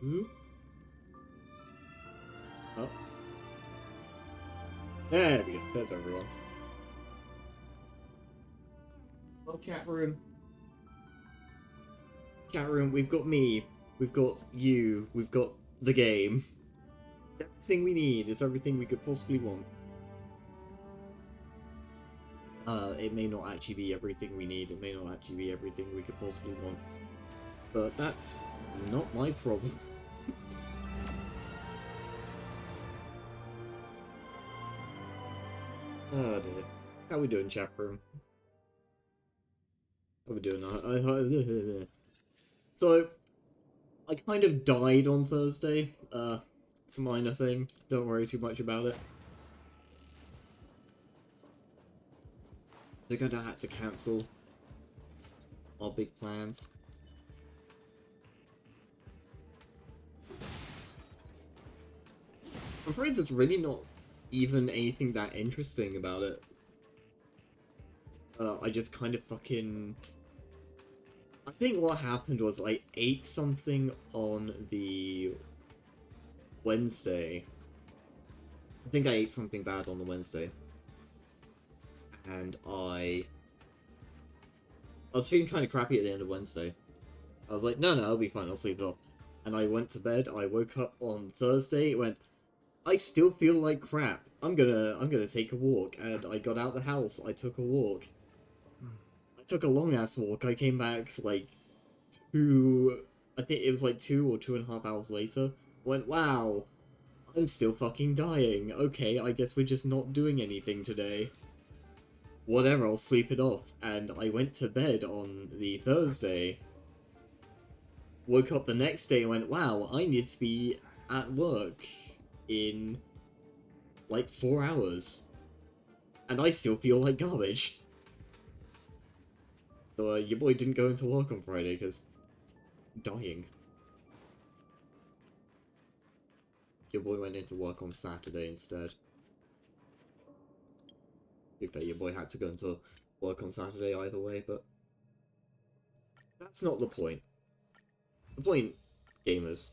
Ooh. Oh. There we go. That's everyone. Oh, chat room. Chat room, we've got me. We've got you. We've got the game. Everything we need is everything we could possibly want. It may not actually be everything we need. It may not actually be everything we could possibly want. But that's not my problem. Oh dear. How we doing, chat room? How we doing? So, I kind of died on Thursday. It's a minor thing. Don't worry too much about it. They're gonna have to cancel our big plans. I'm afraid there's really not even anything that interesting about it. I just kind of fucking... I think what happened was I ate something on the Wednesday. I think I ate something bad on the Wednesday. And I was feeling kind of crappy at the end of Wednesday. I was like, no, I'll be fine, I'll sleep it off. And I went to bed, I woke up on Thursday, went, I still feel like crap. I'm gonna take a walk. And I got out the house, I took a walk. I took a long ass walk, I came back like I think it was like 2 or 2.5 hours later. Went, wow, I'm still fucking dying. Okay, I guess we're just not doing anything today. Whatever, I'll sleep it off. And I went to bed on the Thursday. Woke up the next day and went, wow, I need to be at work in like 4 hours. And I still feel like garbage. So your boy didn't go into work on Friday because dying. Your boy went into work on Saturday instead. Okay, your boy had to go into work on Saturday either way, but that's not the point. The point, gamers.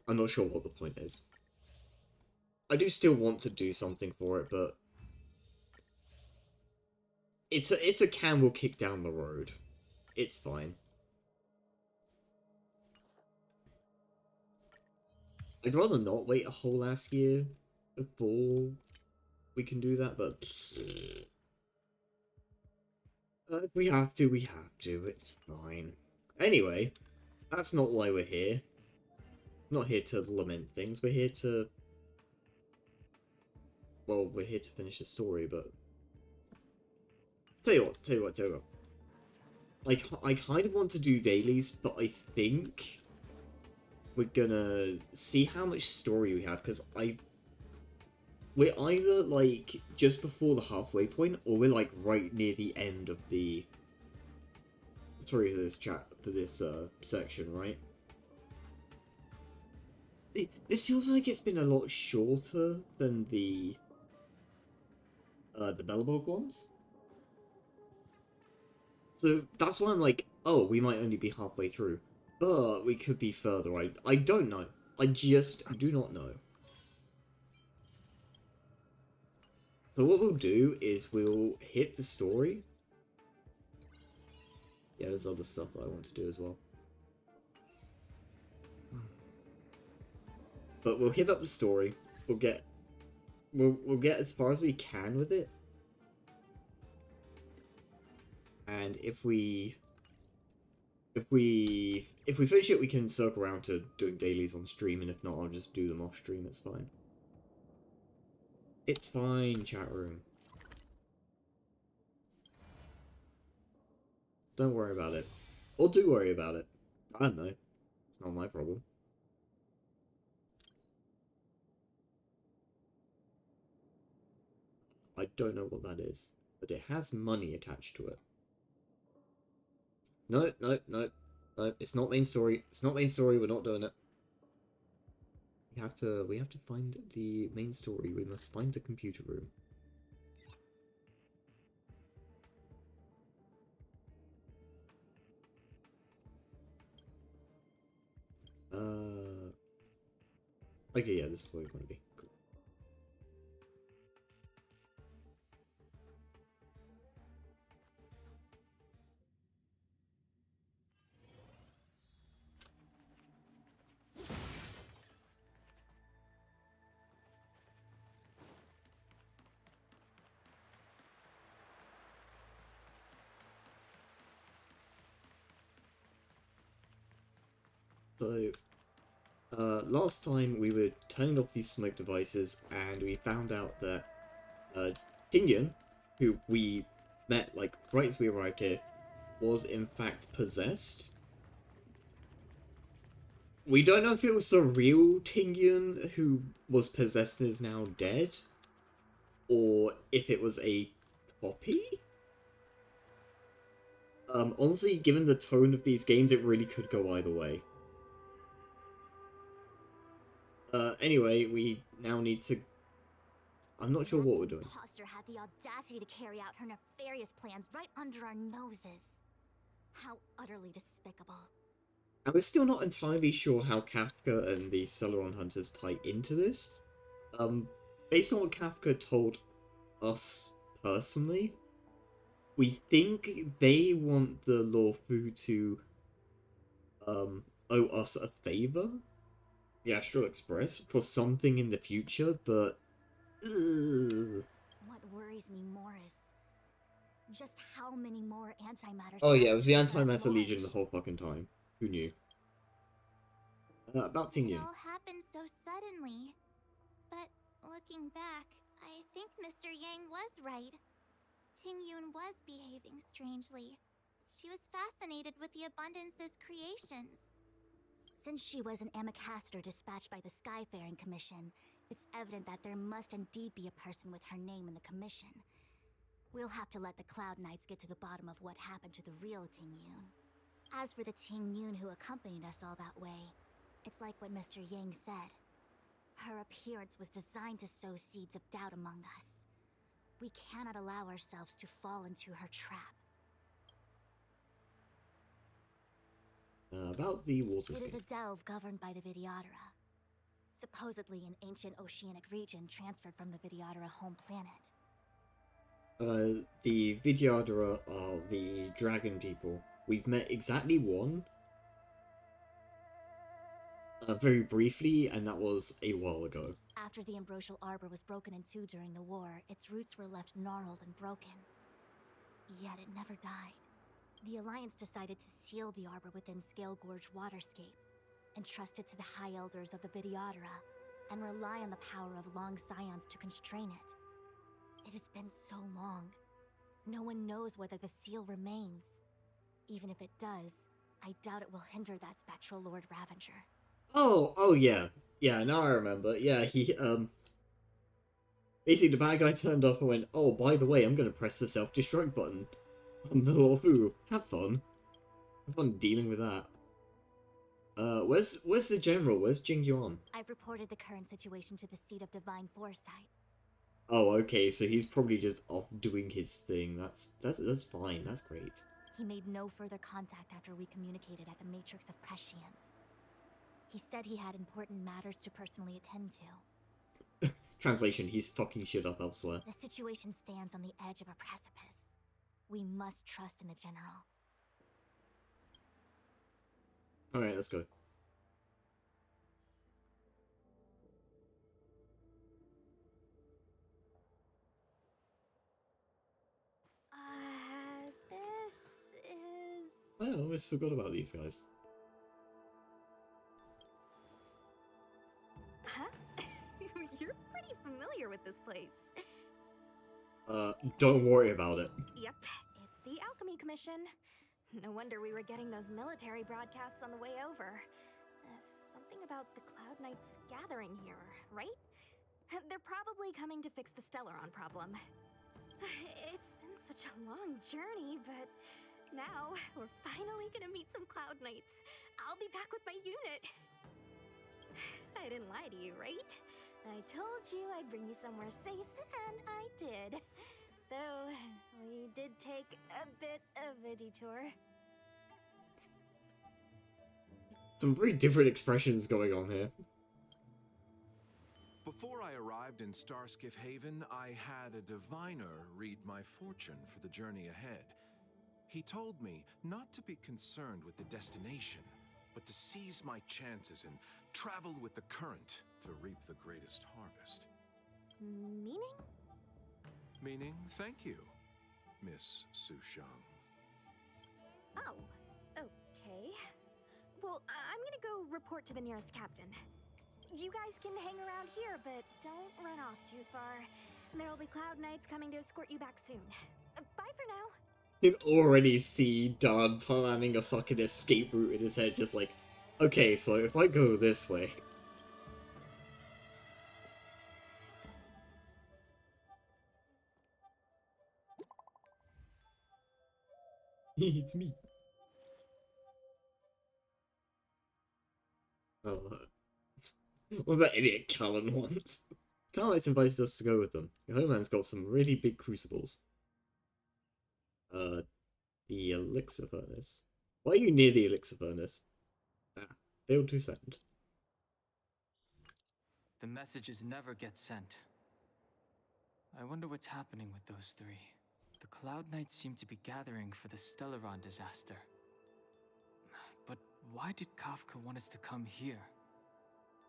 I'm not sure what the point is. I do still want to do something for it, but it's a can we'll kick down the road. It's fine. I'd rather not wait a whole last year before we can do that, but if we have to, we have to. It's fine. Anyway, that's not why we're here. We're not here to lament things. We're here to... Well, we're here to finish the story, but... Tell you what. Like, I kind of want to do dailies, but I think we're gonna see how much story we have, because we're either, like, just before the halfway point, or we're, like, right near the end of the... Sorry for this section, right? See, this feels like it's been a lot shorter than the Bellabog ones. So that's why I'm like, oh, we might only be halfway through. But we could be further. I don't know. I just do not know. So what we'll do is we'll hit the story. Yeah, there's other stuff that I want to do as well. But we'll hit up the story. We'll get as far as we can with it. And if we finish it, we can circle around to doing dailies on stream, and if not, I'll just do them off stream. It's fine. It's fine, chat room. Don't worry about it. Or do worry about it. I don't know. It's not my problem. I don't know what that is. But it has money attached to it. No. It's not main story. It's not main story. We're not doing it. We have to find the main story. We must find the computer room. Okay, yeah, this is where we want to be. Cool. So, last time we were turning off these smoke devices, and we found out that Dingyun, who we met like right as we arrived here, was in fact possessed. We don't know if it was the real Tingyun who was possessed and is now dead, or if it was a copy. Honestly, given the tone of these games, it really could go either way. Anyway, we now need to... I'm not sure what we're doing. Imposter had the audacity to carry out her nefarious plans right under our noses. How utterly despicable. And we're still not entirely sure how Kafka and the Celeron Hunters tie into this. Based on what Kafka told us personally, we think they want the Lawfu to owe us a favor, the Astral Express, for something in the future, but What worries me more is just how many more antimatter... Oh yeah, it was the saboteurs are at Antimatter Legion the large. whole fucking time. Who knew? About It Tingyun. all happened so suddenly. But looking back, I think Mr. Yang was right. Tingyun was behaving strangely. She was fascinated with the Abundance's creations. Since she was an Amicastor dispatched by the Skyfaring Commission, it's evident that there must indeed be a person with her name in the commission. We'll have to let the Cloud Knights get to the bottom of what happened to the real Tingyun. As for the Tingyun who accompanied us all that way, it's like what Mr. Yang said. Her appearance was designed to sow seeds of doubt among us. We cannot allow ourselves to fall into her trap. About the water It skin. is a delve governed by the Vidyadhara. Supposedly an ancient oceanic region transferred from the Vidyadhara home planet. The Vidyadhara are the dragon people. We've met exactly one. Very briefly, and that was a while ago. After the Ambrosial Arbor was broken in two during the war, its roots were left gnarled and broken. Yet it never died. The Alliance decided to seal the arbor within Scale Gorge waterscape, entrust it to the High Elders of the Vidyadhara, and rely on the power of Long Scions to constrain it. It has been so long. No one knows whether the seal remains. Even if it does, I doubt it will hinder that spectral Lord Ravager. Oh yeah. Yeah, now I remember. Yeah, he, basically the bad guy turned up and went, oh, by the way, I'm gonna press the self-destruct button on the Lawfu. Have fun. Have fun dealing with that. Where's the general? Where's Jing Yuan? I've reported the current situation to the Seat of Divine Foresight. Oh, okay, so he's probably just off doing his thing. That's fine. That's great. He made no further contact after we communicated at the Matrix of Prescience. He said he had important matters to personally attend to. Translation, he's fucking shit up elsewhere. The situation stands on the edge of a precipice. We must trust in the General. Alright, let's go. This is... I almost forgot about these guys. Huh? You're pretty familiar with this place. Don't worry about it. Yep, it's the Alchemy Commission. No wonder we were getting those military broadcasts on the way over. Something about the Cloud Knights gathering here, right? They're probably coming to fix the Stellaron problem. It's been such a long journey, but now we're finally gonna meet some Cloud Knights. I'll be back with my unit. I didn't lie to you, right? I told you I'd bring you somewhere safe, and I did. Though, we did take a bit of a detour. Some very different expressions going on here. Before I arrived in Starskiff Haven, I had a diviner read my fortune for the journey ahead. He told me not to be concerned with the destination, but to seize my chances and travel with the current to reap the greatest harvest. Meaning? Meaning, thank you, Miss Sushang. Oh, okay. Well, I'm gonna go report to the nearest captain. You guys can hang around here, but don't run off too far. There will be Cloud Knights coming to escort you back soon. Bye for now. You can already see Dan planning a fucking escape route in his head, just like, okay, so if I go this way... It's me. Oh, what was that idiot Callan wants? Callan's invited us to go with them. Your homeland's got some really big crucibles. The elixir furnace. Why are you near the elixir furnace? Ah, failed to send. The messages never get sent. I wonder what's happening with those three. The Cloud Knights seem to be gathering for the Stellaron disaster. But why did Kafka want us to come here?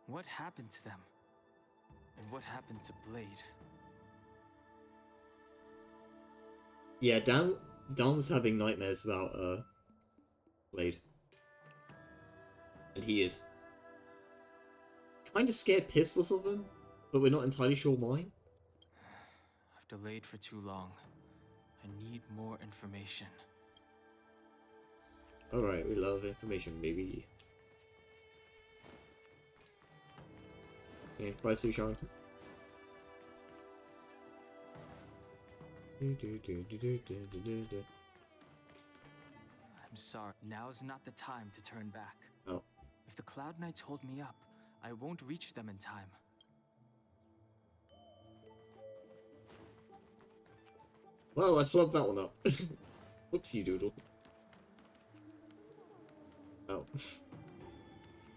What happened to them? And what happened to Blade? Yeah, Dan was having nightmares about Blade. And he is kind of scared pissless of him, but we're not entirely sure why. I've delayed for too long. I need more information. Alright, we love information, baby. Okay, bye, Sushan. I'm sorry. Now's not the time to turn back. Oh. If the Cloud Knights hold me up, I won't reach them in time. Well, I flubbed that one up. Whoopsie doodle. Oh.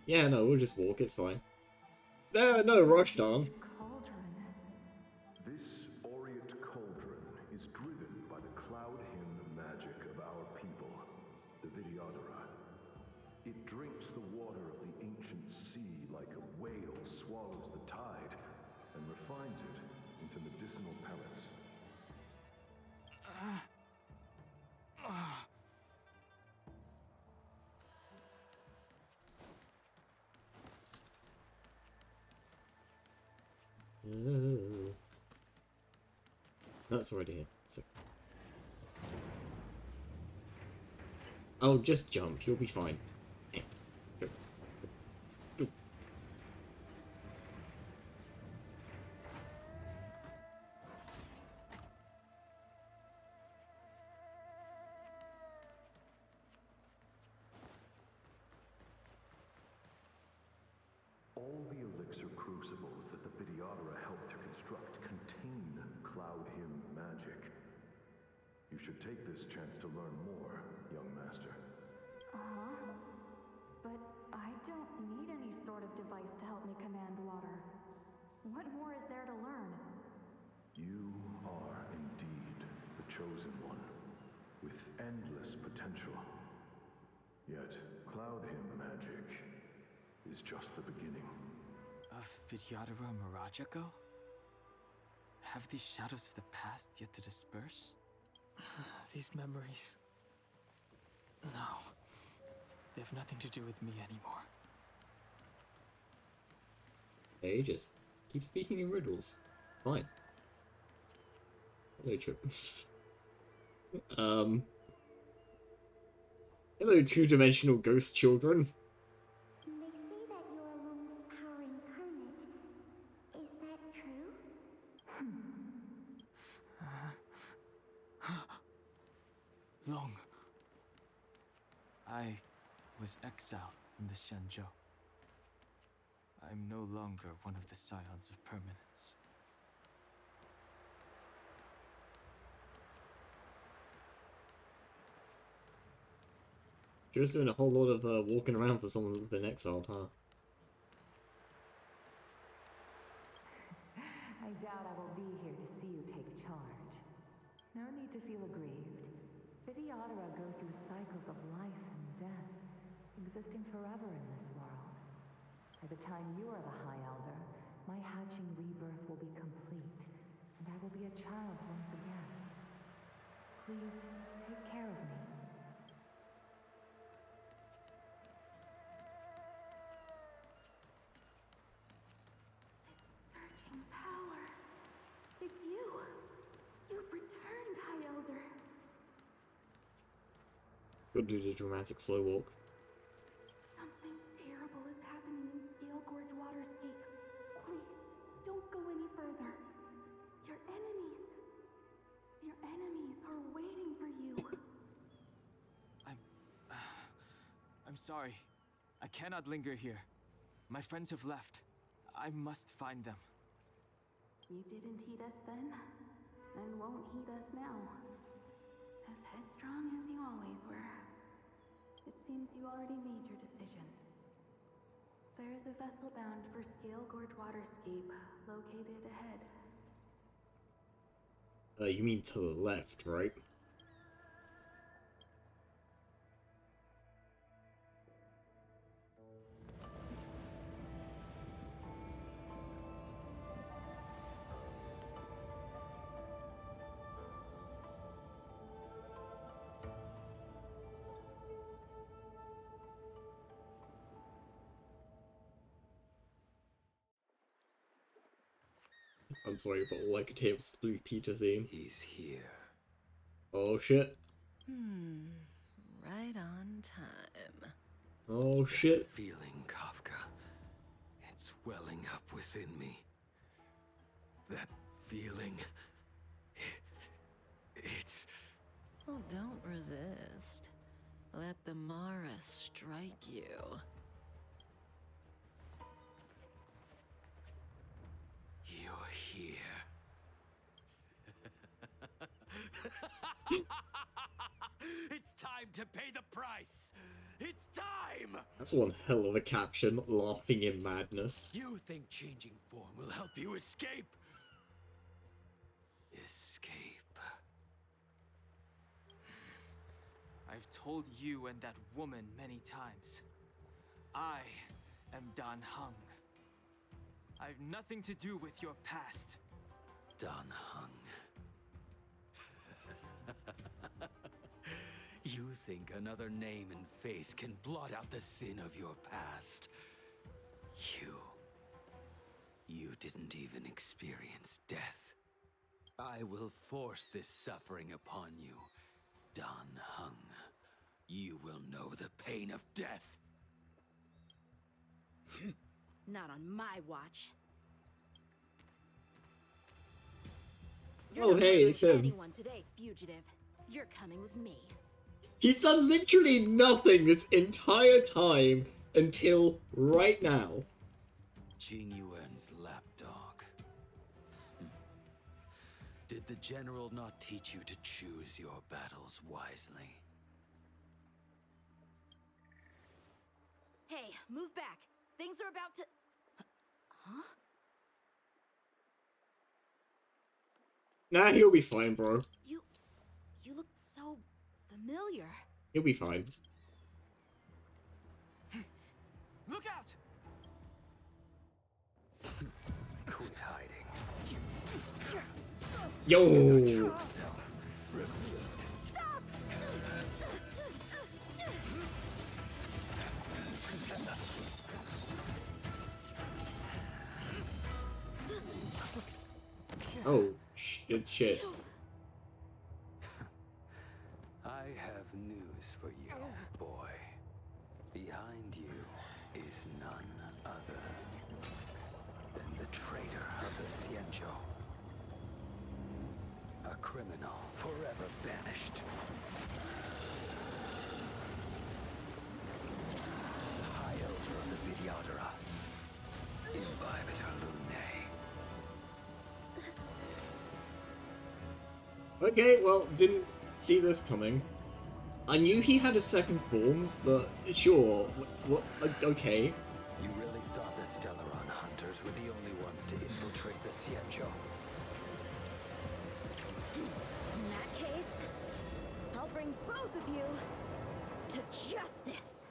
Yeah, no, we'll just walk, it's fine. No rush, Dan. This aureate cauldron is driven by the cloud hymn magic of our people, the Vidyadhara. It drinks the water of the ancient sea like a whale swallows the tide, and refines it into medicinal pellets. No, it's already here. So. Oh, just jump. You'll be fine. Go. Go. All the elixir crucibles that the Vidyadhara helped to construct contain cloud hymn magic. You should take this chance to learn more, young master. Uh-huh. But I don't need any sort of device to help me command water. What more is there to learn? You are indeed the chosen one, with endless potential. Yet, cloud hymn magic is just the beginning. Of Vidyadhara Mirajako? Have these shadows of the past yet to disperse? These memories... No. They have nothing to do with me anymore. Hey, just keep speaking in riddles. Fine. Hello, Chip. Hello, two-dimensional ghost children. They say that you're Lung's power incarnate. Is that true? Long. I was exiled from the Shenzhou. I'm no longer one of the Scions of Permanence. You're just doing a whole lot of walking around for someone who's been exiled, huh? I doubt I will be here to see you take charge. No need to feel aggrieved. Vidyadhara go through cycles of life and death, existing forever in this world. By the time you are the High Elder, my hatching rebirth will be complete, and I will be a child once again. Please, take care of me. Surging power. It's you. You've returned, High Elder. Gotta do the dramatic slow walk. Something terrible is happening in Scale Gorge Waterscape. Please, don't go any further. Your enemies are waiting for you. I'm sorry. I cannot linger here. My friends have left. I must find them. You didn't heed us then, and won't heed us now. As headstrong as you always were. It seems you already made your decision. There is a vessel bound for Scale Gorge Waterscape, located ahead. You mean to the left, right? I'm sorry, but all I could hear was Blue Peter theme. He's here. Oh shit. Right on time. Oh shit. Feeling, Kafka. It's welling up within me. That feeling. It's... Well, don't resist. Let the Mara strike you. You're here. It's time to pay the price. It's time! That's one hell of a caption, laughing in madness. You think changing form will help you escape? Escape. I've told you and that woman many times. I am Dan Heng. I've nothing to do with your past. Dan Heng. You think another name and face can blot out the sin of your past? You didn't even experience death. I will force this suffering upon you, Dan Heng. You will know the pain of death. Not on my watch. Oh, hey, it's him. Anyone today, fugitive. You're coming with me. He's done literally nothing this entire time until right now. Jin Yuan's lapdog. Did the general not teach you to choose your battles wisely? Hey, move back. Things are about to... Huh? Nah, he'll be fine, bro. You look so familiar. He'll be fine. Look out! Quit hiding. Yo! True self revealed. Oh, shit. I have news for you, boy. Behind you is none other than the traitor of the Xianzhou. A criminal forever banished. The High Elder of the Vidyadhara. Imbibitor Lunae. Okay, well, didn't see this coming. I knew he had a second form, but sure, okay. You really thought the Stellaron hunters were the only ones to infiltrate infiltrate the Xianzhou. In that case, I'll bring both of you to justice.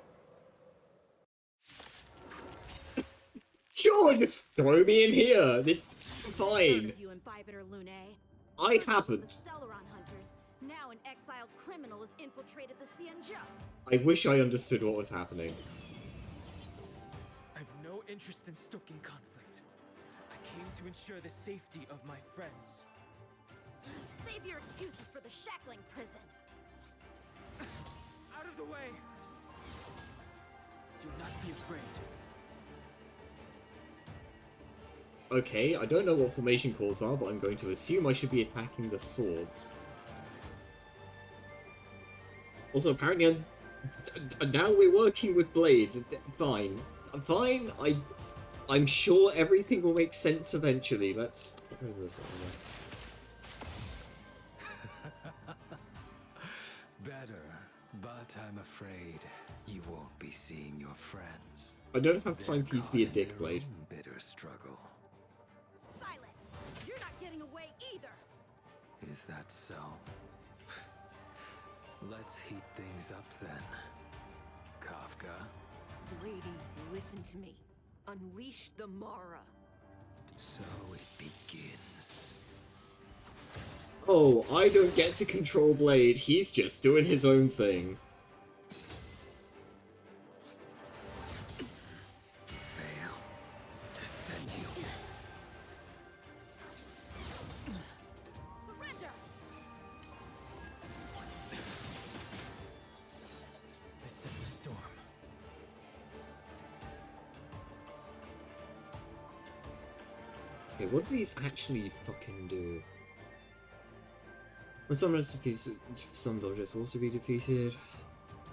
Sure, just throw me in here. It's Heard fine. of you and Bibiter Lunae. I First it was haven't. the Stellaron hunters. Now an exiled criminal has infiltrated the Xianzhou. I wish I understood what was happening. I've no interest in stoking conflict. I came to ensure the safety of my friends. Save your excuses for the shackling prison. Out of the way! Do not be afraid. Okay, I don't know what formation calls are, but I'm going to assume I should be attacking the swords. Also, apparently now we're working with Blade. Fine. Fine, I'm sure everything will make sense eventually. Let's get rid of this, I guess. Better, but I'm afraid you won't be seeing your friends. I don't have time for you to be a dick, Blade. Bitter struggle. Silence! You're not getting away either! Is that so? Let's heat things up then. Kafka? Lady, listen to me. Unleash the Mara. So it begins. Oh, I don't get to control Blade. He's just doing his own thing. Fail to send you. Surrender! I sense a storm. Okay, what do these actually fucking do? When some recipes, some objects will also be defeated.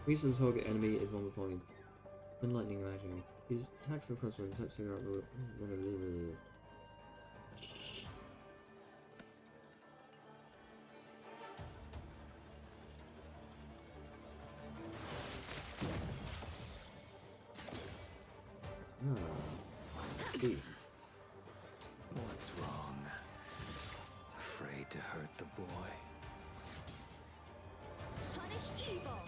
Reason the target enemy is 1 point. When lightning magic. These attacks and crossbow attempts to figure out the let's see. What's wrong? Afraid to hurt the boy? Punish evil!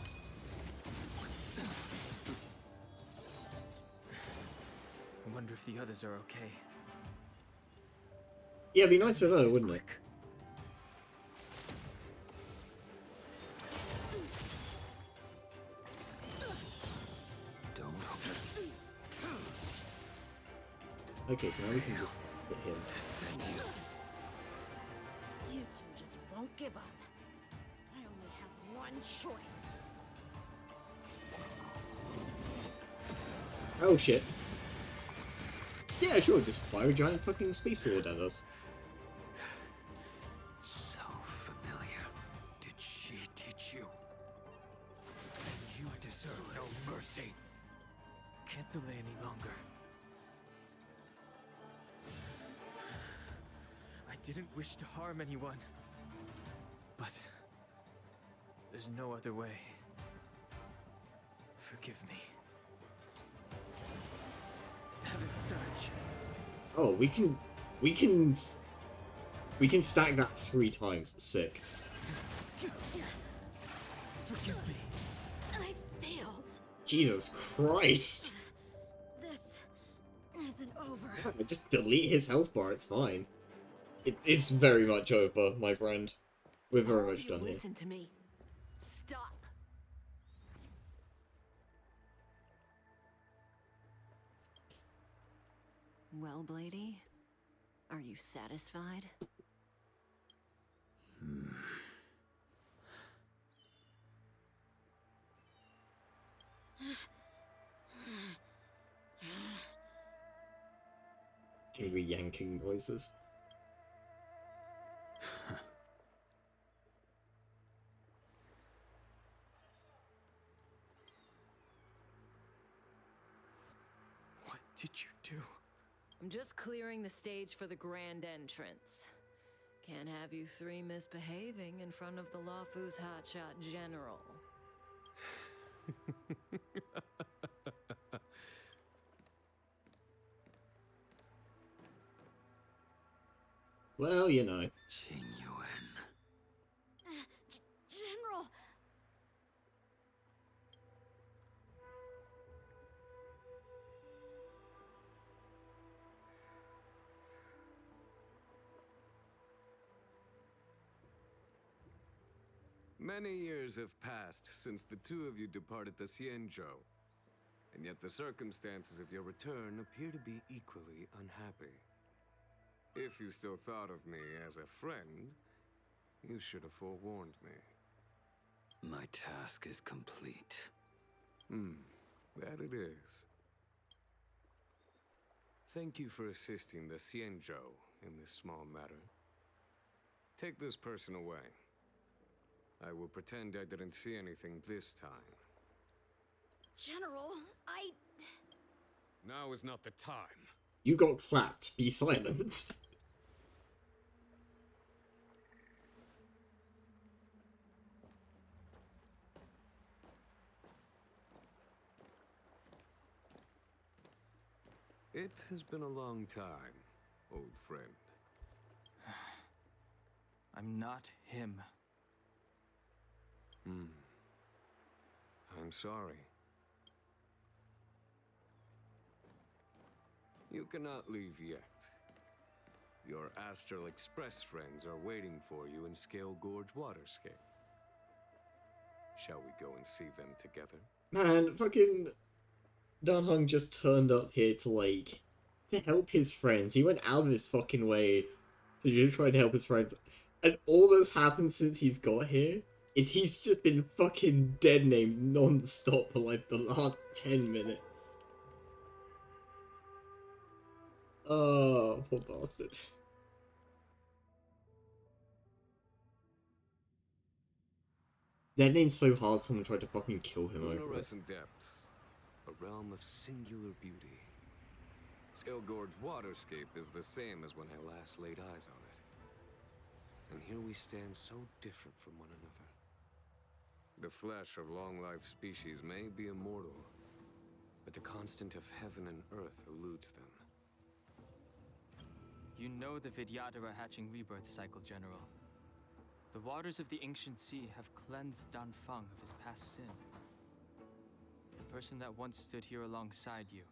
I wonder if the others are okay. Yeah, it'd be nice to know, wouldn't it? Quick. Don't. Okay, so now we can just hit him. You two just won't give up. I only have one choice. Oh shit. Yeah, sure, just fire a giant fucking space sword at us. So familiar. Did she teach you? You deserve no mercy. Can't delay any longer. I didn't wish to harm anyone. But there's no other way. Forgive me. Heaven's Surge. Oh, we can stack that 3 times. Sick. Forgive me. I failed. Jesus Christ. This isn't over. Just delete his health bar, it's fine. It's very much over, my friend. We're very much done here. Listen to me. Stop. Well, Blady, are you satisfied? Angry yanking noises. What did you do? I'm just clearing the stage for the grand entrance. Can't have you 3 misbehaving in front of the Lafu's hotshot general. Well, you know. Qingyuan. General! Many years have passed since the two of you departed the Xianzhou, and yet the circumstances of your return appear to be equally unhappy. If you still thought of me as a friend, you should have forewarned me. My task is complete. That it is. Thank you for assisting the Xianzhou in this small matter. Take this person away. I will pretend I didn't see anything this time. General, Now is not the time. You got clapped. Be silent. It has been a long time, old friend. I'm not him. I'm sorry. You cannot leave yet. Your Astral Express friends are waiting for you in Scale Gorge Waterscape. Shall we go and see them together? Man, fucking Dan Heng just turned up here to help his friends. He went out of his fucking way to just try to help his friends. And all that's happened since he's got here is he's just been fucking dead named non-stop for like the last 10 minutes. Oh, poor bastard. That name's so hard someone tried to fucking kill him over it. Luminescent depths, a realm of singular beauty. Scale Gorge Waterscape is the same as when I last laid eyes on it. And here we stand so different from one another. The flesh of long-lived species may be immortal, but the constant of heaven and earth eludes them. You know the Vidyadhara hatching rebirth cycle, General. The waters of the ancient sea have cleansed Dan Feng of his past sin. The person that once stood here alongside you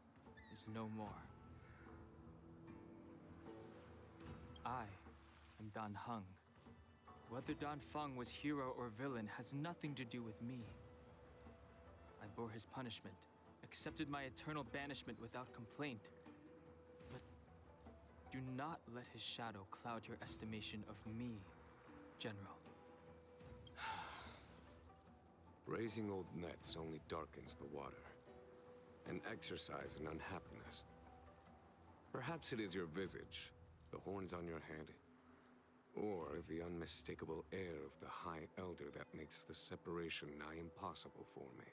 is no more. I am Dan Heng. Whether Dan Feng was hero or villain has nothing to do with me. I bore his punishment, accepted my eternal banishment without complaint. But do not let his shadow cloud your estimation of me, General. Raising old nets only darkens the water, an exercise in unhappiness. Perhaps it is your visage, the horns on your head, or the unmistakable air of the High Elder that makes the separation nigh impossible for me.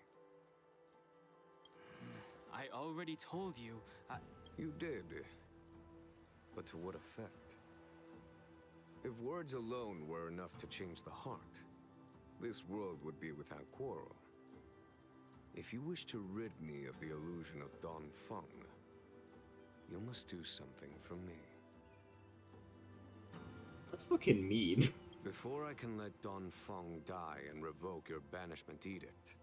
I already told you, You did. But to what effect? If words alone were enough to change the heart, this world would be without quarrel. If you wish to rid me of the illusion of Dan Feng, you must do something for me. That's fucking mean. Before I can let Dan Feng die and revoke your banishment edict,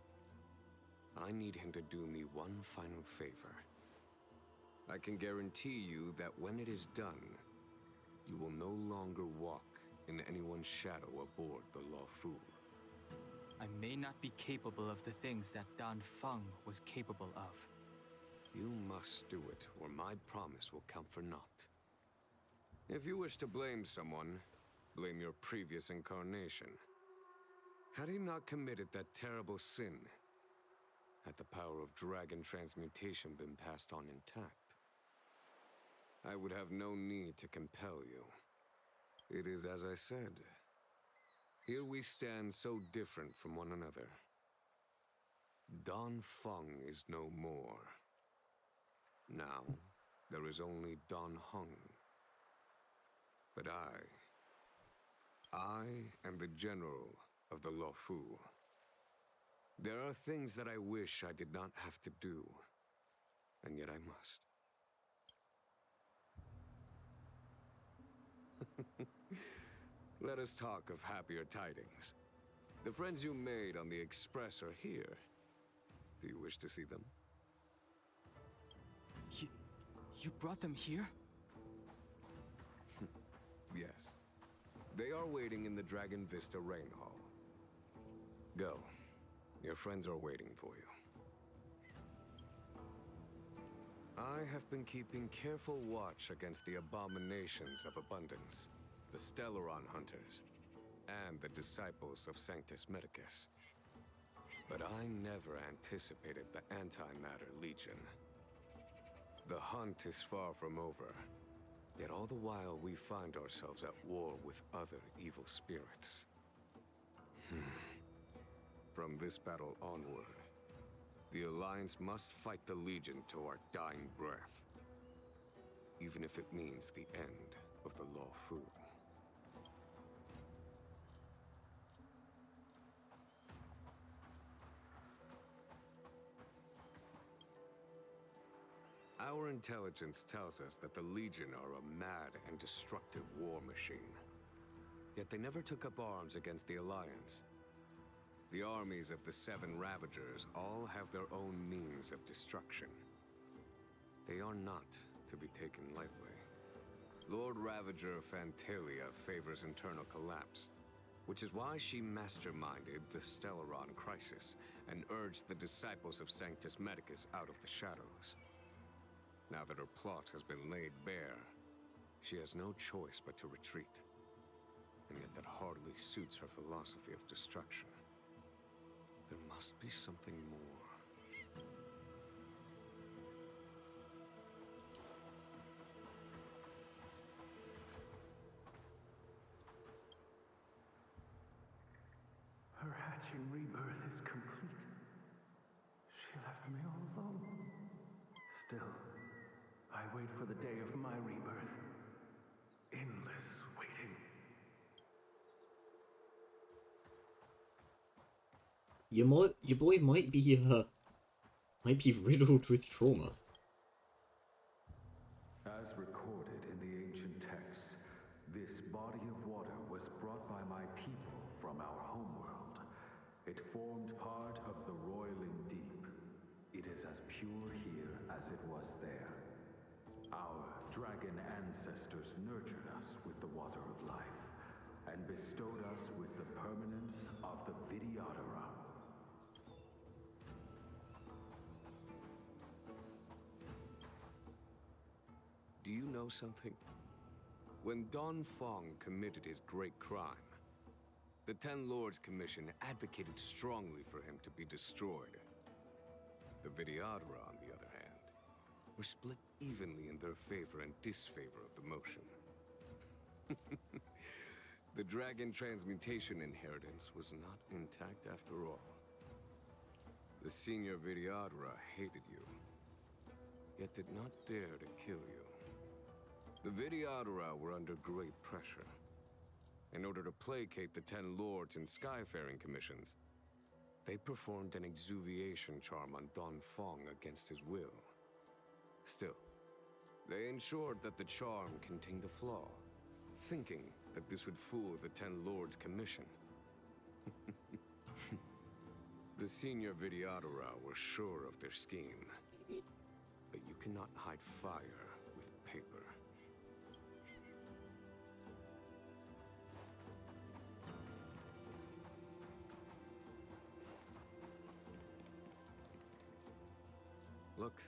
I need him to do me one final favor. I can guarantee you that when it is done, you will no longer walk in anyone's shadow aboard the Luofu. I may not be capable of the things that Dan Feng was capable of. You must do it, or my promise will count for naught. If you wish to blame someone, blame your previous incarnation. Had he not committed that terrible sin, had the power of dragon transmutation been passed on intact, I would have no need to compel you. It is as I said. Here we stand so different from one another. Dan Feng is no more. Now, there is only Dan Heng. But I am the general of the Luofu. There are things that I wish I did not have to do, and yet I must. Let us talk of happier tidings. The friends you made on the Express are here. Do you wish to see them? You brought them here? Yes. They are waiting in the Dragon Vista Rain Hall. Go. Your friends are waiting for you. I have been keeping careful watch against the abominations of abundance, the Stellaron Hunters, and the disciples of Sanctus Medicus. But I never anticipated the Antimatter Legion. The hunt is far from over, yet all the while we find ourselves at war with other evil spirits. From this battle onward, the Alliance must fight the Legion to our dying breath, even if it means the end of the Law Fu. Our intelligence tells us that the Legion are a mad and destructive war machine. Yet they never took up arms against the Alliance. The armies of the Seven Ravagers all have their own means of destruction. They are not to be taken lightly. Lord Ravager Phantalia favors internal collapse, which is why she masterminded the Stellaron crisis and urged the disciples of Sanctus Medicus out of the shadows. Now that her plot has been laid bare, she has no choice but to retreat. And yet that hardly suits her philosophy of destruction. There must be something more. Her hatching rebirth is complete. She left me all alone. Still, I wait for the day of my rebirth. Endless waiting. Your boy might be riddled with trauma. As recorded in the ancient texts, this body of water was brought by my people from our homeworld. It formed part of the roiling deep. It is as pure here as it was there. Our dragon ancestors nurtured us with the water of life, and bestowed us with the permanence of the Vidyadhara. Do you know something? When Don Fong committed his great crime, the Ten Lords Commission advocated strongly for him to be destroyed. The Vidyadhara, on the other hand, were split evenly in their favor and disfavor of the motion. The dragon transmutation inheritance was not intact after all. The senior Vidyadhara hated you, yet did not dare to kill you. The Vidyadhara were under great pressure. In order to placate the Ten Lords and Skyfaring Commissions, they performed an exuviation charm on Don Fong against his will. Still, they ensured that the charm contained a flaw, thinking that this would fool the Ten Lords Commission. The senior Vidyadhara were sure of their scheme, but you cannot hide fire with paper. Look,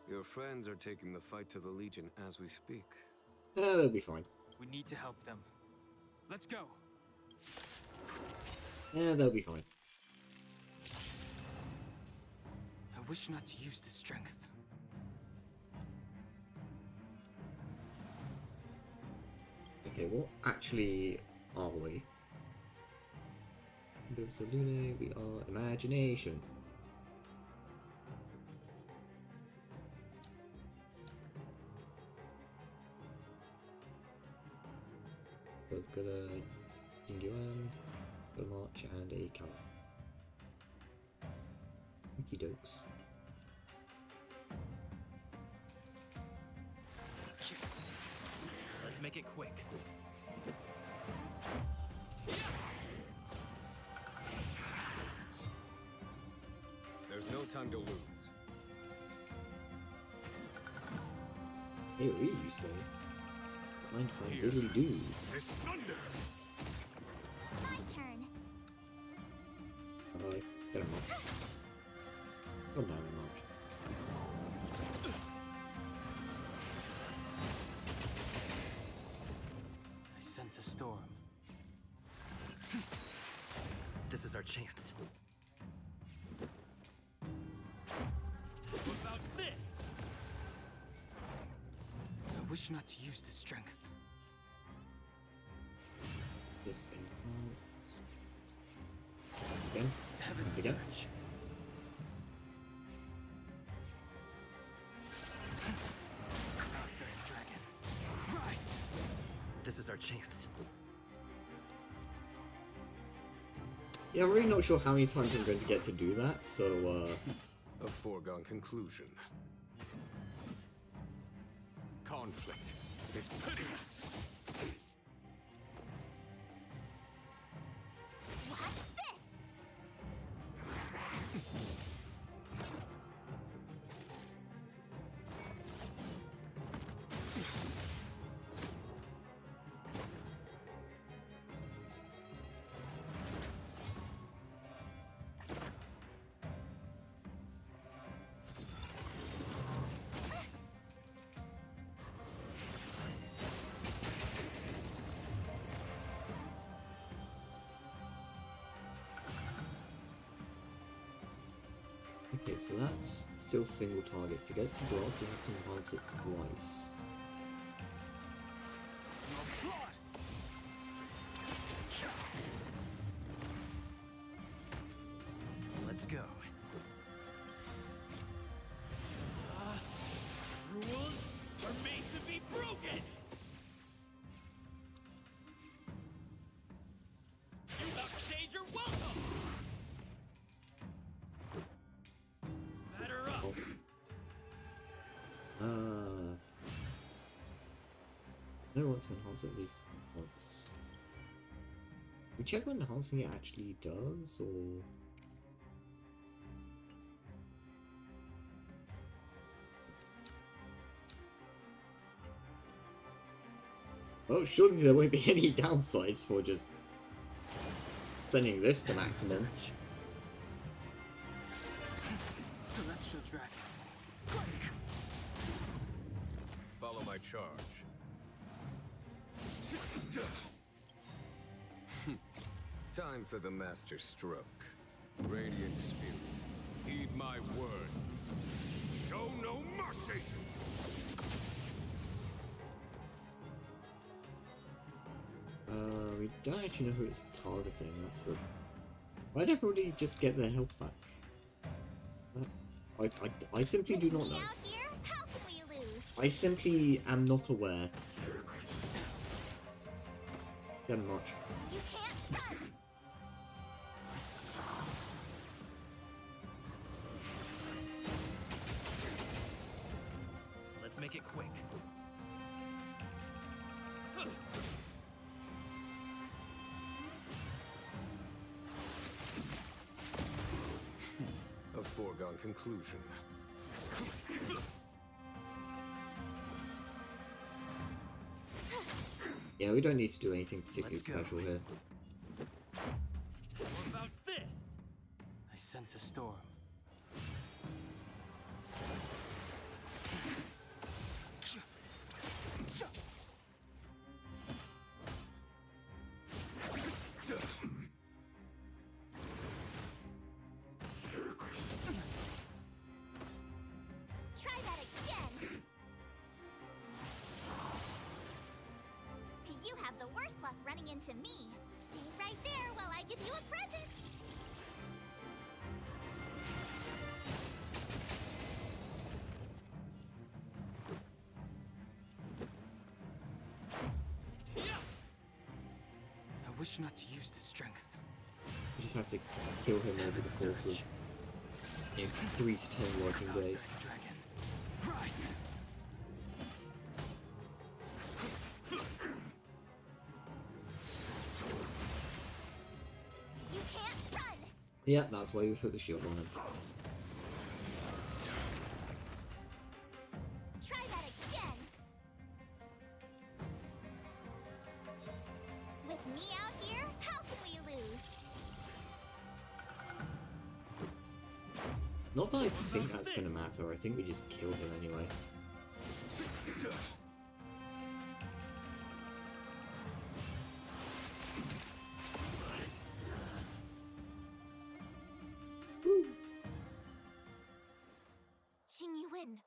your friends are taking the fight to the Legion as we speak. They'll be fine. We need to help them. Let's go! They'll be fine. I wish not to use the strength. Okay, what actually are we? We are imagination. We've got a Yuan, a march, and a car. Okie dokes. Let's Let's make it quick. There's no time to lose. Hey, what you say? Mind if I diddly do? This thunder! My turn. Alright, get him up. Oh, no, I'm not. I sense a storm. This is our chance. What about this? I wish not to use the strength. Just enhance. Again? Heaven's Again? surge. Cloudfairy dragon. Rise! This is our chance. Yeah, I'm really not sure how many times I'm going to get to do that, so, A foregone conclusion. Conflict is pitiless. Watch this! okay, so that's still single target. To get to glass, you have to enhance it twice. Let's go. Rules are made to be broken! You about to change your welcome! Batter up! I want to enhance it at least once. We check what enhancing it actually does, or... Oh, surely there won't be any downsides for just sending this to maximum. Celestial dragon. Follow my charge. Time for the master stroke. Radiant spirit, heed my word. Show no mercy! We don't actually know who it's targeting. That's a... Why'd everybody just get their health back? I simply do not know. Out here? How can we lose? I simply am not aware. Get much. You can't run! Let's make it quick. A foregone conclusion. Yeah, we don't need to do anything particularly Let's go. special here. What about this? I sense a storm. Try that again! You have the worst luck running into me. Stay right there while I give you a present! I wish not to use the strength. We just have to kill him over the course of 3 to 10 working days. Dragon. Rise! Yeah, that's why we put the shield on him. Try that again! With me out here, how can we lose? Not that I think that's gonna matter, I think we just killed him anyway. Xingyuan,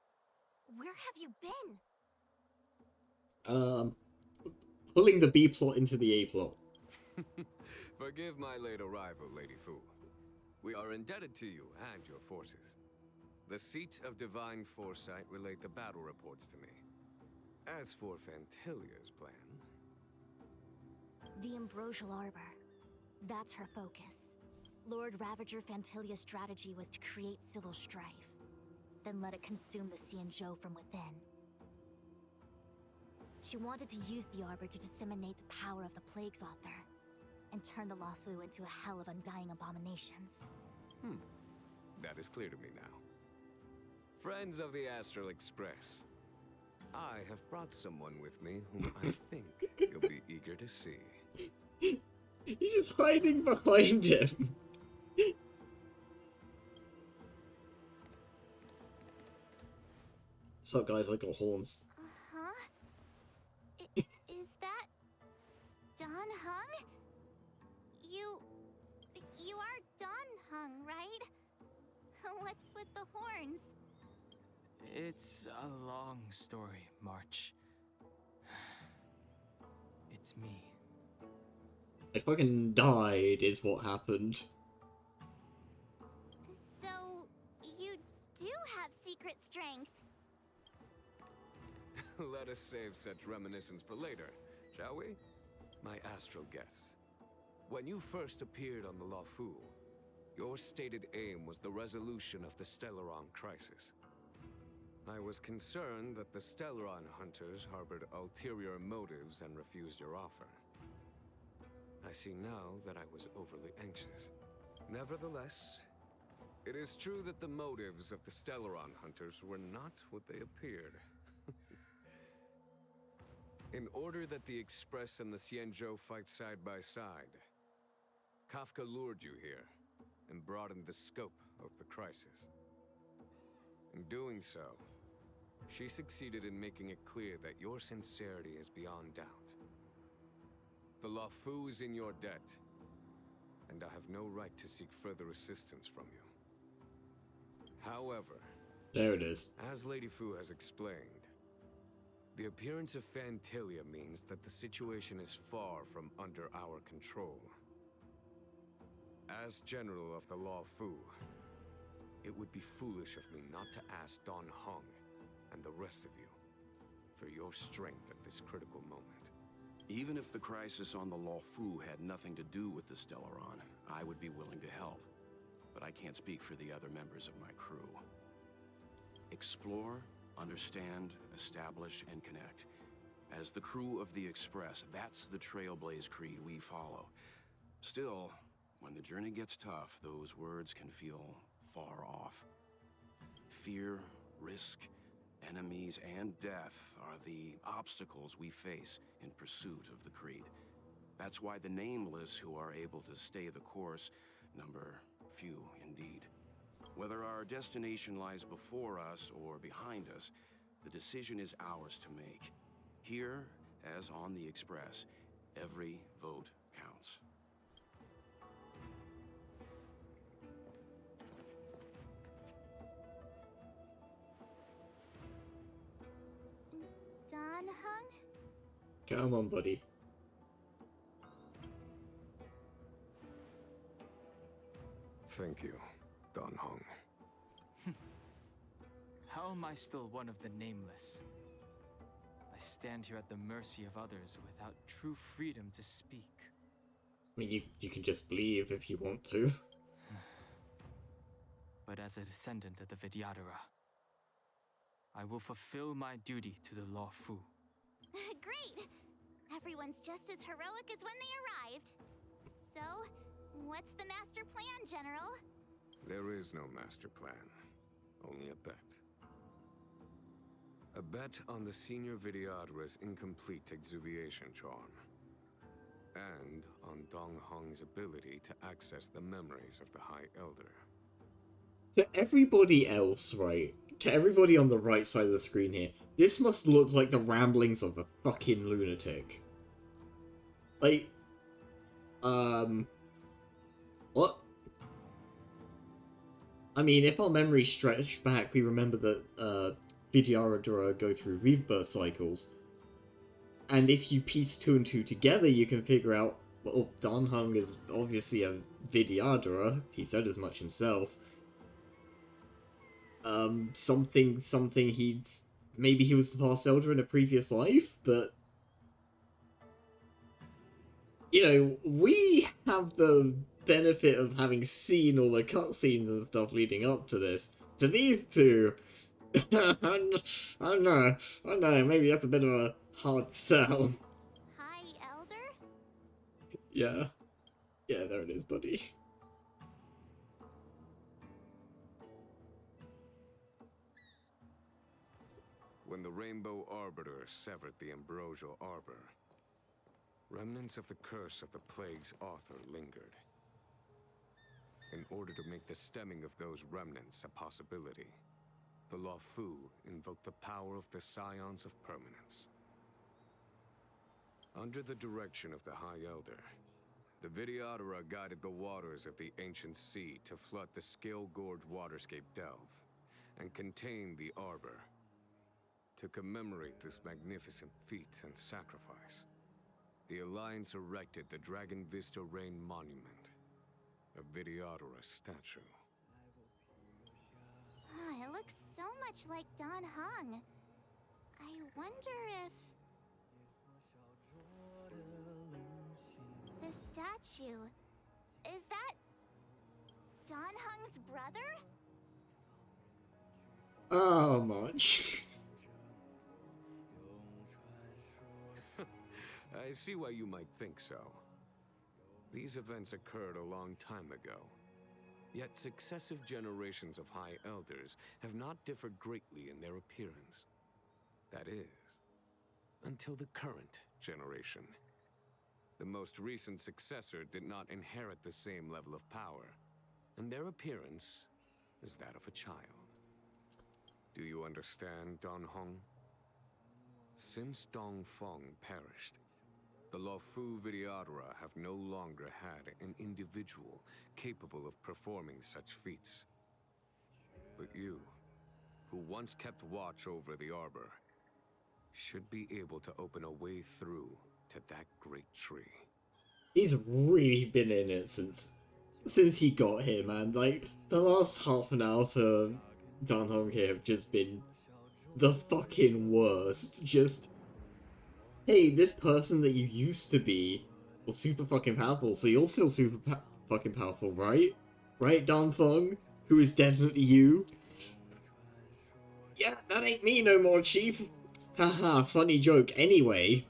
where have you been? Pulling the B plot into the A plot. Forgive my late arrival, Lady Fu. We are indebted to you and your forces. The Seat of Divine Foresight relayed the battle reports to me. As for Phantalia's plan... The Ambrosial Arbor. That's her focus. Lord Ravager Phantalia's strategy was to create civil strife, then let it consume the Xianzhou from within. She wanted to use the Arbor to disseminate the power of the Plague's Author, and turn the Luofu into a hell of undying abominations. That is clear to me now. Friends of the Astral Express, I have brought someone with me whom I think you'll be eager to see. He's just hiding behind him. Sup guys, I got horns. Huh? Is that... Dan Heng? You are Dan Heng, right? What's with the horns? It's a long story, March. It's me. I fucking died is what happened. So, you do have secret strength. Let us save such reminiscence for later, shall we? My astral guests. When you first appeared on the Luofu, your stated aim was the resolution of the Stellaron crisis. I was concerned that the Stellaron hunters harbored ulterior motives and refused your offer. I see now that I was overly anxious. Nevertheless, it is true that the motives of the Stellaron hunters were not what they appeared. In order that the Express and the Xianzhou fight side by side, Kafka lured you here and broadened the scope of the crisis. In doing so, she succeeded in making it clear that your sincerity is beyond doubt. The Luofu is in your debt, and I have no right to seek further assistance from you. However, There it is. as Lady Fu has explained, the appearance of Phantalia means that the situation is far from under our control. As General of the Luofu, it would be foolish of me not to ask Dan Heng and the rest of you for your strength at this critical moment. Even if the crisis on the Luofu had nothing to do with the Stellaron, I would be willing to help. But I can't speak for the other members of my crew. Explore, understand, establish, and connect. As the crew of the Express, that's the Trailblaze creed we follow. Still, when the journey gets tough, those words can feel far off. Fear, risk, enemies, and death are the obstacles we face in pursuit of the creed. That's why the nameless who are able to stay the course number few indeed. Whether our destination lies before us or behind us, the decision is ours to make. Here, as on the Express, every vote counts. Dan Heng? Come on, buddy. Thank you, Dan Heng. How am I still one of the nameless? I stand here at the mercy of others without true freedom to speak. I mean, you can just leave if you want to. But as a descendant of the Vidyadhara, I will fulfill my duty to the Luofu. Great! Everyone's just as heroic as when they arrived. So, What's the master plan, General? There is no master plan, only a bet. A bet on the Senior Videodra's incomplete exuviation charm. And on Dong Hong's ability to access the memories of the High Elder. To everybody else, right? To everybody on the right side of the screen here, this must look like the ramblings of a fucking lunatic. Like, what? I mean, if our memory stretched back, we remember that, Vidyadhara go through rebirth cycles. And if you piece 2 and 2 together, you can figure out, well, Dan Heng is obviously a Vidyadhara, he said as much himself. Something maybe he was the past elder in a previous life, but... You know, we have the benefit of having seen all the cutscenes and stuff leading up to this. To these two, I don't know, maybe that's a bit of a hard sell. High Elder? Yeah, there it is, buddy. When the Rainbow Arbiter severed the Ambrosial Arbor, remnants of the curse of the plague's author lingered. In order to make the stemming of those remnants a possibility, the Luofu invoked the power of the Scions of Permanence. Under the direction of the High Elder, the Vidyadhara guided the waters of the ancient sea to flood the Scale Gorge waterscape delve and contain the Arbor. To commemorate this magnificent feat and sacrifice, the Alliance erected the Dragon Vista Rain Monument, a Vidyadhara statue. Oh, it looks so much like Dan Heng. I wonder if... The statue... Is that... Dan Heng's brother? Oh, much. I see why you might think so. These events occurred a long time ago. Yet successive generations of High Elders have not differed greatly in their appearance. That is, until the current generation. The most recent successor did not inherit the same level of power, and their appearance is that of a child. Do you understand, Dan Heng? Since Dong Feng perished, the Luofu Vidyadhara have no longer had an individual capable of performing such feats. But you, who once kept watch over the Arbor, should be able to open a way through to that great tree. He's really been in it since he got here, man. Like, the last half an hour for Dan Heng here have just been the fucking worst. Just, hey, this person that you used to be was super fucking powerful, so you're still super fucking powerful, right? Right, Dan Feng? Who is definitely you? Yeah, that ain't me no more, Chief. Haha, funny joke. Anyway,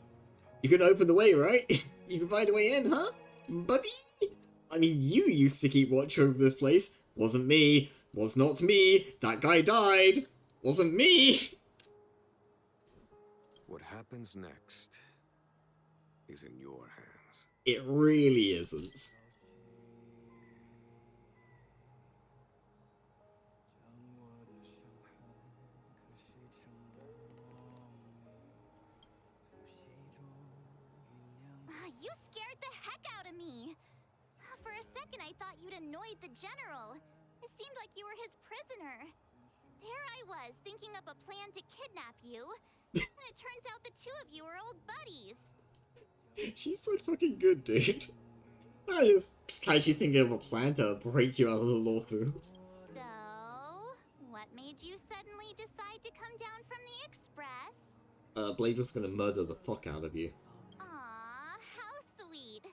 you can open the way, right? You can find a way in, huh? Buddy? I mean, you used to keep watch over this place. Wasn't me. Was not me. That guy died. Wasn't me. What happens next is in your hands. It really isn't. You scared the heck out of me! For a second I thought you'd annoyed the General. It seemed like you were his prisoner. There I was, thinking up a plan to kidnap you. And it turns out the two of you are old buddies. She's so fucking good, dude. I just casually thinking of a plan to break you out of the Luofu. So, what made you suddenly decide to come down from the Express? Blade was gonna murder the fuck out of you. Aw, how sweet.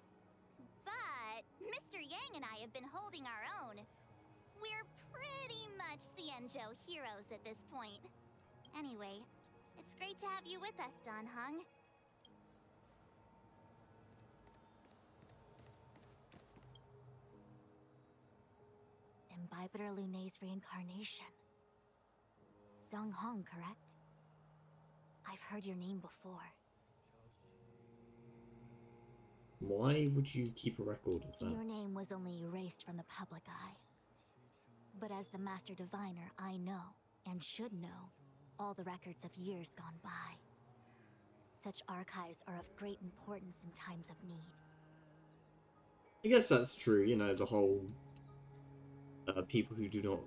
But Mr. Yang and I have been holding our own. We're pretty much Xianzhou heroes at this point. Anyway, it's great to have you with us, Dan Heng. Bipedar Lunay's reincarnation. Dong Hong, correct? I've heard your name before. Why would you keep a record of that? Your name was only erased from the public eye. But as the Master Diviner, I know, and should know, all the records of years gone by. Such archives are of great importance in times of need. I guess that's true, you know, the whole people who do not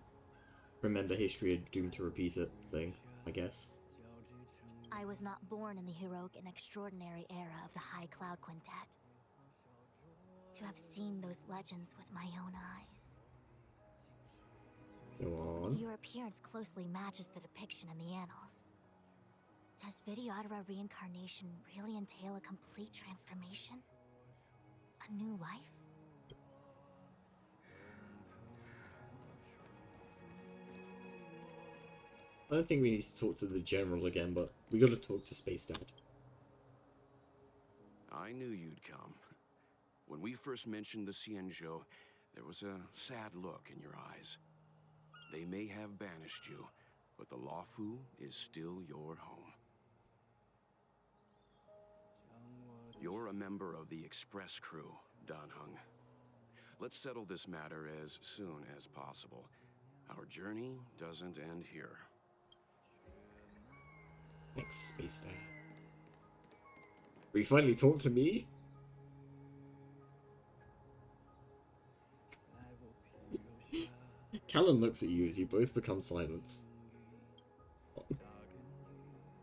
remember history are doomed to repeat it thing, I guess. I was not born in the heroic and extraordinary era of the High Cloud Quintet. To have seen those legends with my own eyes. Go on. Your appearance closely matches the depiction in the annals. Does Vidyadhara reincarnation really entail a complete transformation? A new life? I don't think we need to talk to the General again, but we gotta talk to Space Dad. I knew you'd come. When we first mentioned the Xianzhou, there was a sad look in your eyes. They may have banished you, but the Luofu is still your home. You're a member of the Express crew, Dan Heng. Let's settle this matter as soon as possible. Our journey doesn't end here. Thanks, Space Dad. Will you finally talk to me? Callan looks at you as you both become silent.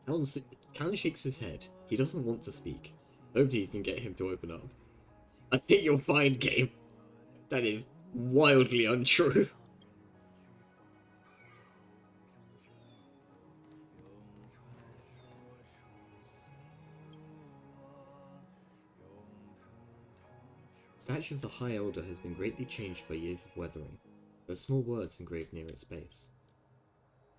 Callan shakes his head. He doesn't want to speak. Nobody can get him to open up. I think you'll find, game. That is wildly untrue. The statue of the High Elder has been greatly changed by years of weathering. There are small words engraved near its base.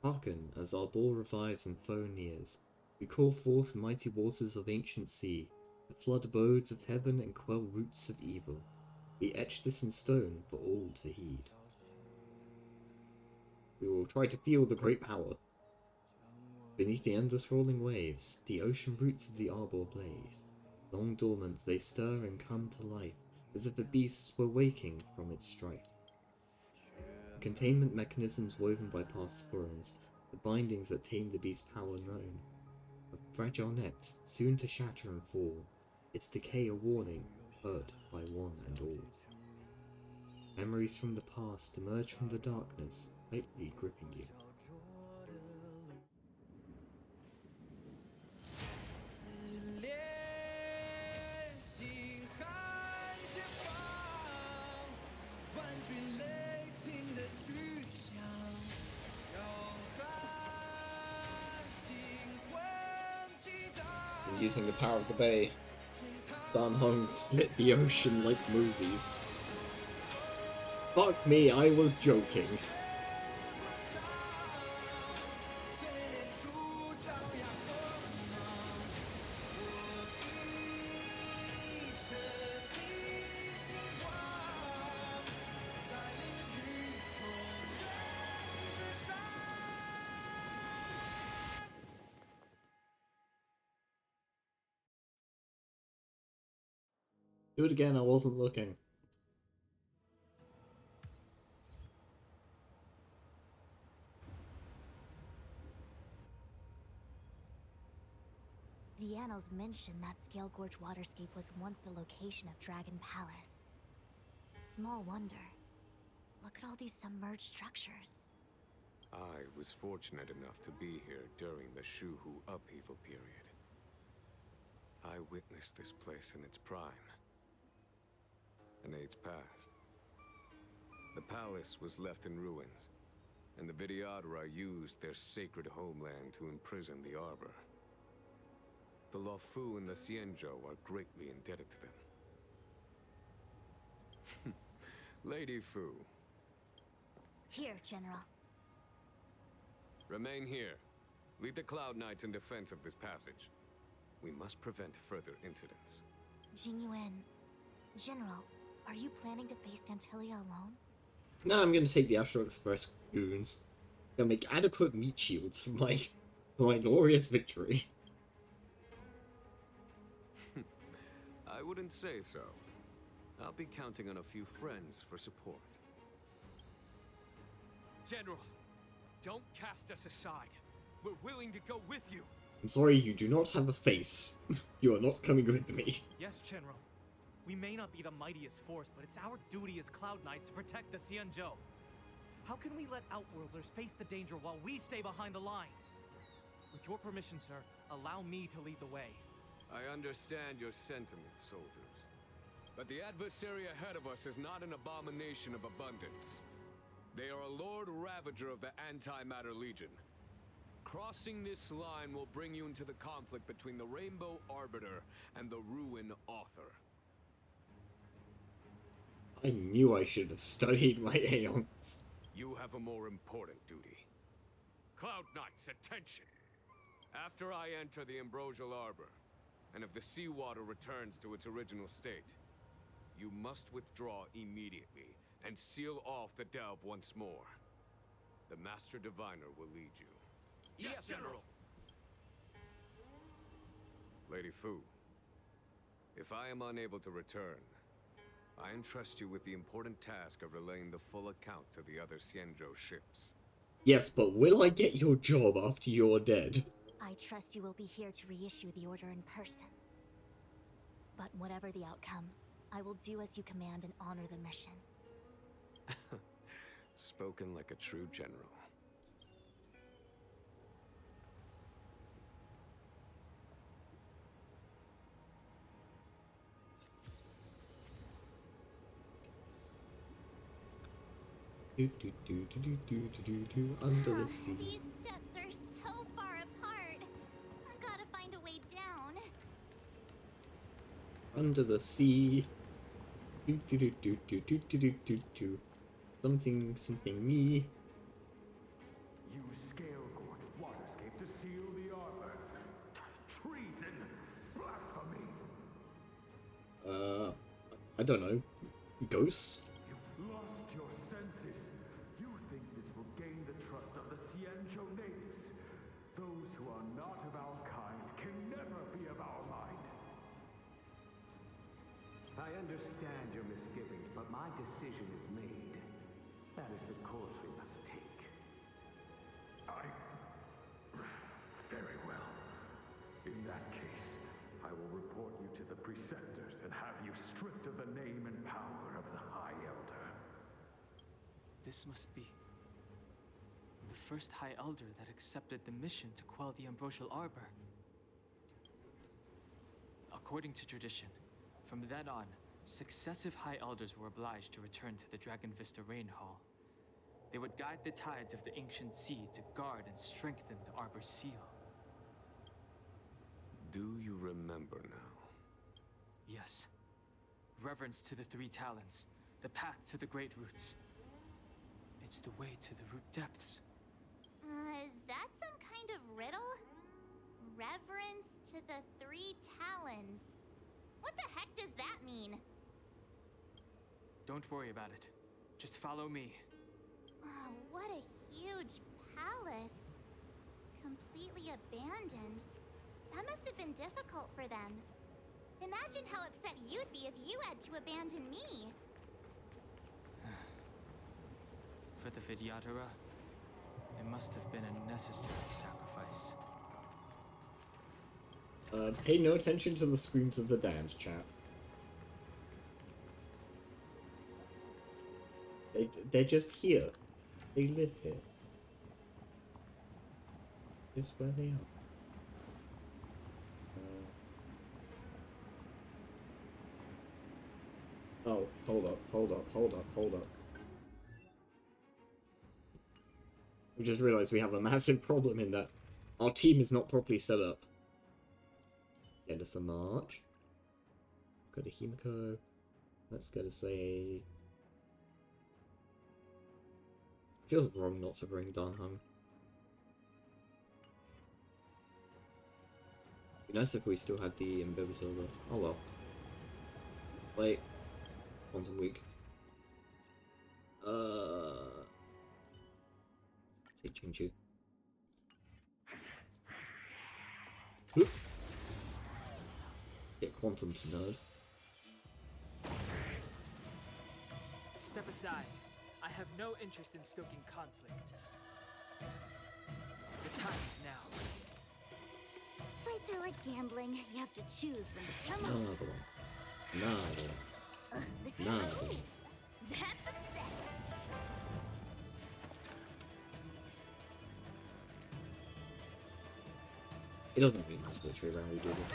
Hearken, as our ball revives and foe nears. We call forth the mighty waters of ancient sea, that flood abodes of heaven and quell roots of evil. We etch this in stone for all to heed. We will try to feel the great power. Beneath the endless rolling waves, the ocean roots of the arbor blaze. Long dormant, they stir and come to life, as if the beasts were waking from its strife. The containment mechanisms woven by past thrones, the bindings that tame the beast's power known. A fragile net, soon to shatter and fall, its decay a warning, heard by one and all. Memories from the past emerge from the darkness, tightly gripping you. Using the power of the bay, Dan Heng split the ocean like Moses. Fuck me, I was joking. Do it again, I wasn't looking. The annals mention that Scale Gorge Waterscape was once the location of Dragon Palace. Small wonder. Look at all these submerged structures. I was fortunate enough to be here during the Shuhu upheaval period. I witnessed this place in its prime. An age passed. The palace was left in ruins, and the Vidyadhara used their sacred homeland to imprison the Arbor. The Luofu and the Xianzhou are greatly indebted to them. Lady Fu. Here, General. Remain here. Lead the Cloud Knights in defense of this passage. We must prevent further incidents. Jingyuan, General, are you planning to face Phantalia alone? No, I'm gonna take the Astral Express goons. Gonna make adequate meat shields for my glorious victory. I wouldn't say so. I'll be counting on a few friends for support. General, don't cast us aside. We're willing to go with you. I'm sorry, you do not have a face. You are not coming with me. Yes, General. We may not be the mightiest force, but it's our duty as Cloud Knights to protect the Xianzhou. How can we let Outworlders face the danger while we stay behind the lines? With your permission, sir, allow me to lead the way. I understand your sentiments, soldiers. But the adversary ahead of us is not an abomination of abundance. They are a Lord Ravager of the Antimatter Legion. Crossing this line will bring you into the conflict between the Rainbow Arbiter and the Ruin Author. I knew I should have studied my Aeons. You have a more important duty. Cloud Knights, attention! After I enter the Ambrosial Arbor, and if the seawater returns to its original state, you must withdraw immediately and seal off the delve once more. The Master Diviner will lead you. Yes, General! Lady Fu, if I am unable to return, I entrust you with the important task of relaying the full account to the other Xianzhou ships. Yes, but will I get your job after you're dead? I trust you will be here to reissue the order in person. But whatever the outcome, I will do as you command and honor the mission. Spoken like a true general. Under the sea. These steps are so far apart. I gotta find a way down. Under the sea. Something, something me. Use Scale-Court Waterscape to seal the arbor. Treason! Blasphemy! I don't know. Ghosts? You've lost your senses. You think this will gain the trust of the Xianzhou natives. Those who are not of our kind can never be of our mind. I understand your misgivings, but my decision is made. That is the course we must take. Very well. In that case, I will report you to the Preceptors and have you stripped of the name and power of the High Elder. This must be the first High Elder that accepted the mission to quell the Ambrosial Arbor. According to tradition, from then on, successive High Elders were obliged to return to the Dragon Vista Rain Hall. They would guide the tides of the ancient sea to guard and strengthen the Arbor's seal. Do you remember now? Yes. Reverence to the Three Talons, the path to the Great Roots. It's the way to the root depths. Is that some kind of riddle? Reverence to the Three Talons. What the heck does that mean? Don't worry about it. Just follow me. Oh, what a huge palace. Completely abandoned. That must have been difficult for them. Imagine how upset you'd be if you had to abandon me. For the Vidyadhara, it must have been a necessary sacrifice. Pay no attention to the screams of the damned, chat. They're just here. They live here. Just where they are. Oh, hold up. We just realized we have a massive problem in that our team is not properly set up. Get us a march. Go to Himiko. Let's go to say... Feels wrong not to bring Danhung. Be nice if we still had the Imbibisil, but oh well. Wait. Quantum Week. Chinchu. Get quantum to nerd. Step aside. I have no interest in stoking conflict. The time is now. Fights are like gambling. You have to choose when to come on. Another one. Another one. This is Another one. That's a set. It doesn't really matter which way around we do this.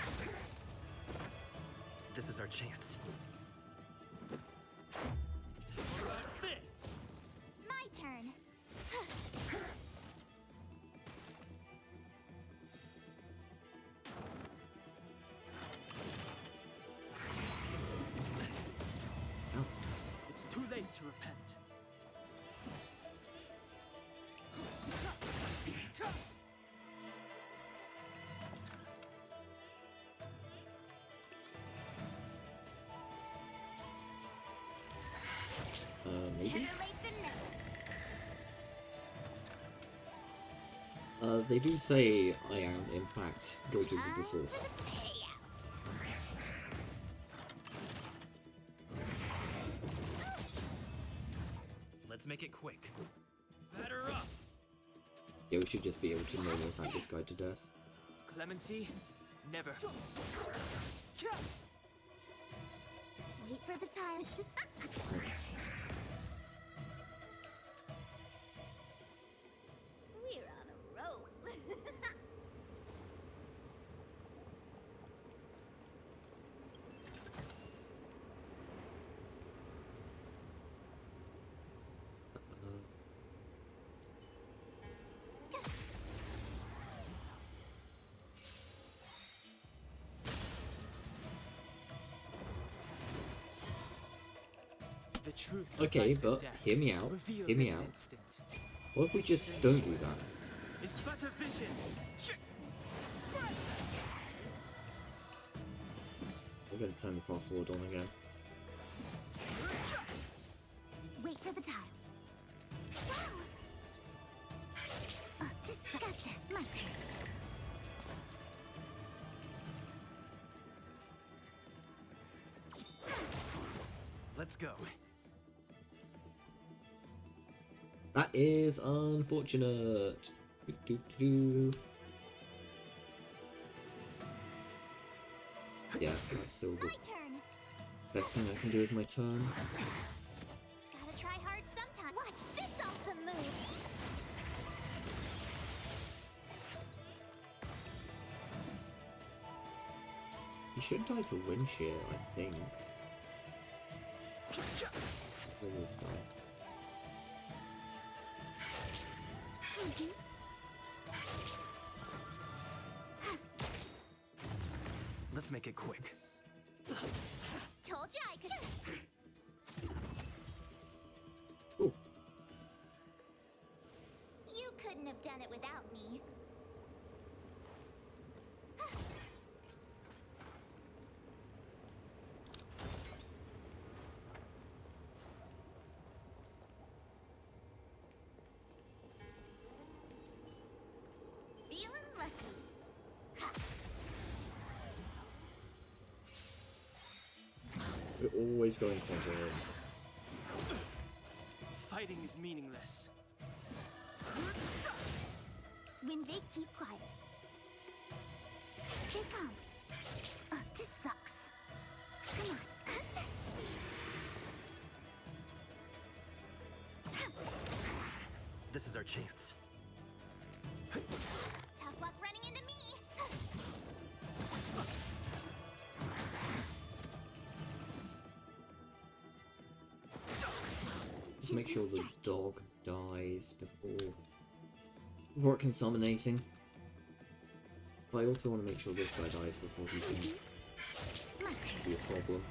This is our chance. My turn. It's too late to repent. Maybe? They do say I am, in fact, go to the source. Let's make it quick. Batter up! Yeah, we should just be able to no more tap this guy to death. Clemency? Never. Wait for the time. We're on a roll. The truth. Okay, but hear me out. Hear me out. What if we just don't do that? It's but a vision. We're gonna turn the fast forward on again. Wait for the tiles. Gotcha. My turn. Let's go. That is unfortunate. Yeah, that's still the best thing I can do with my turn. Gotta try hard sometime. Watch this awesome move. You should die to wind shear, I think. Look at this guy. Let's make it quick. Told you I could. Ooh. You couldn't have done it without me. Feeling lucky. We're always going quantum. Fighting is meaningless. When they keep quiet, they come. This sucks. Come on. This is our chance. Tough luck running into me. Just make sure the dog dies before it can summon anything. But I also want to make sure this guy dies before he can be a problem.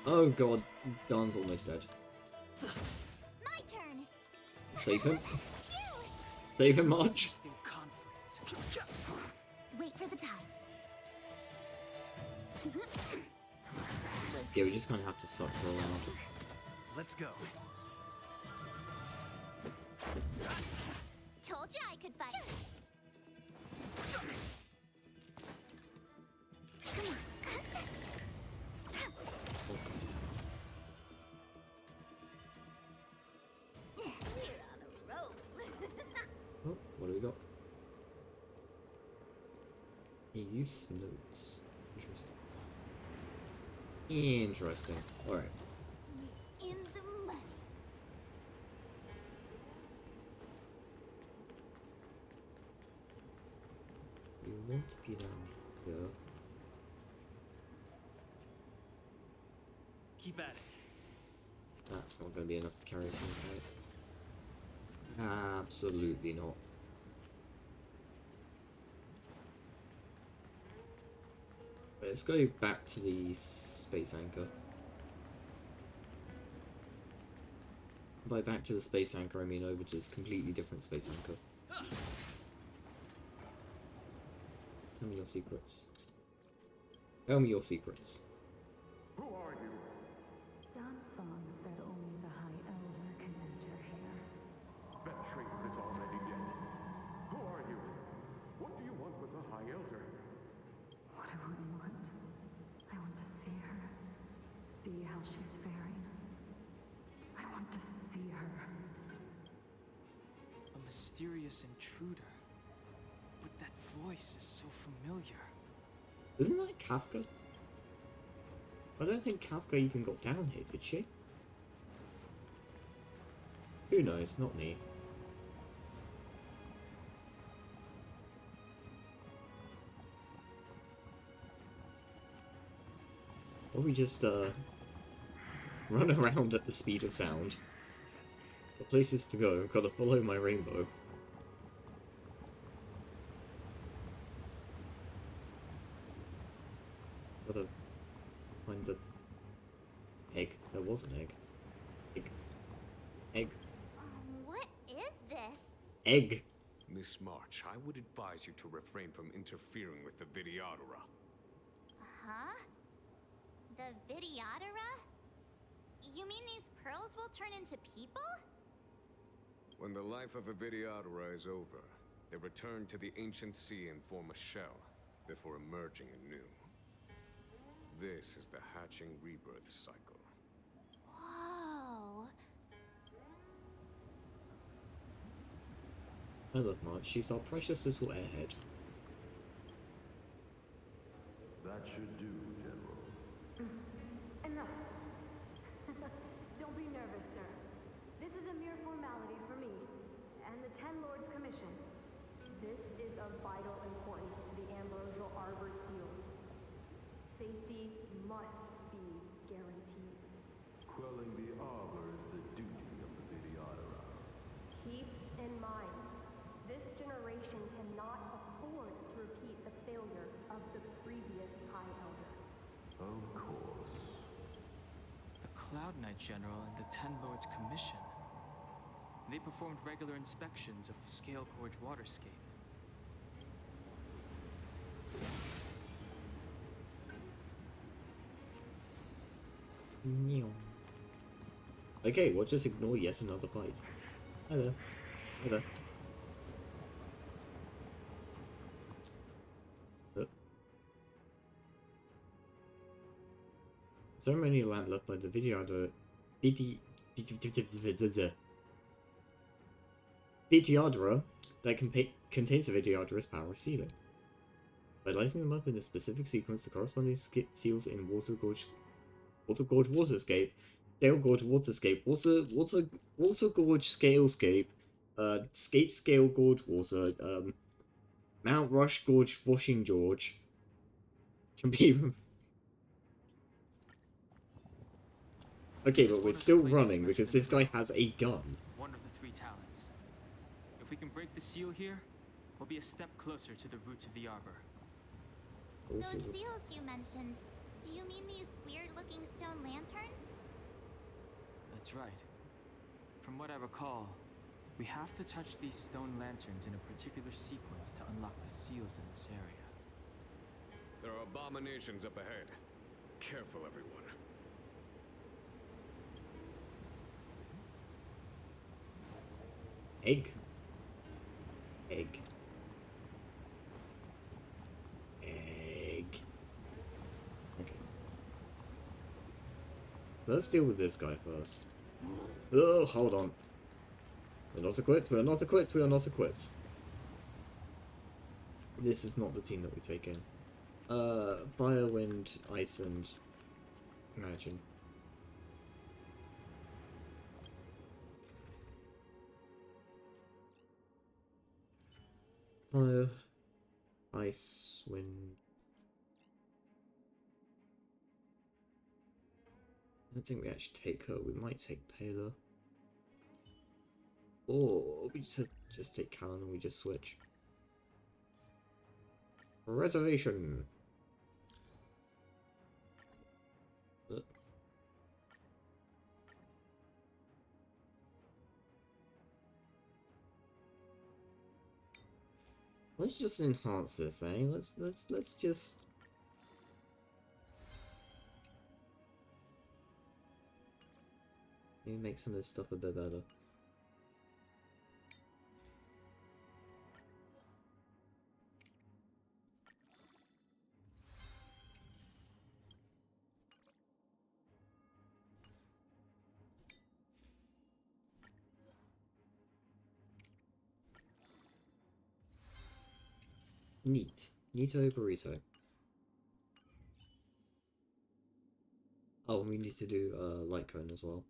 Oh god, Don's almost dead. My turn. Save him. Save him, March. Wait for the tiles. Yeah, we just kind of have to suck her around. Let's go. Told you I could fight. We're on a roll. Oh, what do we got? Youth notes. Interesting. Interesting. Alright. In the money. You want to be down here. Keep at it. That's not going to be enough to carry someone out. Absolutely not. Let's go back to the space anchor. By back to the space anchor, I mean over to this completely different space anchor. Tell me your secrets. Tell me your secrets. Who are you? John Fong said only the High Elder can enter here. That traitor is already dead. Who are you? What do you want with the High Elder? What do I want? I want to see her. See how she's faring. I want to see her. A mysterious intruder. But that voice is so familiar. Isn't that Kafka? I don't think Kafka even got down here, did she? Who knows? Not me. Or we just, run around at the speed of sound. The places to go, I've got to follow my rainbow. Gotta find the egg. There was an egg. Egg. Egg. What is this? Egg. Miss March, I would advise you to refrain from interfering with the Videodora. Huh? The Videodora? You mean these pearls will turn into people? When the life of a Videodora is over, they return to the ancient sea and form a shell, before emerging anew. This is the hatching rebirth cycle. Whoa. I love March. She's our precious little airhead. That should do, General. Enough. Don't be nervous, sir. This is a mere formality for me and the Ten Lords Commission. This is of vital importance to the Ambrosial Arbor Seal. Safety must be guaranteed. Quelling the Arbor is the duty of the Videodora. Keep in mind, this generation cannot afford to repeat the failure of the previous High Elder. Of course. The Cloud Knight General and the Ten Lords Commission. They performed regular inspections of Scale Gorge Waterscape. Okay, we'll just ignore yet another fight. Hi there. Hi there. Ceremonial lamp left by the Videodora. Videodora that contains the Videodora's power sealing. By lighting them up in a specific sequence, the corresponding seals in Water Gorge Waterscape, Scale Gorge Waterscape, Water Gorge Scalescape, Scape Scale Gorge Water, Mount Rush Gorge Washing George can be. Okay, but we're still running because this guy has a gun. One of the three talents. If we can break the seal here, we'll be a step closer to the roots of the arbor. Those seals you mentioned, do you mean these weird-looking stone lanterns? That's right. From what I recall, we have to touch these stone lanterns in a particular sequence to unlock the seals in this area. There are abominations up ahead. Careful, everyone. Egg. Egg. Egg. Okay. Let's deal with this guy first. Oh, hold on. We're not equipped, we are not equipped, we are not equipped. This is not the team that we take in. Fire, wind, ice, and imagine. Fire, ice, wind. I don't think we actually take her, we might take Pela. Or we just take Callan and we just switch. Reservation! Let's just enhance this, eh? Let's just maybe make some of this stuff a bit better. Neat. Neato burrito. Oh, we need to do light cone as well.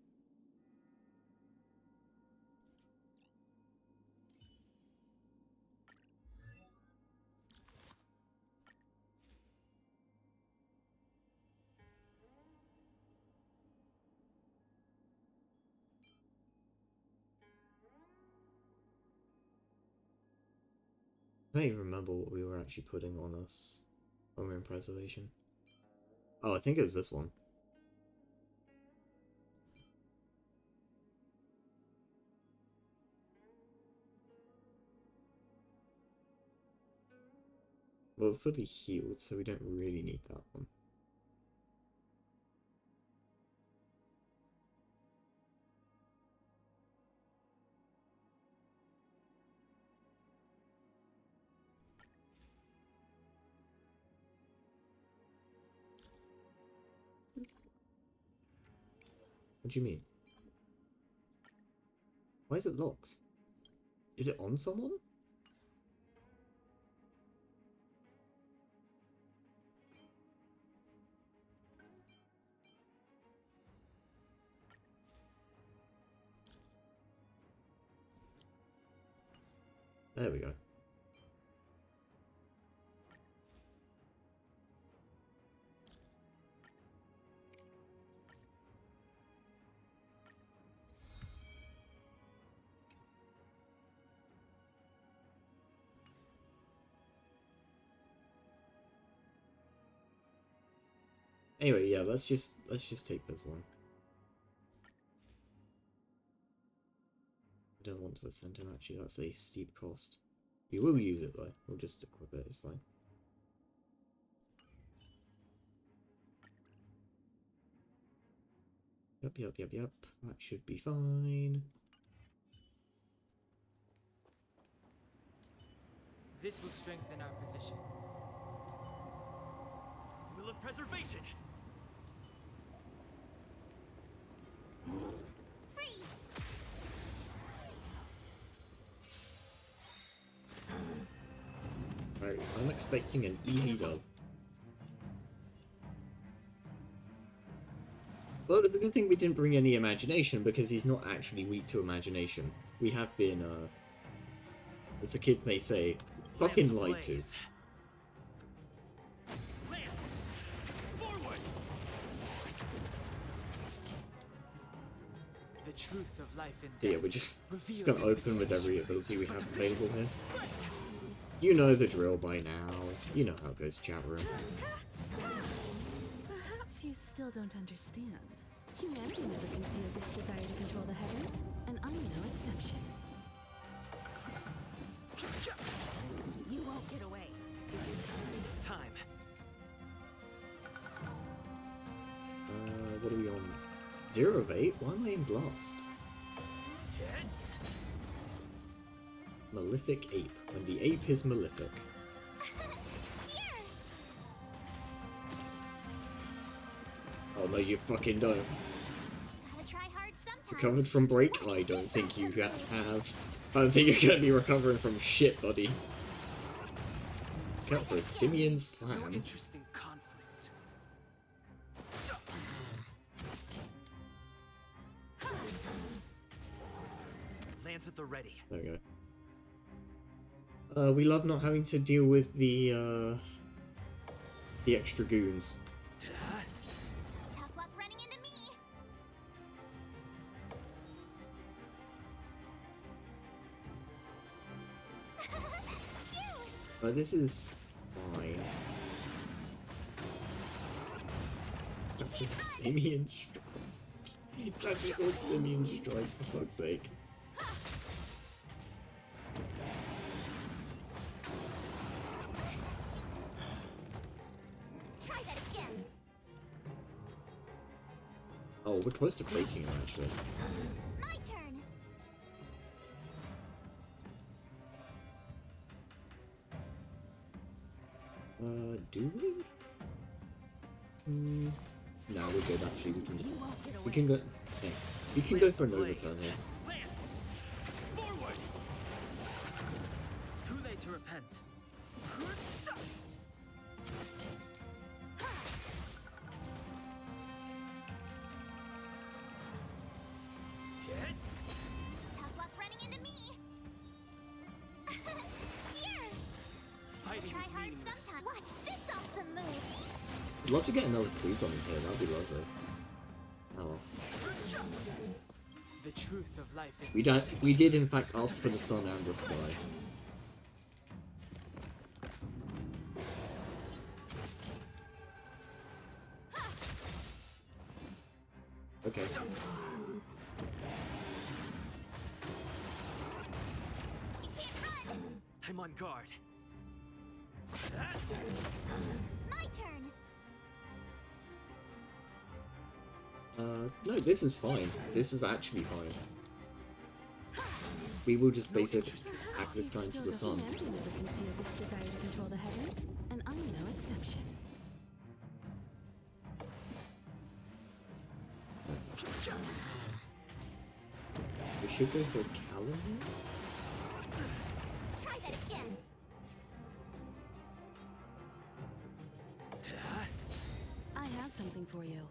I don't even remember what we were actually putting on us when we were in preservation. Oh, I think it was this one. Well, we're fully healed, so we don't really need that one. What do you mean? Why is it locked? Is it on someone? There we go. Anyway, yeah, let's just take this one. I don't want to ascend him, actually, that's a steep cost. We will use it though, we'll just equip it, it's fine. Yep, that should be fine. This will strengthen our position. Will of preservation! Right, I'm expecting an easy dub. Well, it's a good thing we didn't bring any imagination, because he's not actually weak to imagination. We have been, as the kids may say, fucking lied to. The truth of life and death. Yeah, we're just gonna open with every ability we have available here. You know the drill by now. You know how it goes, chat room. Perhaps you still don't understand. Humanity never conceals its desire to control the heavens, and I'm no exception. You won't get away. It's time. What are we on? 0 of 8? Why am I in Blast? Malefic ape. When the ape is malefic. Oh no, you fucking don't. Gotta try hard sometimes. Recovered from break? I don't think you have. I don't think you're gonna be recovering from shit, buddy. Look out for a simian slam. No interesting conflict. Lands at the ready. There we go. We love not having to deal with the extra goons. Tough luck running into me. This is fine. Simian strike. It's actually called Simian strike, for fuck's sake. Try that again. Oh, we're close to breaking them, actually. My turn. Do we? No, we're good actually. We can go. Yeah, we can go for an overturn here. Forward. Too late to repent. Tough luck running into me. Here. Fighting Try is hard meaningless. sometimes. Watch this awesome move. I'd love to get another freeze on here. That'd be lovely. Oh well. The truth of life is We did in fact ask for the sun and the sky. Okay. I'm on guard. My turn. No, this is fine. This is actually fine. We will just basically hack this guy into the sun. Humanity never conceals its desire to control the heavens, and I'm no exception. We should go for a calendar. Try that again. I have something for you.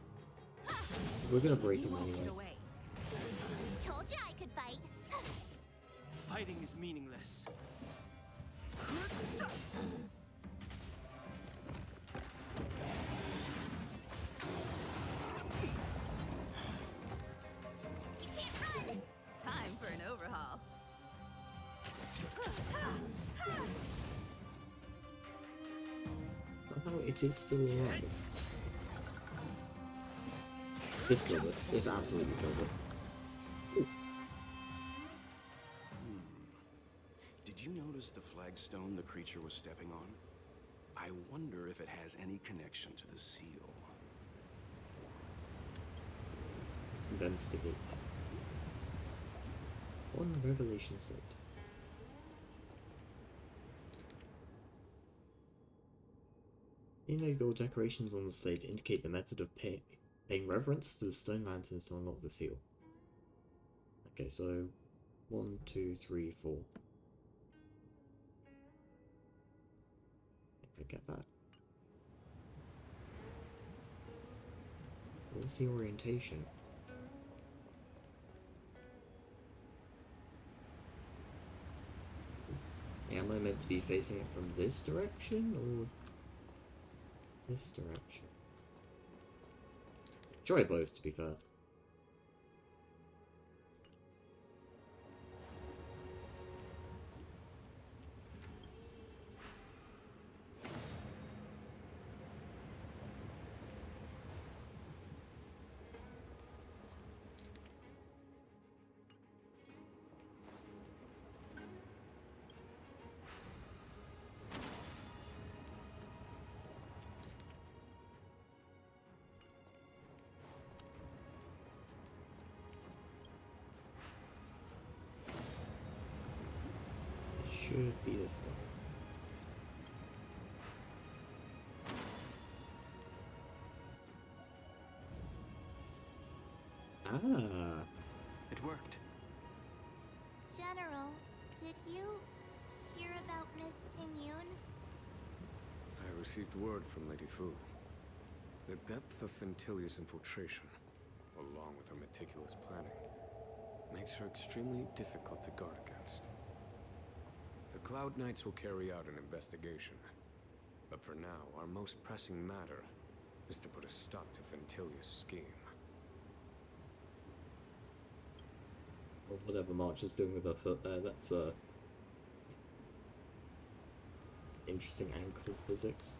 We're gonna break him anyway. Told you I could fight. fighting is meaningless. Time for an overhaul. Somehow it is still alive. This kills it. This absolutely kills it. Ooh. Did you notice the flagstone the creature was stepping on? I wonder if it has any connection to the seal. Investigate. On the revelation slate. Inlaid gold decorations on the slate indicate the method of paying reverence to the stone lanterns to unlock the seal. Okay, so 1, 2, 3, 4. I think I get that. What's the orientation? Am I meant to be facing it from this direction or this direction? Try both, to be fair. should be this one. Ah. It worked. General, did you hear about Miss Tingyun? I received word from Lady Fu. The depth of Phantalia's infiltration, along with her meticulous planning, makes her extremely difficult to guard against. The Cloud Knights will carry out an investigation. But for now, our most pressing matter is to put a stop to Phantalia's scheme. Or whatever March is doing with her foot there, that's interesting ankle physics.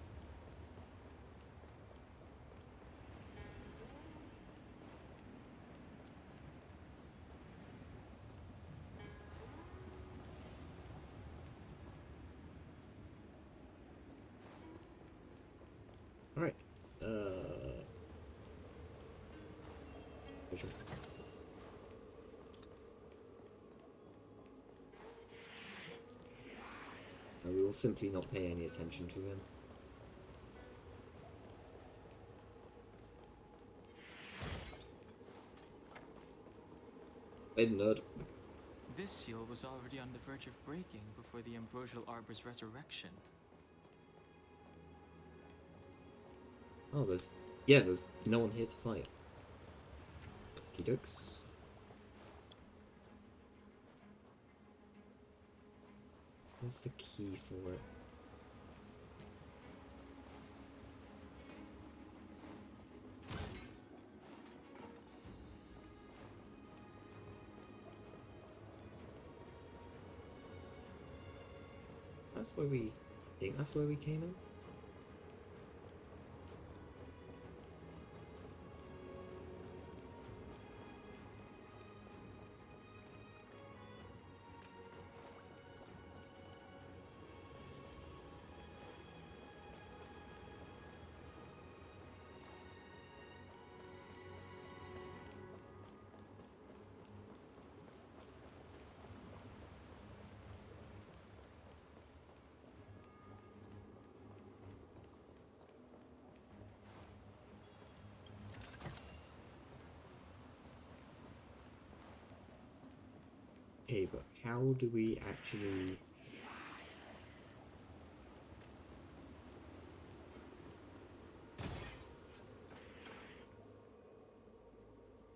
Alright, vision. We will simply not pay any attention to him. Hey, nerd. This seal was already on the verge of breaking before the Ambrosial Arbor's resurrection. Oh, there's no one here to fight. Okie dokes. Where's the key for it? That's where I think that's where we came in. Okay, but how do we actually...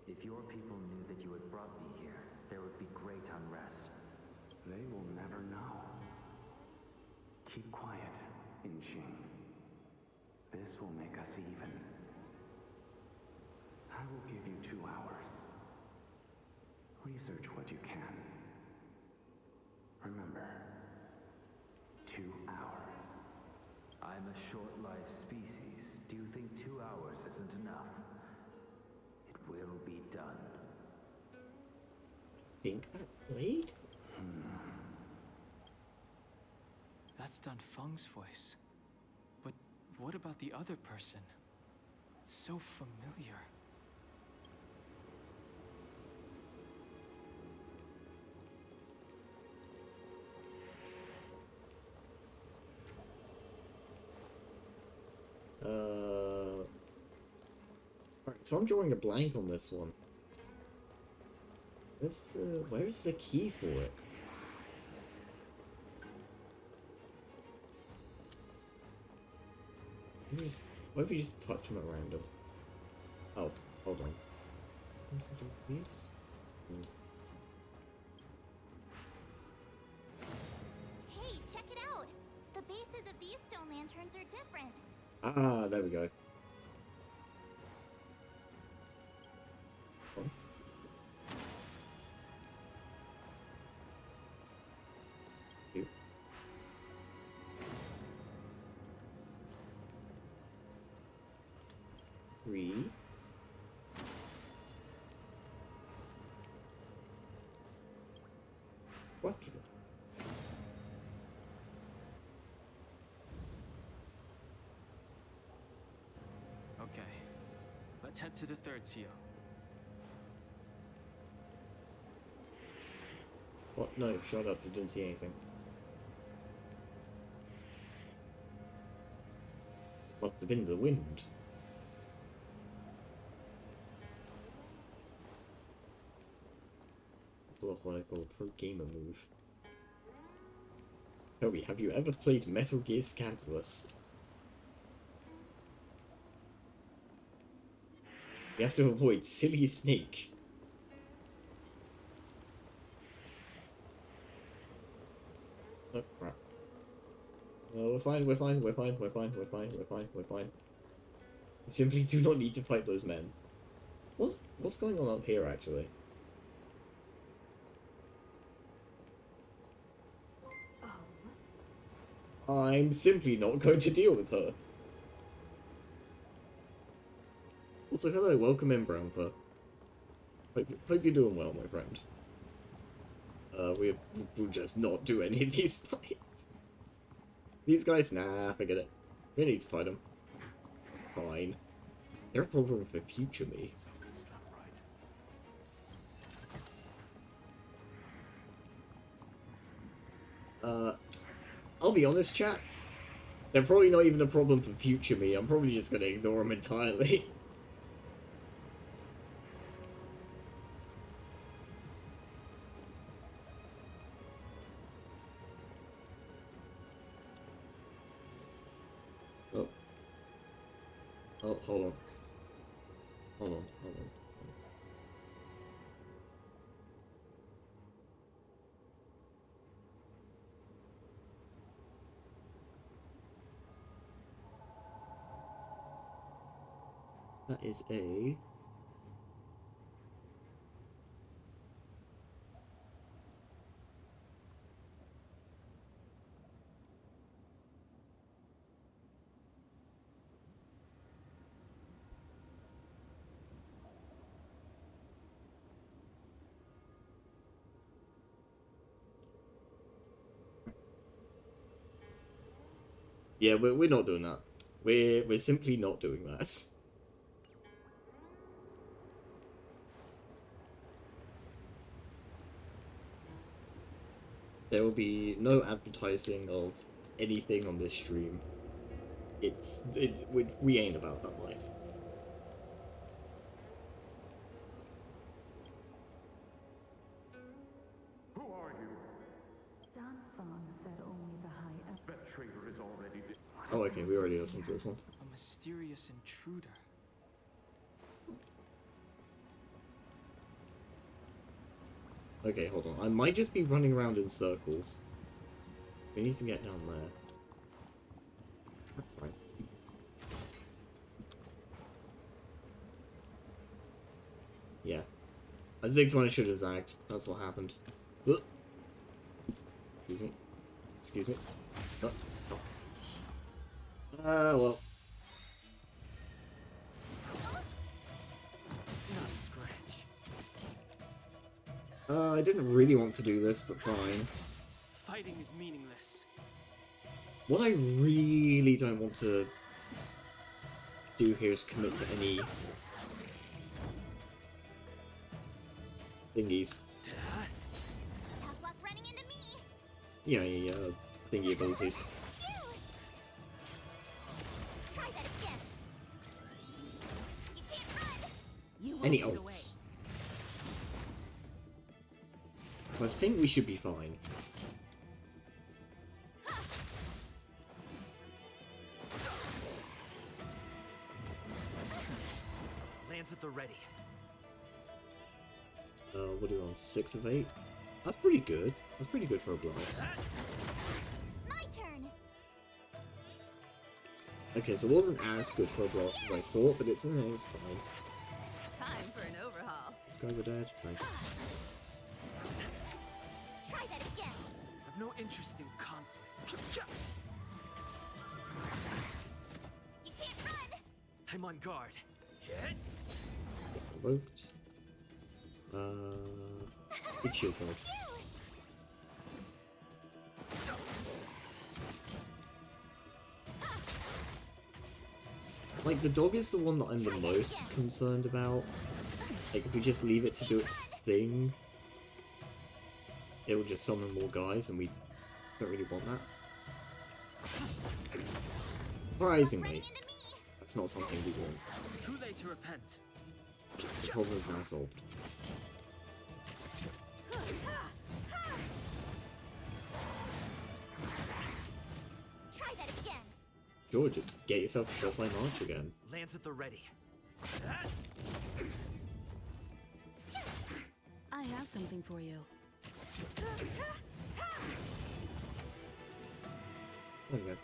If your people knew that you had brought me here, there would be great unrest. They will never know. Keep quiet, Inching. This will make us even. I will give you 2 hours. Research what you can. Remember, 2 hours. I'm a short-lived species. Do you think 2 hours isn't enough? It will be done. Think that's Blade? That's Dan Feng's voice. But what about the other person? It's so familiar. Alright, so I'm drawing a blank on this one. Where's the key for it? What if you just touch them at random? Oh, hold on. These? Hey, check it out! The bases of these stone lanterns are different. Ah, there we go. Oh. 2. 3. 4. Okay, let's head to the 3rd seal. What? No, shut up. You didn't see anything. Must have been the wind. Pull off what I call a pro gamer move. Toby, have you ever played Metal Gear Scandalous? You have to avoid Silly Snake. Oh crap. No, we're fine, we're fine, we're fine, we're fine, we're fine, we're fine, we're fine. We simply do not need to fight those men. What's going on up here, actually? I'm simply not going to deal with her. Also, hello, welcome in, Brownper. Hope you're doing well, my friend. We'll just not do any of these fights. These guys, nah, forget it. We need to fight them. It's fine. They're a problem for future me. I'll be honest, chat. They're probably not even a problem for future me. I'm probably just gonna ignore them entirely. Oh. Oh, hold on. Hold on, hold on. That is a... Yeah, we're not doing that. We're simply not doing that. There will be no advertising of anything on this stream. We ain't about that life. Who are you? John Fong said only the high... That traitor is already dead. Oh, okay, we already listened to this one. A mysterious intruder. Okay, hold on. I might just be running around in circles. We need to get down there. That's fine. Yeah. I zigged when I should have zagged. That's what happened. Ugh. Excuse me. Excuse me. Oh. Oh. Well. Not scratch. I didn't really want to do this, but fine. Fighting is meaningless. What I really don't want to do here is commit to any thingies. Tough luck running into me. Yeah, thingy abilities. Try that again. You can't run. You Any ults. I think we should be fine. Lands at the ready. What are we on? 6 of 8? That's pretty good. That's pretty good for a blast. My turn. Okay, so it wasn't as good for a blast as I thought, but it's fine. Time for an overhaul. This guy were dead. Nice. Try that again. I've no interest in conflict. You can't run. I'm on guard. Hit. Provoked. Big shield guard. Like, the dog is the one that I'm the most concerned about. Like, if we just leave it to do its thing, it will just summon more guys, and we don't really want that. Surprisingly. That's not something we want. Too late to repent. The problem is now solved. Try that again. Sure, just get yourself a shot by March again. Lance at the ready. I have something for you. There we go.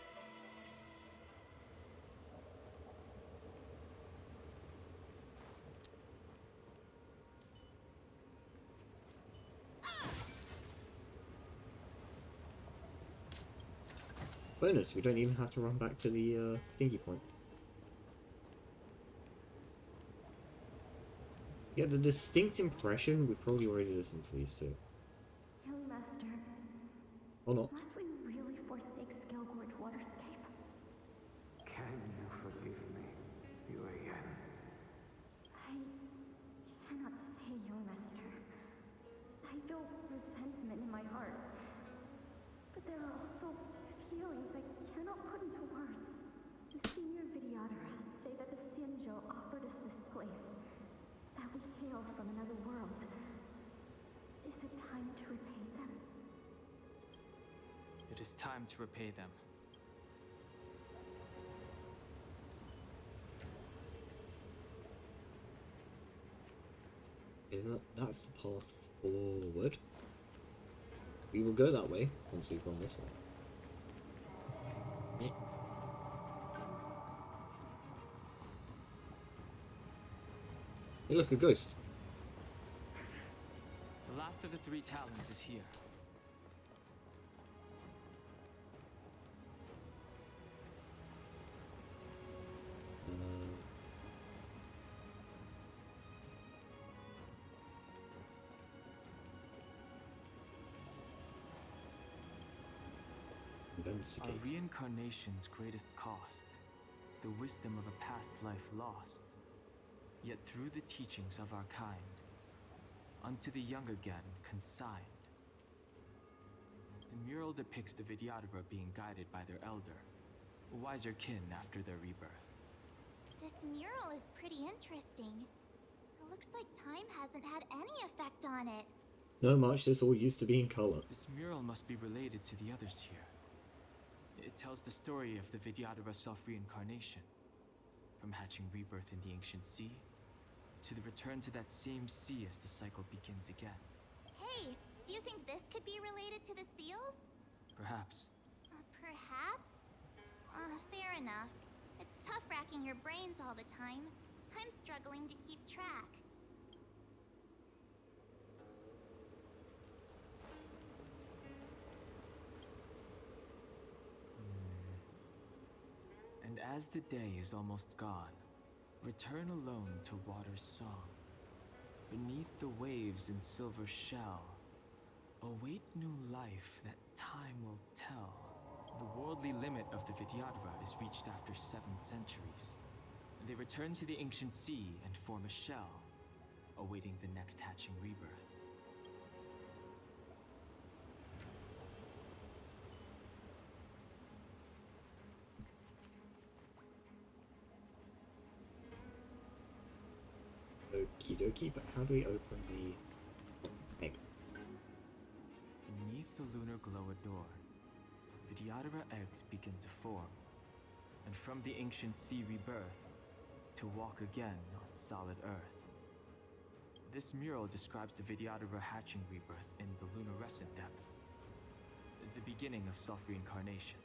Bonus, we don't even have to run back to the thingy point. You get the distinct impression we've probably already listened to these two. Young Master. Or not. Must we really forsake Scalgorge Waterscape? Can you forgive me, Yuan? I cannot say, Young Master. I feel resentment in my heart. But there are also feelings I cannot put into words. The senior Videodara say that the Xianzhou offered us this place, that we hail from another world. Is it time to repay them? It is time to repay them. That's the path forward. We will go that way once we've gone this way. Yeah. Hey, look, a ghost. The last of the three talons is here. Investigate. Our reincarnation's greatest cost, the wisdom of a past life lost, yet through the teachings of our kind, unto the young again consigned. The mural depicts the Videodara being guided by their elder, a wiser kin after their rebirth. This mural is pretty interesting. It looks like time hasn't had any effect on it. No, March, this all used to be in color. This mural must be related to the others here. It tells the story of the Videodara self-reincarnation, from hatching rebirth in the ancient sea, to the return to that same sea as the cycle begins again. Hey, do you think this could be related to the seals? Perhaps. Perhaps? Fair enough. It's tough racking your brains all the time. I'm struggling to keep track. And as the day is almost gone, return alone to water's song. Beneath the waves in silver shell, await new life that time will tell. The worldly limit of the Videodara is reached after 7 centuries. They return to the ancient sea and form a shell, awaiting the next hatching rebirth. Okie dokie, but how do we open the egg? Beneath the lunar glow adorned, Videodara eggs begin to form, and from the ancient sea rebirth, to walk again on solid earth. This mural describes the Videodara hatching rebirth in the lunarescent depths, the beginning of self-reincarnation.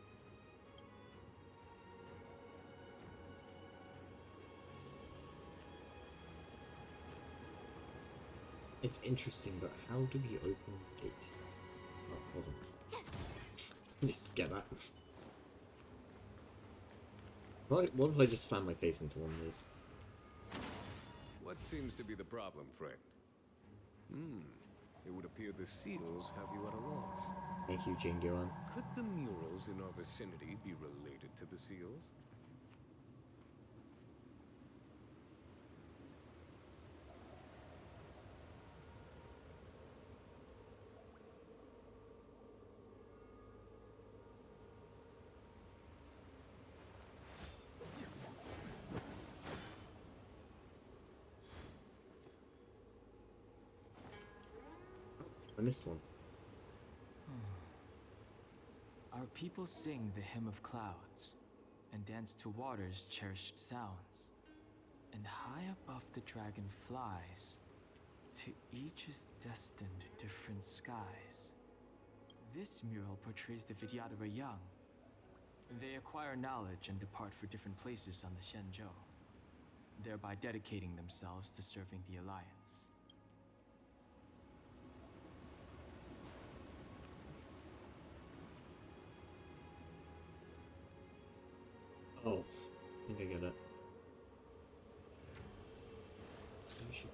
It's interesting, but how do we open the gate? Oh, hold on. Just get that. What if I just slam my face into one of those? What seems to be the problem, friend? It would appear the seals have you at a loss. Thank you, Jinguan. Could the murals in our vicinity be related to the seals? missed one. Our people sing the hymn of clouds and dance to water's cherished sounds. And high above the dragon flies, to each is destined different skies. This mural portrays the Vidyadhara young. They acquire knowledge and depart for different places on the Xianzhou, thereby dedicating themselves to serving the Alliance. Oh, I think I get it. So we should...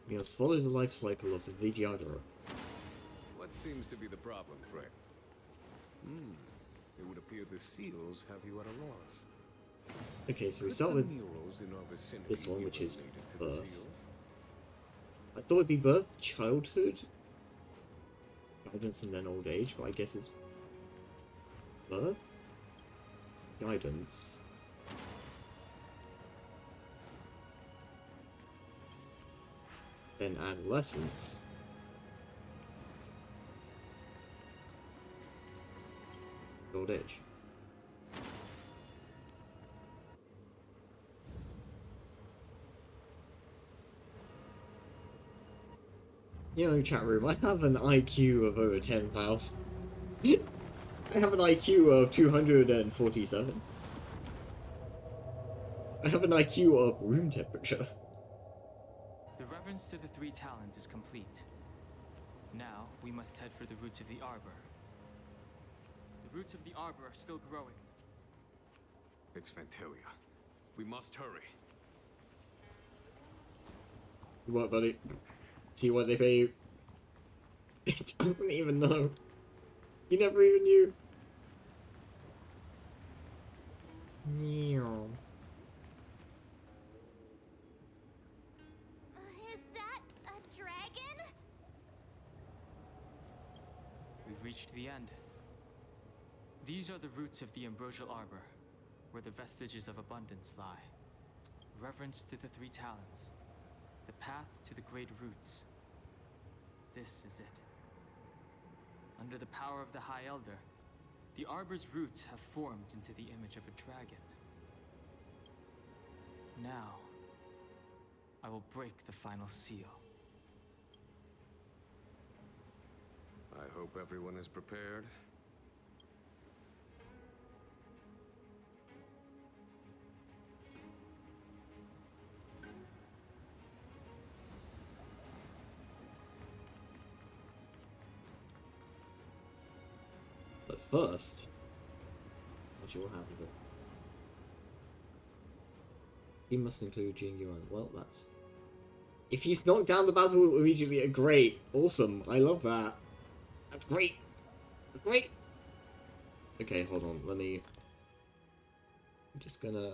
We must follow the life cycle of the Vidyadhara. What seems to be the problem, Fred? It would appear the seals have you at a loss. Okay, so we start with this one, which is birth. I thought it'd be birth, childhood, guidance, and then old age, but I guess it's birth, guidance, then adolescence, old age. You know, chat room, I have an IQ of over 10,000. I have an IQ of 247. I have an IQ of room temperature. The reverence to the three talons is complete. Now, we must head for the roots of the arbor. The roots of the arbor are still growing. It's Phantalia. We must hurry. What, buddy? See what they pay you? It doesn't even know. You never even knew. Meow. Is that a dragon? We've reached the end. These are the roots of the ambrosial arbor, where the vestiges of abundance lie. Reverence to the three talons. The path to the great roots. This is it. Under the power of the High Elder, the arbor's roots have formed into the image of a dragon. Now, I will break the final seal. I hope everyone is prepared. But first, actually, what happens? He must include Jing Yuan. Well, that's... If he's knocked down the battle immediately, great. Awesome. I love that. That's great. That's great. Okay, hold on. Let me... We're just gonna...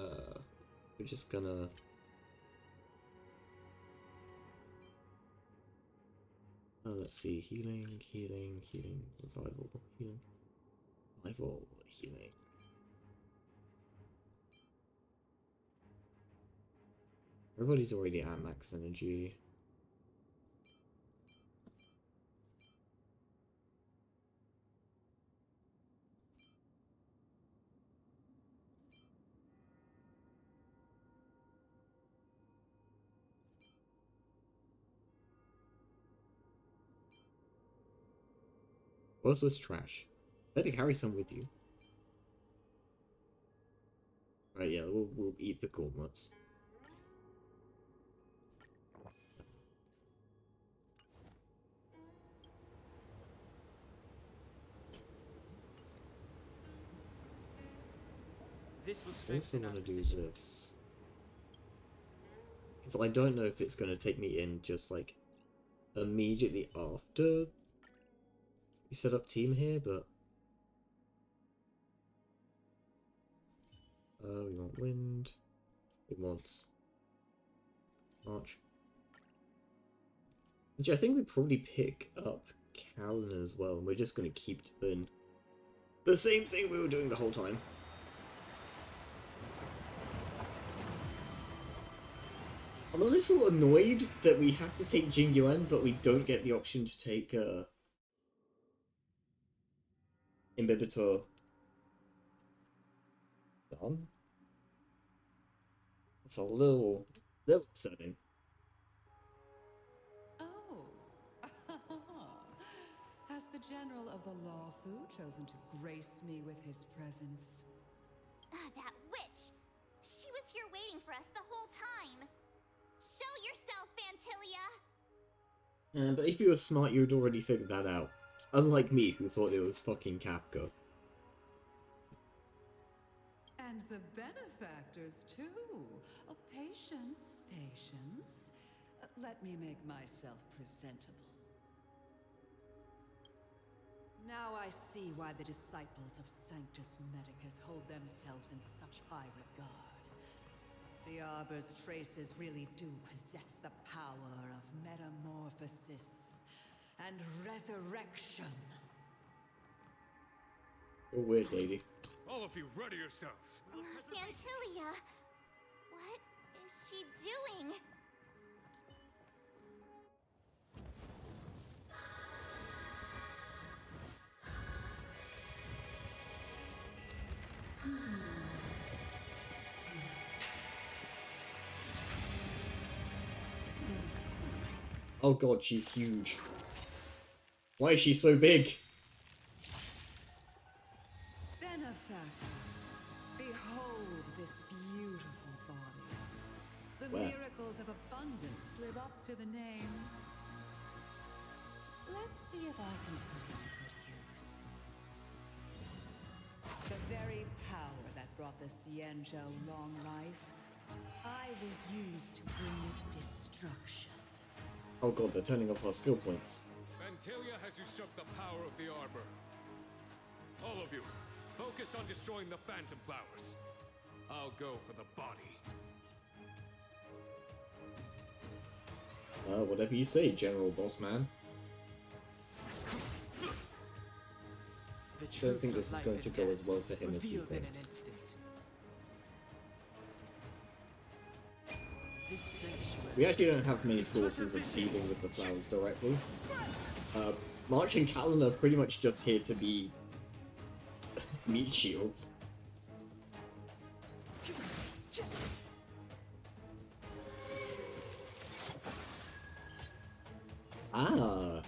let's see. Healing, revival, healing. Revival, healing. Everybody's already at max energy. Worthless trash. Better carry some with you. Right, yeah, we'll eat the gauntlets. This will I also strengthen our want to do position. this. So I don't know if it's going to take me in just like immediately after we set up team here, but we want wind. It wants march. Which I think we probably pick up Callan as well, and we're just going to keep doing the same thing we were doing the whole time. I'm a little annoyed that we have to take Jing Yuan, but we don't get the option to take Inhibitor Don. It's a little upsetting. Oh. Has the General of the Law Fu chosen to grace me with his presence? That witch! She was here waiting for us the whole time! Show yourself, Phantalia! But if you were smart, you'd already figured that out. Unlike me, who thought it was fucking Kafka. And the benefactors, too. Oh, patience, patience. Let me make myself presentable. Now I see why the disciples of Sanctus Medicus hold themselves in such high regard. The Arbor's traces really do possess the power of metamorphosis and resurrection. You're weird, lady. All of you, ready yourselves. Phantalia! What is she doing? Oh god, she's huge. Why is she so big? Benefactors, behold this beautiful body. The Wow. miracles of abundance live up to the name. Let's see if I can put it to good use. The very power that brought the Xianzhou long life, I will use to bring it destruction. Oh god, they're turning off our skill points. Phantalia has usurped the power of the Arbor. All of you, focus on destroying the Phantom Flowers. I'll go for the body. Whatever you say, General Boss Man. I don't think this is going to go as well for him as he thinks. We actually don't have many sources of dealing with the flowers directly. March and Callan are pretty much just here to be meat shields. Ah,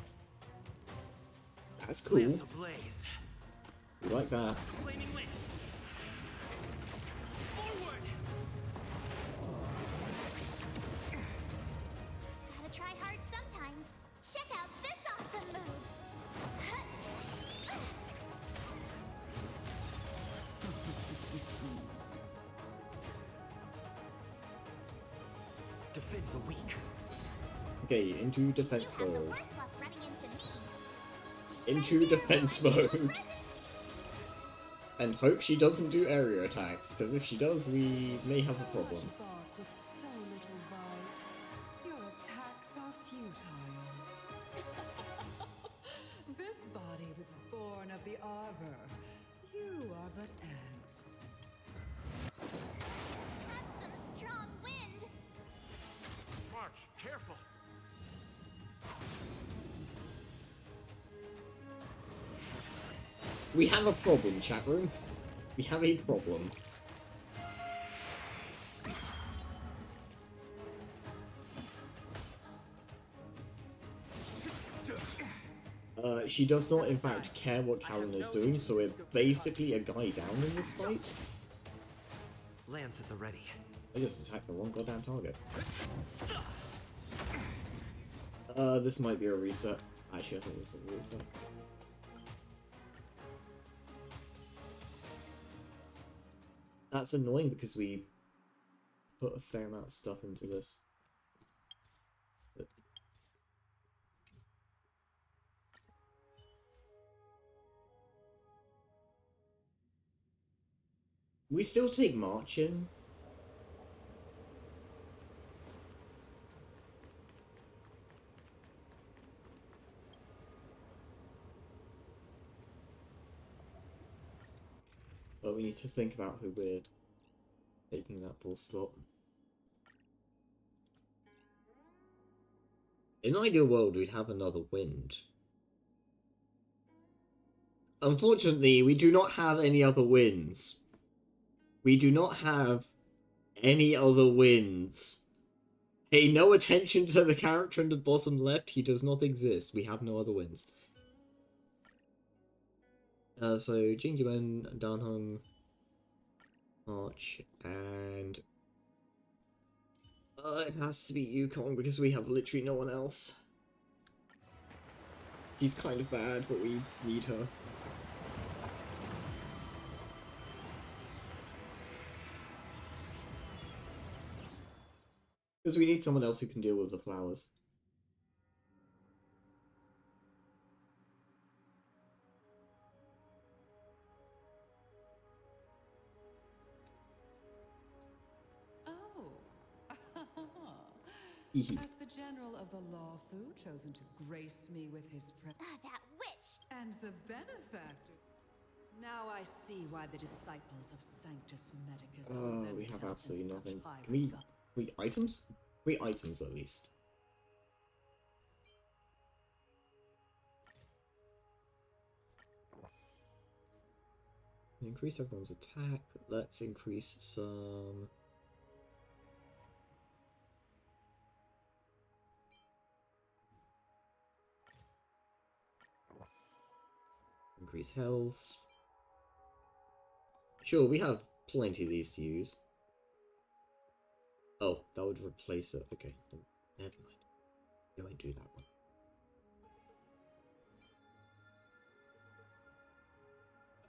that's cool. You like that? Gotta try hard sometimes. Check out this awesome move! Defend the weak. Okay, into defense You have the mode. worst luck running into me. Into defense mode. And hope she doesn't do area attacks, because if she does, we may have a problem. Bark with so little bite. Your attacks are futile. This body was born of the Arbor. You are but ants. That's some strong wind! March, careful. We have a problem, chat room. We have a problem. She does not, in fact, care what Callan is doing, so we're basically a guy down in this fight. Lance at the ready. I just attacked the wrong goddamn target. This might be a reset. Actually, I think this is a reset. That's annoying because we put a fair amount of stuff into this. But we still take March in. But we need to think about who we're taking that full slot. In an ideal world, we'd have another wind. Unfortunately, we do not have any other winds. We do not have any other winds. Pay no attention to the character in the bottom left. He does not exist. We have no other winds. So, Jingyuan, Danhung, March, and... it has to be Yukong because we have literally no one else. She's kind of bad, but we need her. Because we need someone else who can deal with the flowers. Has the General of the Lawfu chosen to grace me with his that witch! And the benefactor. Now I see why the disciples of Sanctus Medicus hold themselves We have absolutely in nothing. such high Can we... regard. Wait, items? 3 items at least. Increase everyone's attack. Let's increase some... Increase health. Sure, we have plenty of these to use. Oh, that would replace it. Okay, never mind. Go and do that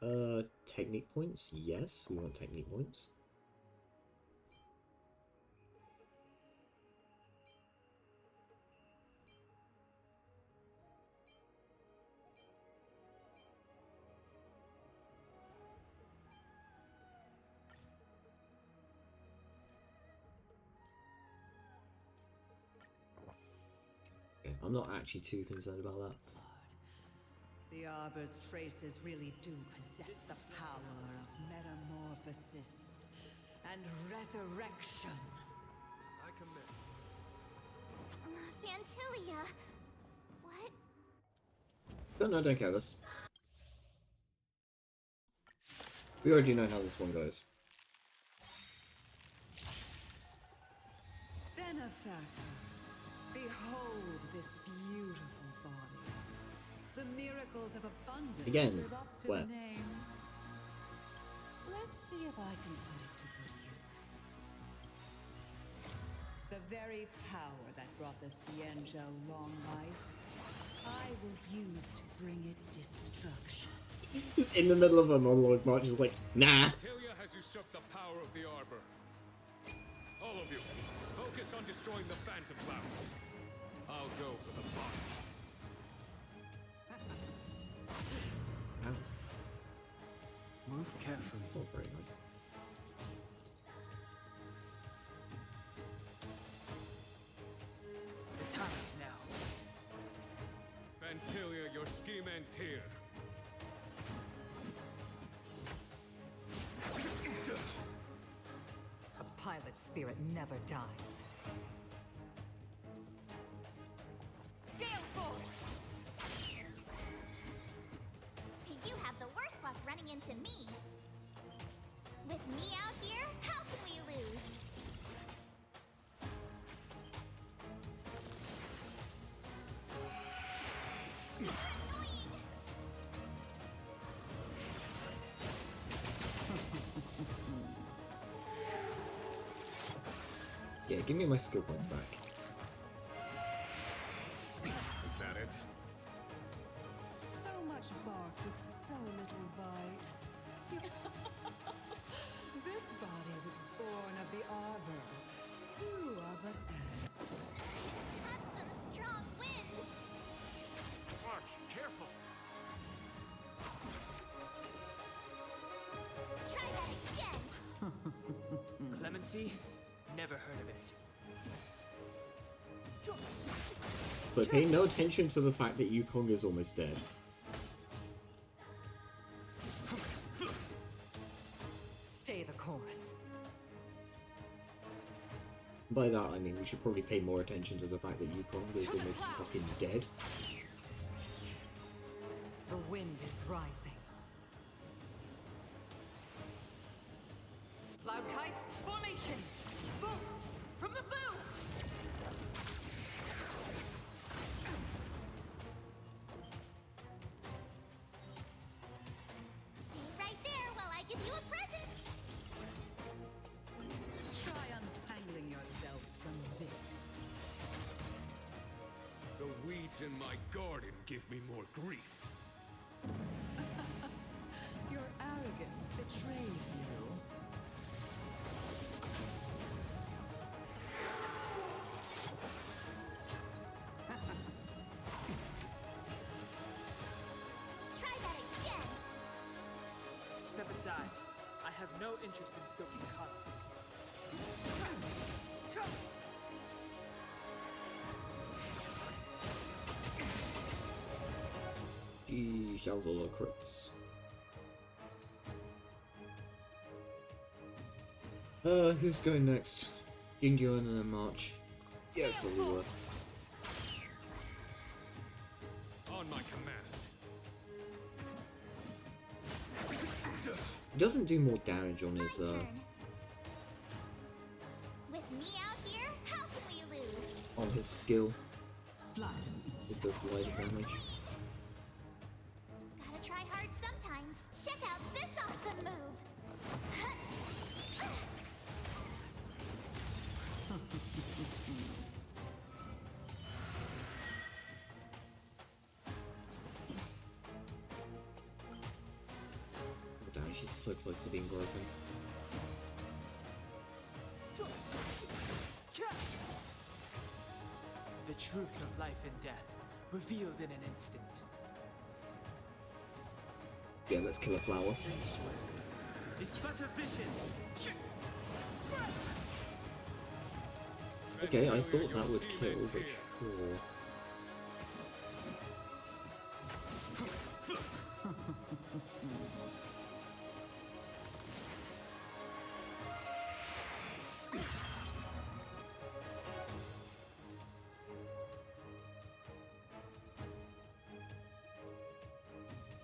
one. Technique points? Yes, we want technique points. Okay, I'm not actually too concerned about that. The Arbor's traces really do possess the power of metamorphosis and resurrection. I commit. Phantalia! What? No, don't care. This. We already know how this one goes. Benefactors, behold this beautiful body. The miracles of abundance Again, live up to where? the name. Let's see if I can put it to good use. The very power that brought the Xianzhou long life, I will use to bring it destruction. He's in the middle of a monologue. March is like, nah. Phantalia has usurped the power of the Arbor. All of you, focus on destroying the Phantom Flowers. I'll go for the body. Move carefully. It's not very nice. The time is now. Phantalia, your scheme ends here. A pilot spirit never dies. You have the worst luck running into me. With me out here, how can we lose? Yeah, give me my skill points back. Is that it? So much bark with so little bite. This body was born of the Arbor. You are but ants. That's some strong wind. March, careful. Try that again. Clemency? Never heard of it. So pay no attention to the fact that Yukong is almost dead. Stay the course. by that I mean we should probably pay more attention to the fact that Yukong is almost fucking dead. The wind is rising. Cloud kites, formation! Bolts from the bow! Stay right there while I give you a present! Try untangling yourselves from this. The weeds in my garden give me more grief. Your arrogance betrays you. Try that again! Step aside. I have no interest in stoking conflict. Sheesh, that was a lot of crits. Who's going next? Jingyun and then March. Yeah, it's probably worth. On my command. He doesn't do more damage on his With me out here, how can we lose? on his skill. It does light damage. Gotta try hard sometimes. Check out this awesome move! Oh, damn, she's so close to being broken. The truth of life and death, revealed in an instant. Yeah, let's kill a flower. It's but a vision. Okay, I thought that would kill, but sure.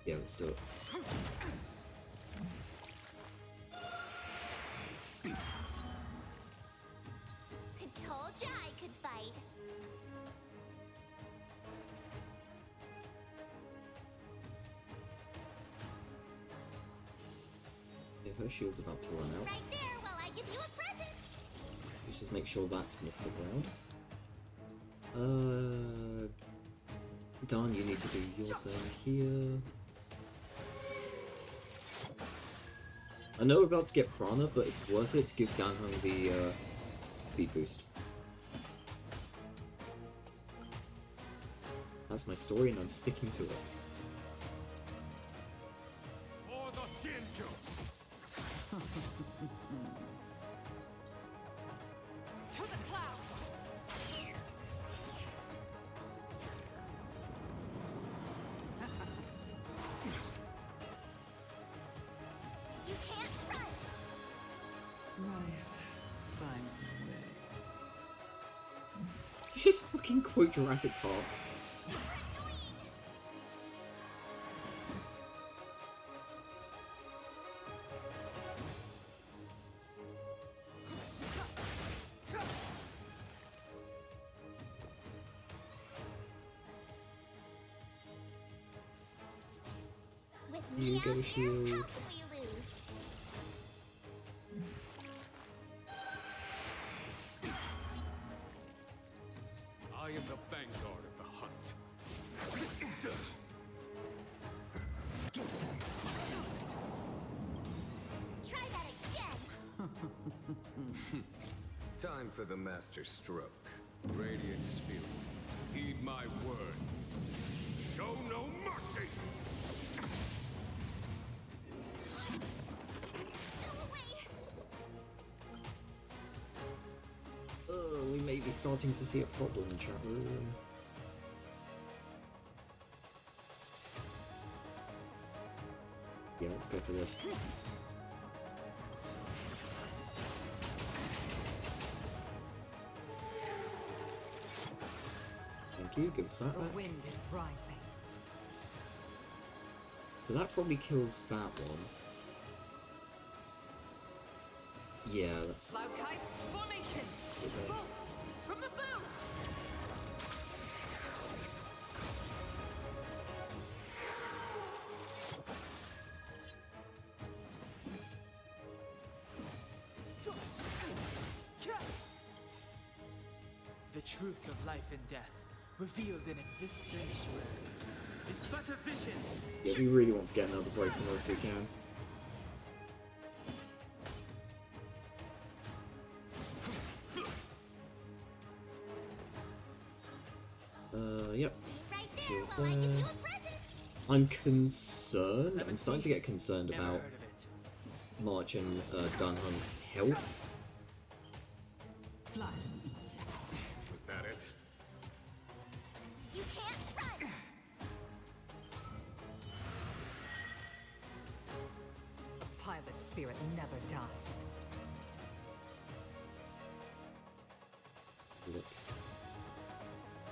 Yeah, let's do it. I told ya I could fight. Yeah, her shield's about to run out. Right there while I give you a present. Let's just make sure that's gonna stick around. Don, you need to do your thing here. I know we're about to get Prana, but it's worth it to give Ganheng the speed boost. That's my story and I'm sticking to it. For the Shinju! To the clouds! You can't run! Life finds a way. You just fucking quote Jurassic Park. With You me get out a here, shield. how can we lose? I am the vanguard of the hunt. Try that again! Time for the master stroke. Radiant spirit, heed my word. Show no mercy! Go away! We may be starting to see a problem in chat room. Yeah, let's go for this. you, give us that The back. wind is rising. So that probably kills that one. Yeah, that's... Cloud kites, formation! Bolt! From the boom! The truth of life and death, revealed in this sanctuary, is but a vision. Yeah, we really want to get another break from her if we can. Yep. Sure there. I'm concerned. I'm starting to get concerned about March and Dunhan's health. Was that it? You can't run! A pilot spirit never dies. Look.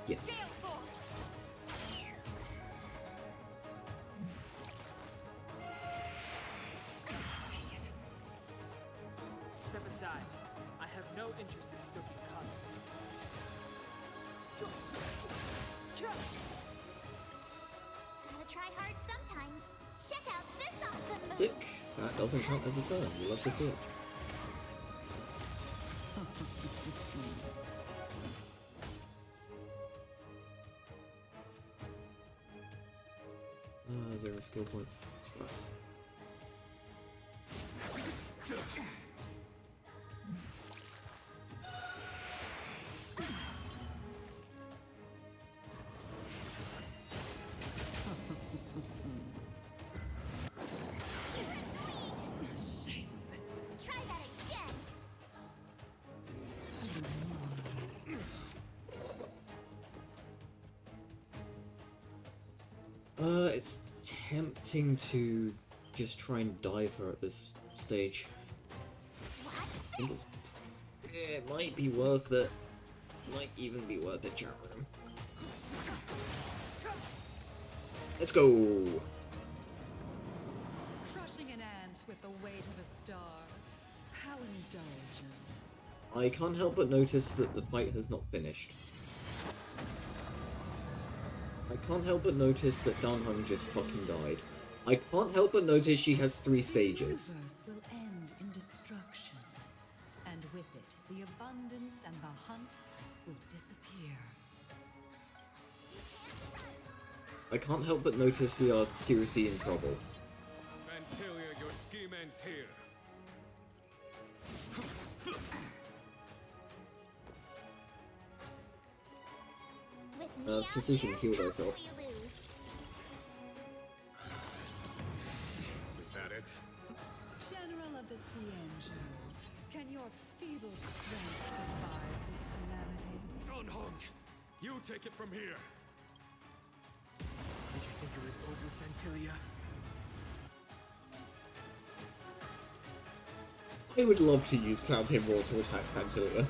Yes. Step aside. I have no interest in stoking conflict. Gotta try hard sometimes. Check out this awesome move! Sick. That doesn't count as a turn. We love to see it. Zero skill points. That's rough. Try that again! It's tempting to just try and dive her at this stage. I think it might be worth it. Might even be worth it, chat room. Let's go! Crushing an ant with the weight of a star. How indulgent. I can't help but notice that the fight has not finished. I can't help but notice that Danhung just fucking died. I can't help but notice she has 3 stages. The universe will end in destruction. And with it, the abundance and the hunt will disappear. I can't help but notice we are seriously in trouble. Phantalia, your scheme ends here. Precision healed herself. Was that it? General of the Cienjo, can your feeble strength survive this calamity? Donhong, you take it from here. Did you think it was over, Phantalia? I would love to use Cloud Him Roar to attack Phantalia.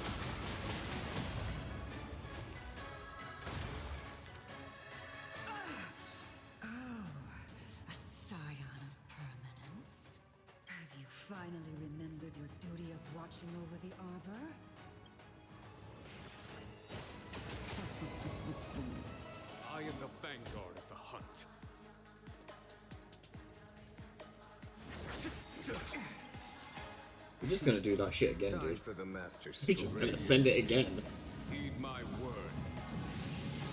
A scion of permanence. Have you finally remembered your duty of watching over the arbor? I am the vanguard of the hunt. We're just gonna do that shit again, Time dude. for the master's We're just gonna radiance. send it again. Heed my word.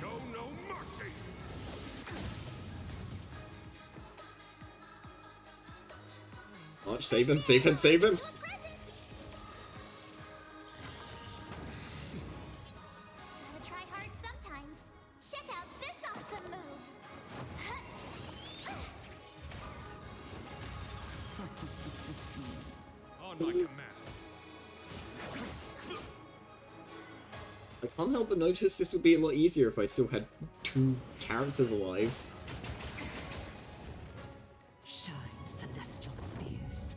Show no mercy. March, save him, save him, save him! Gotta try hard sometimes. Check out this awesome move! On my command. I can't help but notice this would be a lot easier if I still had 2 characters alive. Shine, celestial spheres.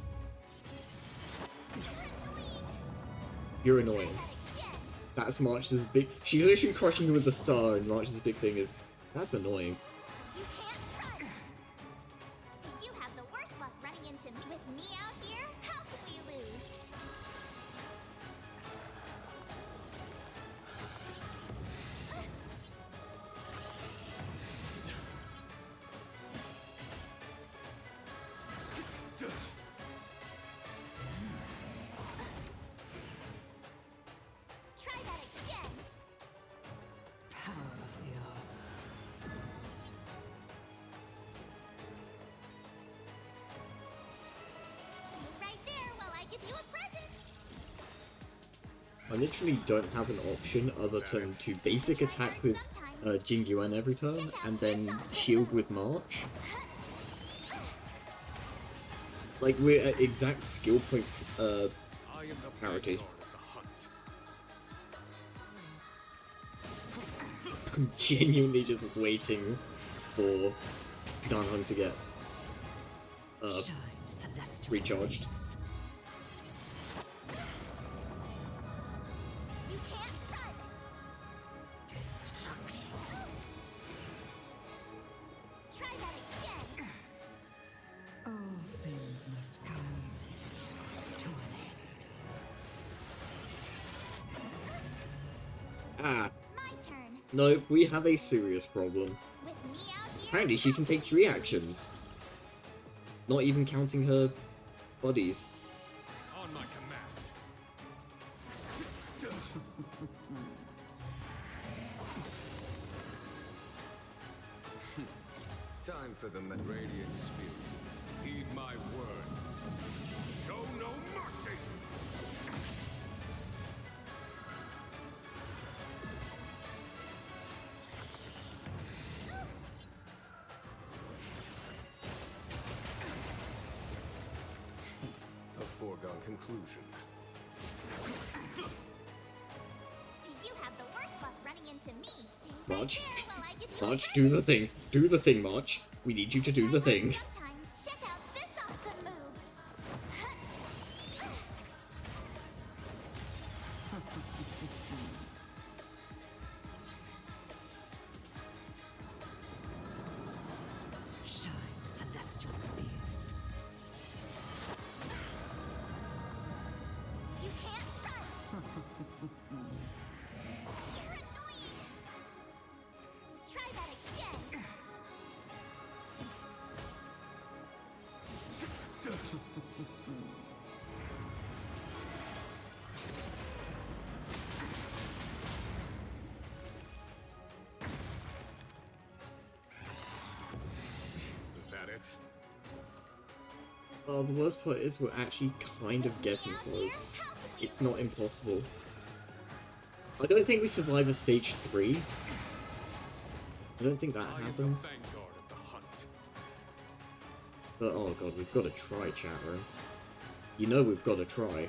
You're annoying. That's March's big... She's literally crushing with the star, and March's big thing is... That's annoying. You can't run! You have the worst luck running into me. With me out here, how can we lose? Try that again! Power of the Arbor. Stay right there while I give you a present! I literally don't have an option other than to basic attack with Jingyuan every turn, and then shield with March. Like, we're at exact skill point parity. I'm genuinely just waiting for Dan Hung to get recharged. You can't run! Try that again! All things must come to an end. Ah. My turn. No, we have a serious problem. With me out here, Apparently she can take 3 actions. Not even counting her buddies. On my command. Time for the Radiant Spirit. Heed my word. Show no mercy! A foregone conclusion. you have the worst luck running into me. Stay March. right there while I give you a March, do the thing. Do the thing, March. We need you to do the thing. Sometimes check out this awesome move. Shine, celestial spheres. You can't run. You're annoying. Try that again. Is that it? The worst part is we're actually kind of getting close. It's not impossible. I don't think we survive a stage 3. I don't think that happens. Vanguard of the hunt. But oh god, we've got to try, chat room. You know we've got to try.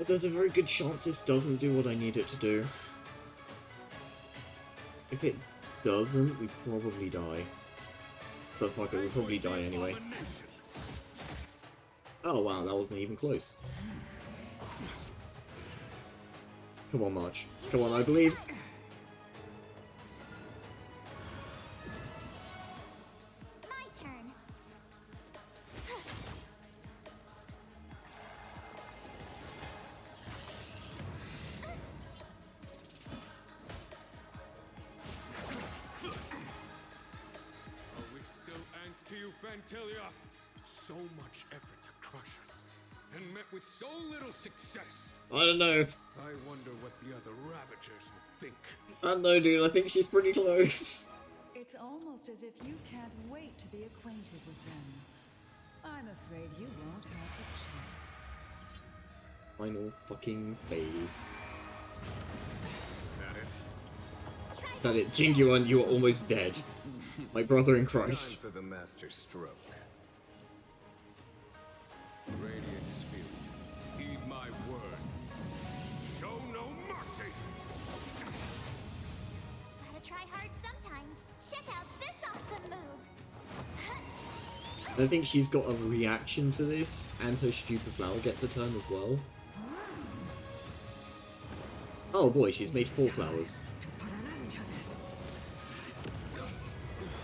There's a very good chance this doesn't do what I need it to do. If it doesn't, we probably die. But fuck it, we'll probably die anyway. Oh wow, that wasn't even close. Come on, March. Come on, I believe. My turn. Are we still ants to you, Phantalia? So much effort to crush us, and met with so little success. I don't know. I wonder what the other Ravagers would think. I don't know, dude. I think she's pretty close. It's almost as if you can't wait to be acquainted with them. I'm afraid you won't have the chance. Final fucking phase. Is That it. Jingyuan, you are almost dead. My brother in Christ. Time for the Master Stroke. Radiant Spirit. Heed my word. Show no mercy! Gotta try hard sometimes. Check out this awesome move. I think she's got a reaction to this, and her stupid flower gets a turn as well. Oh boy, she's made 4 flowers.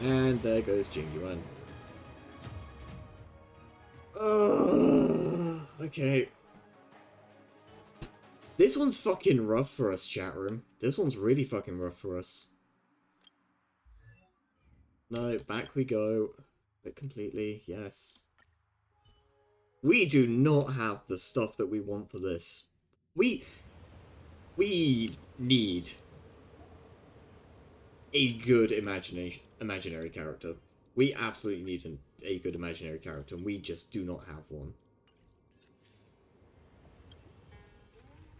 And there goes Jing Yuan. Okay. This one's fucking rough for us, chat room. This one's really fucking rough for us. No, back we go. But completely, yes. We do not have the stuff that we want for this. We need a good imaginary character. We absolutely need a good imaginary character, and we just do not have one.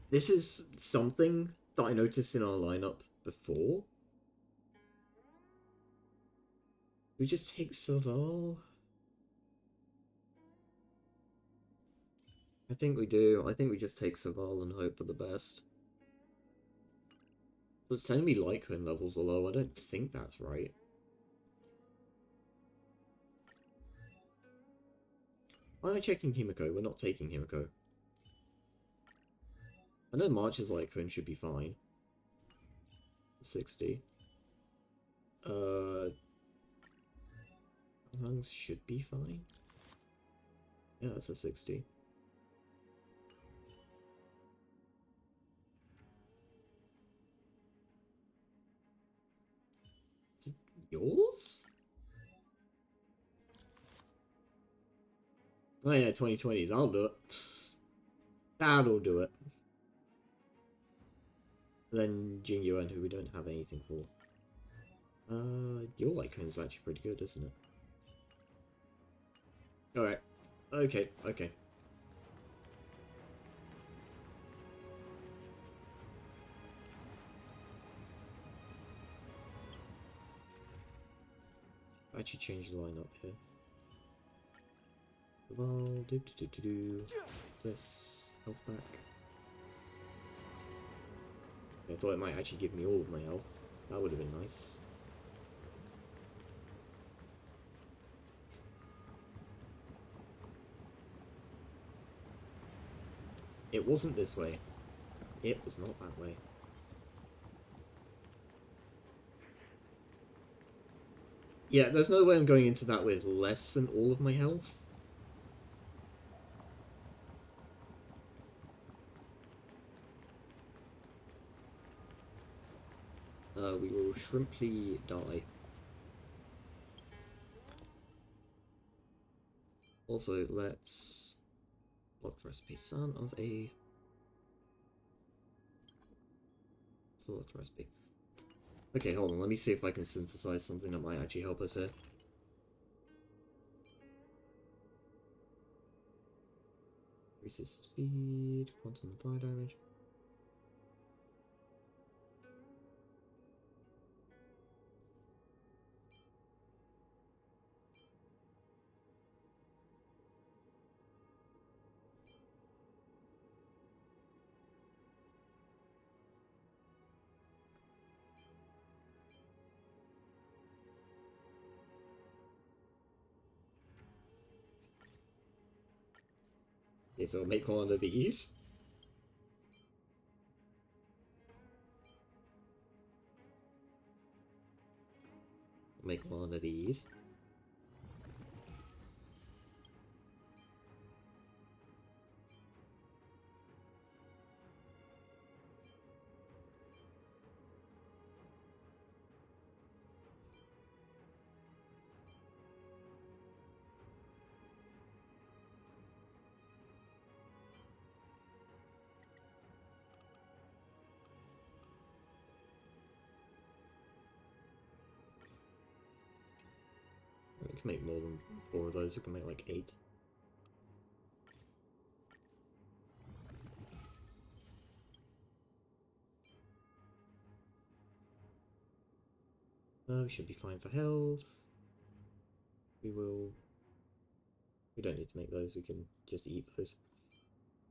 This is something that I noticed in our lineup before. We just take Serval. I think we do. I think we just take Serval and hope for the best. So it's telling me Lycran levels are low. I don't think that's right. Why am I checking Himiko? We're not taking Himiko. I know March's Lycran should be fine. 60. Lungs should be fine. Yeah, that's a 60. Is it yours? Oh yeah, 2020. That'll do it. That'll do it. Then Jing Yuan, who we don't have anything for. Your Lycran is actually pretty good, isn't it? Alright. Okay, okay. Actually change the lineup here. Well, this health back. I thought it might actually give me all of my health. That would have been nice. It wasn't this way. It was not that way. Yeah, there's no way I'm going into that with less than all of my health. We will shrimply die. Also, let's block recipe. Son of a select recipe. Okay, hold on. Let me see if I can synthesize something that might actually help us here. Increases speed, quantum fire damage. Okay, so I'll make one of these. Make one of these. We can make more than 4 of those. We can make like 8. We should be fine for health. We don't need to make those. We can just eat those.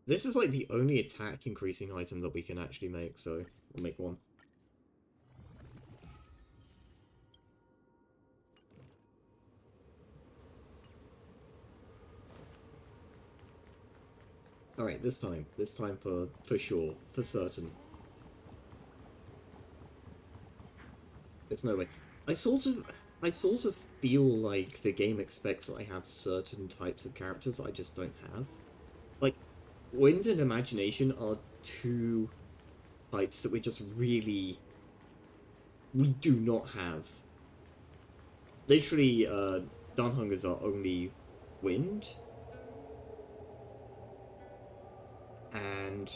This is like the only attack increasing item that we can actually make, so we'll make one. Alright, this time for sure, for certain. There's no way. I sort of feel like the game expects that I have certain types of characters I just don't have. Like, Wind and Imagination are two types that we do not have. Literally, Dunhunger's are only Wind. And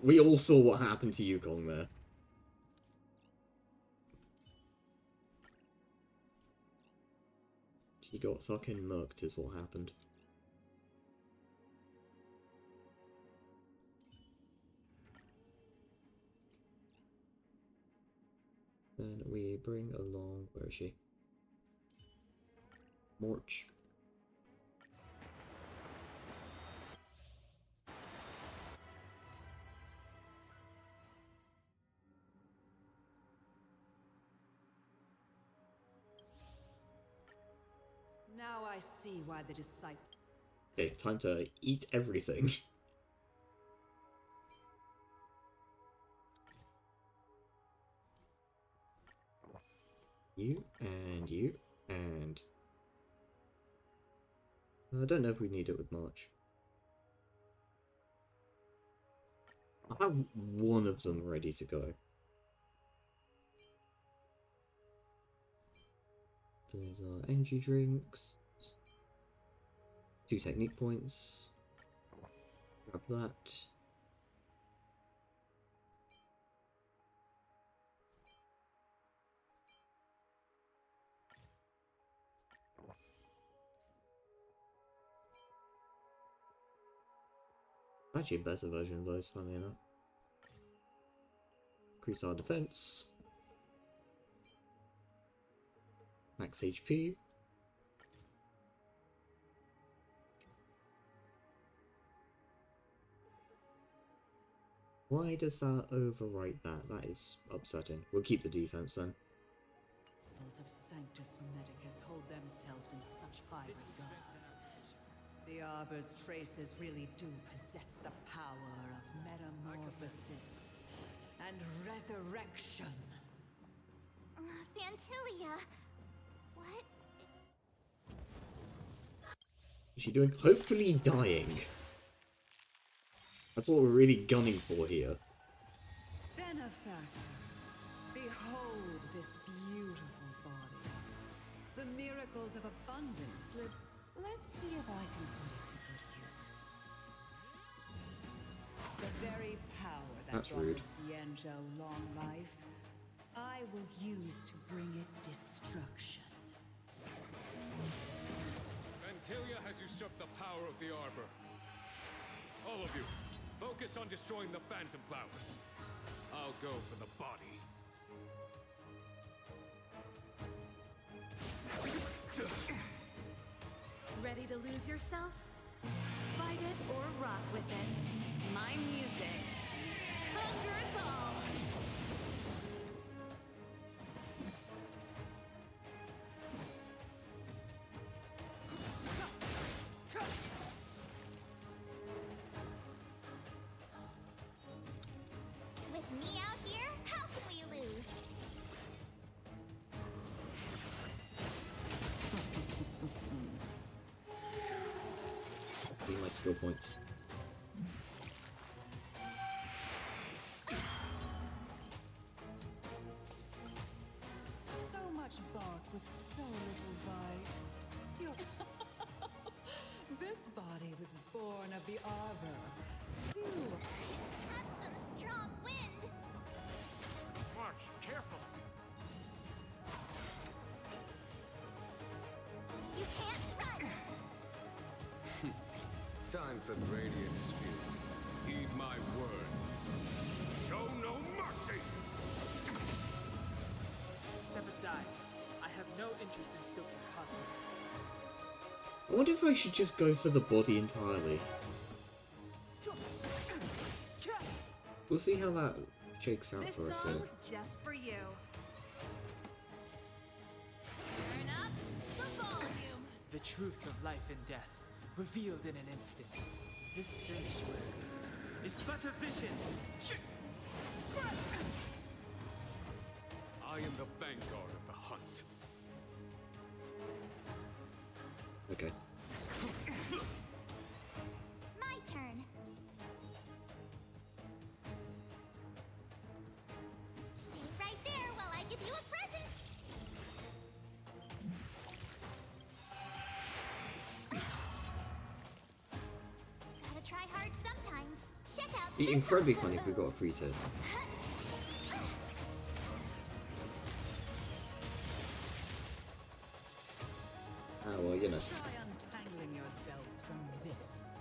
we all saw what happened to Yukong there. He got fucking murked is what happened. Then we bring along, where is she? Morch. Now I see why the disciple. Okay, time to eat everything. You, and... I don't know if we need it with March. I'll have one of them ready to go. There's our energy drinks. 2 technique points. Grab that. Actually a better version of those, funny enough. Increase our defense. Max HP. Why does that overwrite that? That is upsetting. We'll keep the defense then. Of Sanctus Medicus hold themselves in such high regard. The Arbor's traces really do possess the power of metamorphosis and resurrection. Phantalia, what? Is she doing? Hopefully dying. That's what we're really gunning for here. Benefactors, behold this beautiful body. The miracles of abundance live. Let's see if I can put it to good use. The very power that brought the Xianzhou long life, I will use to bring it destruction. Phantalia has usurped the power of the Arbor. All of you, focus on destroying the Phantom Flowers. I'll go for the body. Ready to lose yourself? Fight it or rock with it. My music. Conquer us all! With me out here, how can we lose? Need my skill points. So much bark with so little bite. This body was born of the Arbor. Pure. That's some strong wind. March, careful. You can't run. Time for Radiant Spirit. Heed my word. Show no mercy! Step aside. I have no interest in stoking conflict. I wonder if I should just go for the body entirely. We'll see how that shakes out This for us here. song's just for you. Turn up the volume. The truth of life and death, revealed in an instant. This sanctuary is but a vision. hunt. Okay. My turn. Stay right there while I give you a present. Gotta try hard sometimes. Check out It'd be incredibly funny if we got a preset. Oh, well, you know. Try untangling yourselves from this.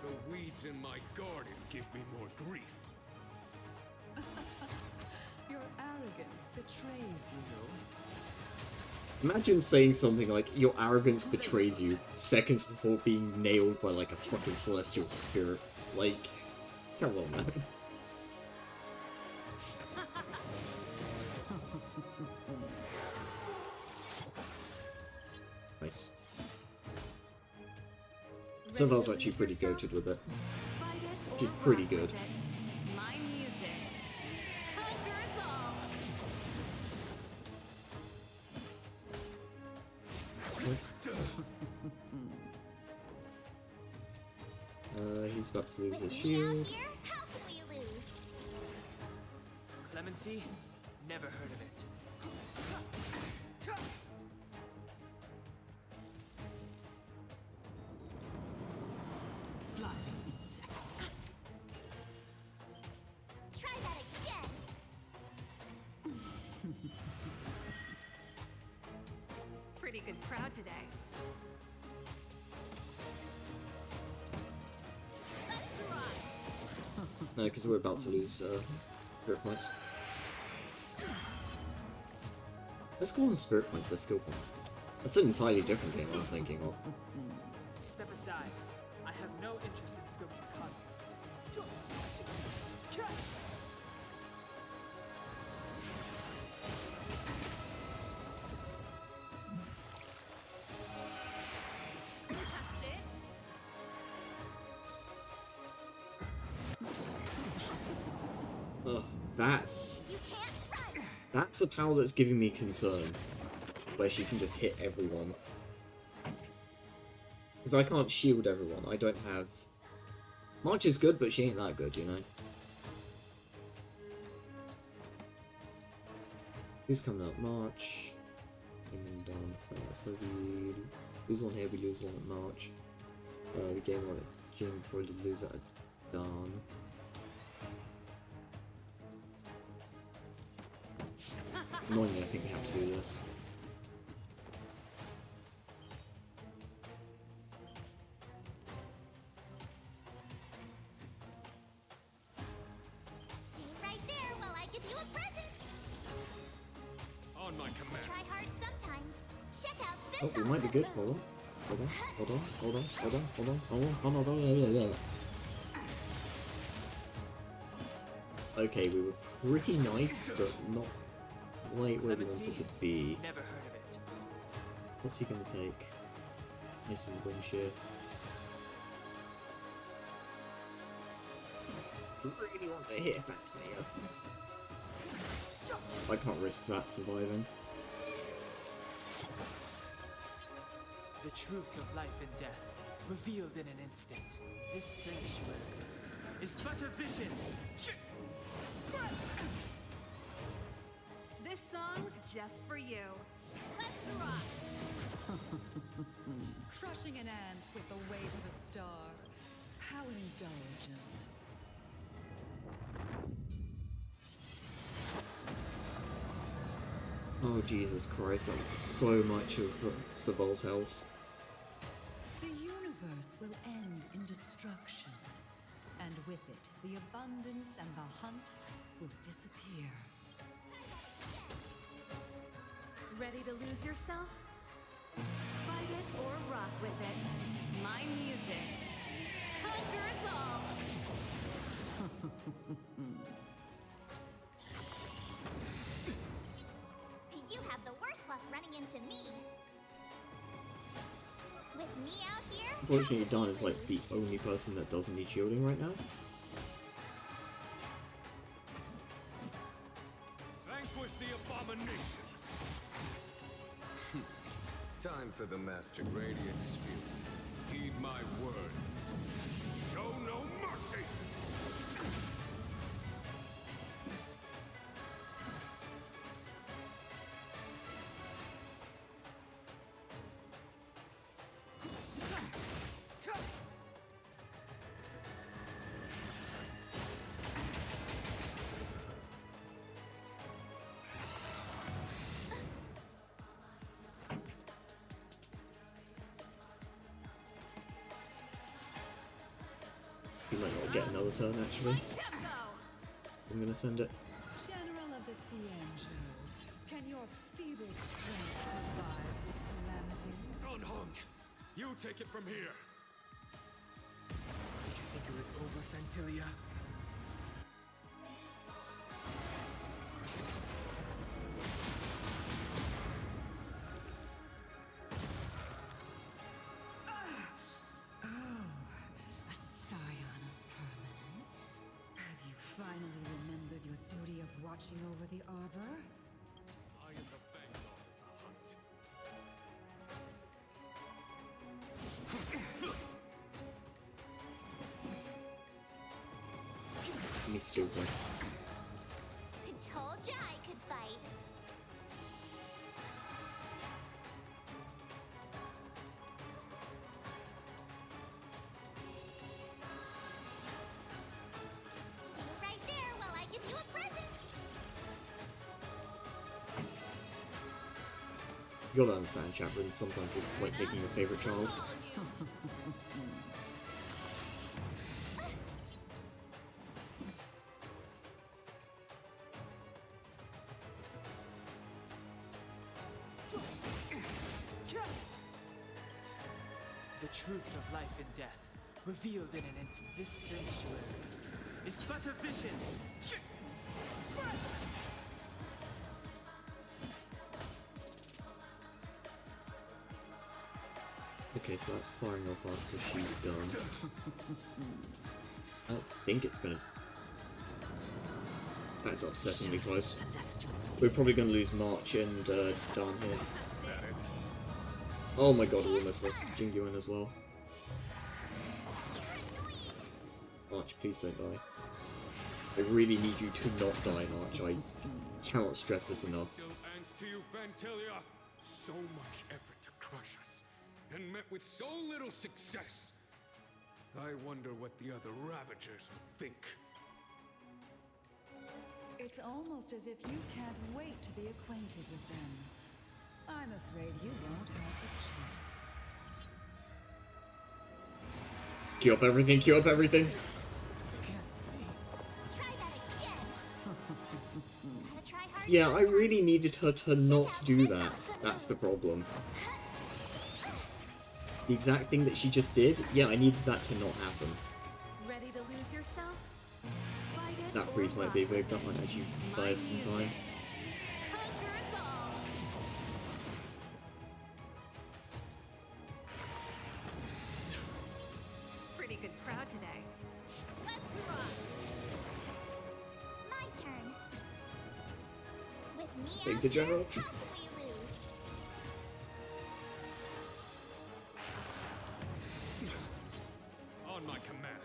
The weeds in my garden give me more grief. Your arrogance betrays you. Imagine saying something like, your arrogance betrays you, seconds before being nailed by, like, a fucking celestial spirit. Like, come on, man. Nice. Sylval's actually pretty goated with it. She's pretty good. My music. Conquer us all. He's about to lose his shield. How can we lose? Clemency? Never heard of it. Flying insects. Try that again. Pretty good crowd today. Let's rock. No, because we're about to lose spirit points. Let's go on spirit points, they're skill points. That's an entirely different game I'm thinking of. Step aside. I have no interest in stoking conflict. Ugh, that's... You can't run. That's a power that's giving me concern. Where she can just hit everyone. Because I can't shield everyone, I don't have... March is good, but she ain't that good, you know? Who's coming up? March. And down. So we lose one here, we lose one at March. We gain one at June, probably lose it at Dawn. Annoyingly, I think we have to do this. Stay right there while I give you a present. On my command. Try hard sometimes. Check out this. Oh, we might be good. Hold on. Hold on. Hold on. Hold on. Hold on. Hold on. Hold on. Hold on. Hold on. Okay, we were pretty nice, but not quite where we wanted to be. Never heard of it. What's he gonna take? Nice and wing shear. Really want to hit Phantalia. I can't risk that surviving. The truth of life and death, revealed in an instant. This sanctuary is but a vision. This song's just for you. Let's rock. Crushing an ant with the weight of a star. How indulgent. Oh Jesus Christ, that was so much of Sylval's health. The universe will end in destruction. And with it, the abundance and the hunt will disappear. Ready to lose yourself? Fight it or rock with it. My music. Conquer us all. You have the worst luck running into me. With me out here? Unfortunately, Dawn is like the only person that doesn't need shielding right now. Vanquish the abomination. Time for the Master Radiant Spirit. Heed my word. Show no mercy! You might not get another turn, actually. I'm gonna send it. General of the Cienjo, can your feeble strength survive this calamity? Unhung, you take it from here. Did you think it was over, Phantalia? A scion of permanence. Have you finally remembered your duty of watching over the arbor? I am the vanguard of the hunt. Give me skill points. Told ya I could fight. Stay right there while I give you a present. You gotta understand, Chaplain, sometimes this is like picking your favorite child. The truth of life and death, revealed in an instant. This sanctuary is but a vision. Okay, so that's firing off after she's done. I don't think it's gonna... That's obsessively close. We're probably gonna lose March and Dan here. Oh my god, we almost lost Jingyuan as well. March, please don't die. I really need you to not die, March. I cannot stress this enough. Still ends to you, Phantalia. So much effort to crush us, and met with so little success. I wonder what the other Ravagers would think. It's almost as if you can't wait to be acquainted with them. I'm afraid you won't have the chance. Queue up everything, queue up everything! Try that again. Gotta try hard. Yeah, I really needed her to not do that. That's the problem. The exact thing that she just did, yeah, I needed that to not happen. Ready to lose yourself? Fight it That or freeze might run. be big, that might actually buy us some time. Conquer us all. Pretty good crowd today. Let's rock. My turn. With me Big out the general. there, how can we lose? On my command.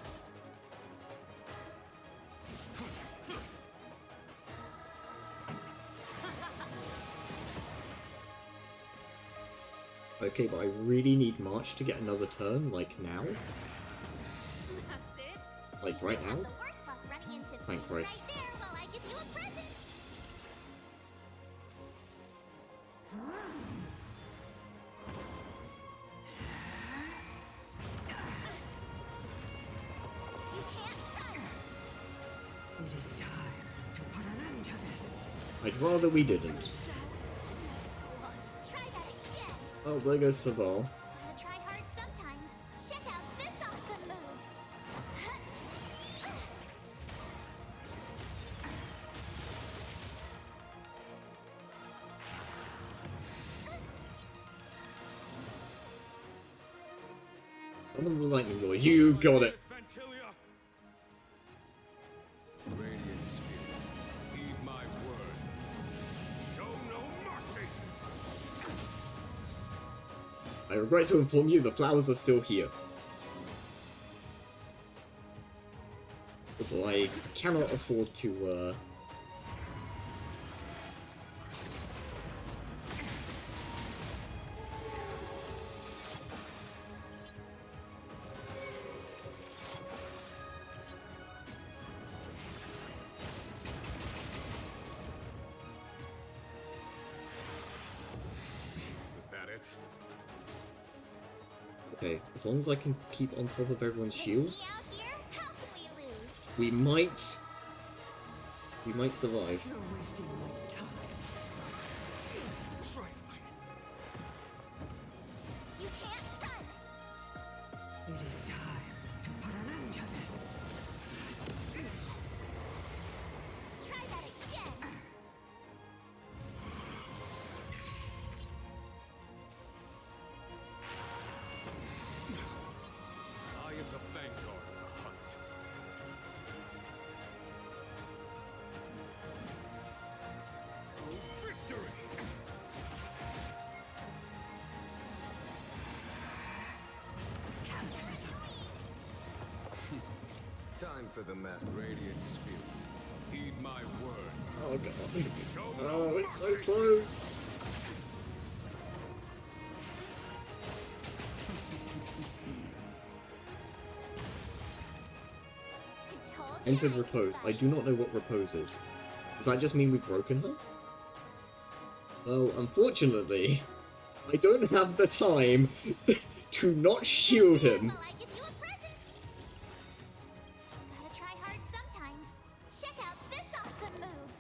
Okay, but I really need March to get another turn, like now. That's it. Like right now. The worst luck running into Thank Steve Christ. right there while I give you a present. You can't run. It is time to put an end to this. I'd rather we didn't. Try that again. Oh, there goes Sabal. Gotta try hard sometimes. Check out this awesome move. Summon the lightning lord. You got it. Phantalia. Radiant Spirit, heed my word. I regret to inform you the flowers are still here. So I cannot afford to, Okay, as long as I can keep on top of everyone's shields, we might survive. You're wasting my time. You can't run. It is time to put an end to this. Try that again. I am the vanguard of the hunt. Victory! Time for the masked radiant spirit. Heed my word. Oh god. Oh, it's so close. Entered repose. I do not know what repose is. Does that just mean we've broken her? Well, unfortunately, I don't have the time to not shield him. Well, I give you a present. Gotta try hard sometimes. Check out this awesome move.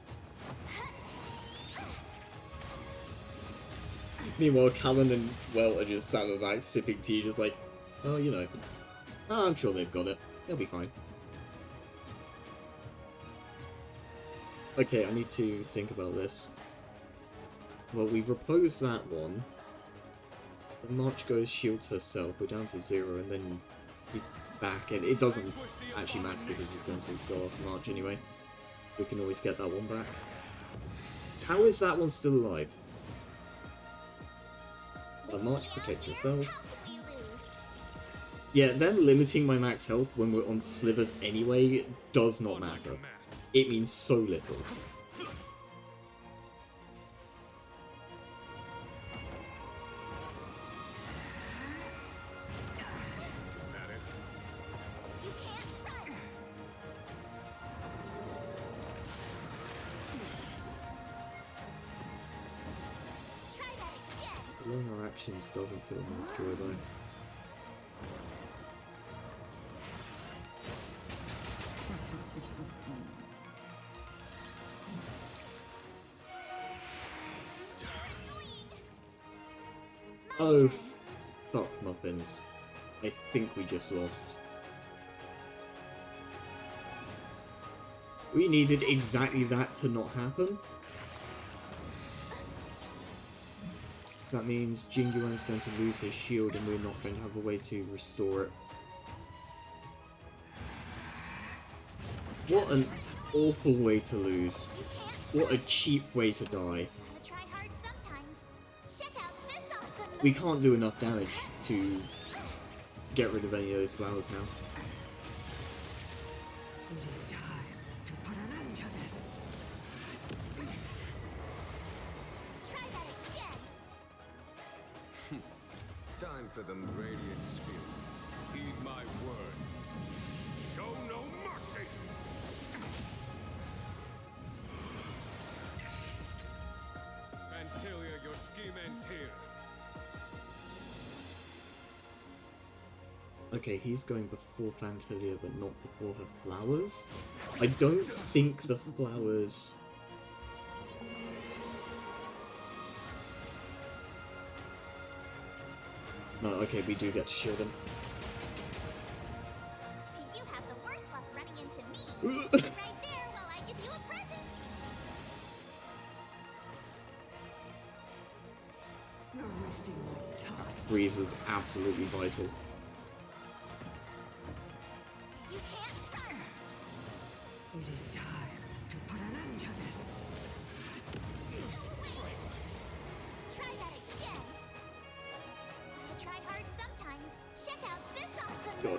Meanwhile, Callan and Welt are just sat in the back sipping tea, just like, oh, you know. Oh, I'm sure they've got it. They'll be fine. Okay, I need to think about this. Well, we repose that one. The March goes, shields herself. We're down to 0, and then he's back. And it doesn't actually matter because he's going to go off March anyway. We can always get that one back. How is that one still alive? March protects yourself. Yeah, them limiting my max health when we're on slivers anyway does not matter. It means so little. Delaying our actions doesn't feel much joy though. Oh, fuck muffins. I think we just lost. We needed exactly that to not happen. That means Jingyuan's going to lose his shield and we're not going to have a way to restore it. What an awful way to lose. What a cheap way to die. We can't do enough damage to get rid of any of those flowers now. It is time to put an end to this. Time for the radiant spirit. Heed my word. Show no mercy! Phantalia, your scheme ends here. Okay, he's going before Phantalia, but not before her flowers. I don't think the flowers... No, okay, we do get to shield him. You have the worst luck running into me. Stand right there while I give you a present. You're wasting my time. Breeze was absolutely vital. You can't run. It is time to put an end to this. Go away. Try that again. Gotta try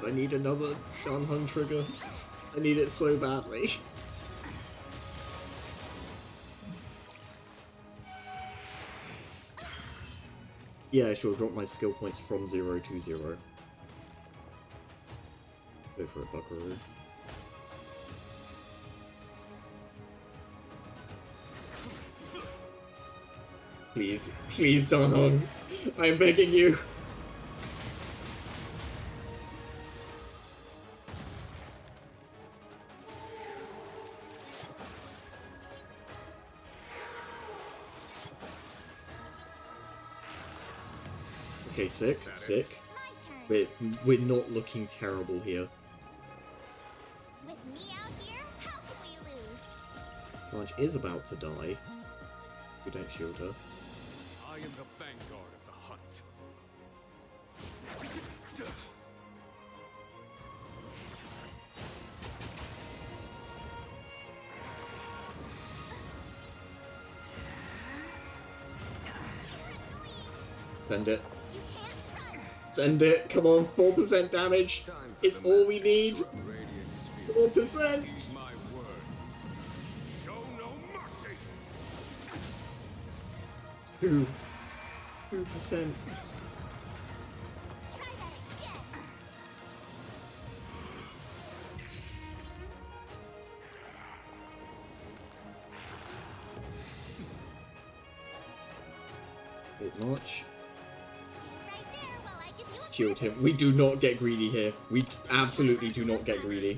god, I need another Danhung trigger. I need it so badly. Yeah, sure, drop my skill points from 0 to 0. Go for it, Buckaroo. Please, please, Danhung. I'm begging you. Okay, sick, sick. We're not looking terrible here. With me out here, how can we lose? Blanche is about to die. We don't shield her. I am the vanguard of the hunt. Send it. Send it. Come on, 4% damage. It's all we need. 4%. My word. Show no mercy. 2%. Bit much. Shield him. We do not get greedy here. We absolutely do not get greedy.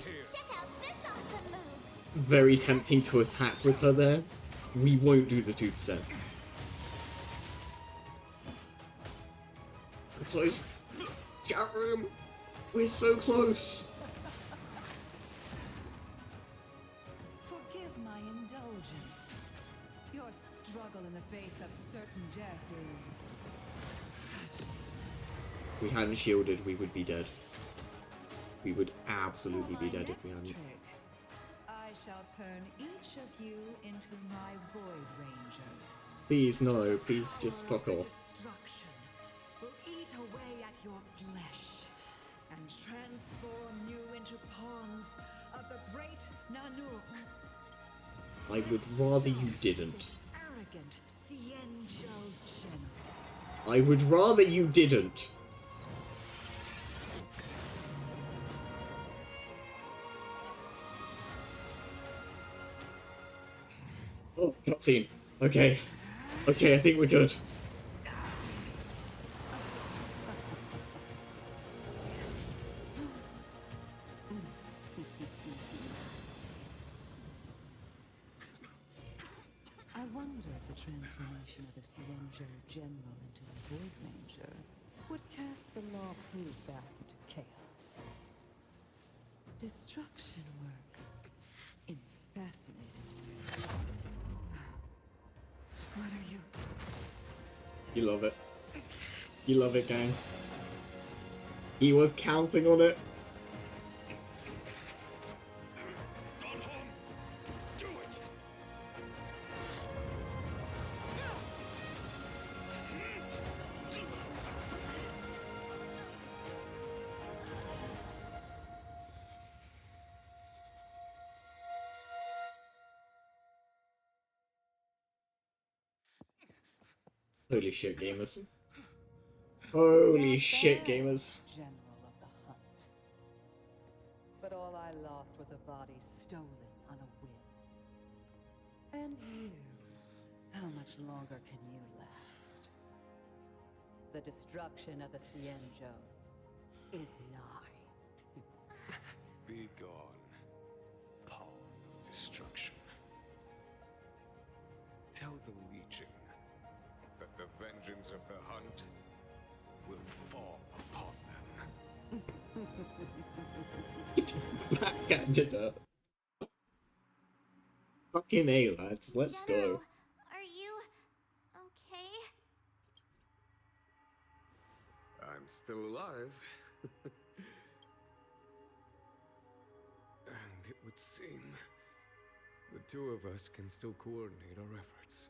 Very tempting to attack with her there. We won't do the 2%. So close. Chat room. We're so close. Forgive my indulgence. Your struggle in the face of certain death is touching. If we hadn't shielded, we would be dead. We would absolutely be dead if we hadn't. I shall turn each of you into my Void Rangers. Please, no. Please, just fuck off. Destruction will eat away at your flesh and transform you into pawns of the great Nanook. I would rather you didn't. Arrogant Xianzhou general. I would rather you didn't. Oh, cutscene. Okay. Okay, I think we're good. I wonder if the transformation of the Xianzhou general into a Void Ranger would cast the law proof back into chaos. Destruction works in fascinating ways. What are you? You love it. You love it, gang. He was counting on it. Do it. Holy shit, gamers. Holy shit, gamers. General of the hunt. But all I lost was a body stolen on a whim. And you, how much longer can you last? The destruction of the Xianzhou is nigh. Be gone, pawn of destruction. Tell the Legion that the vengeance of the hunt will fall upon them. Just backhanded her. Fucking A, lads. Let's go. Are you okay? I'm still alive. And it would seem the two of us can still coordinate our efforts.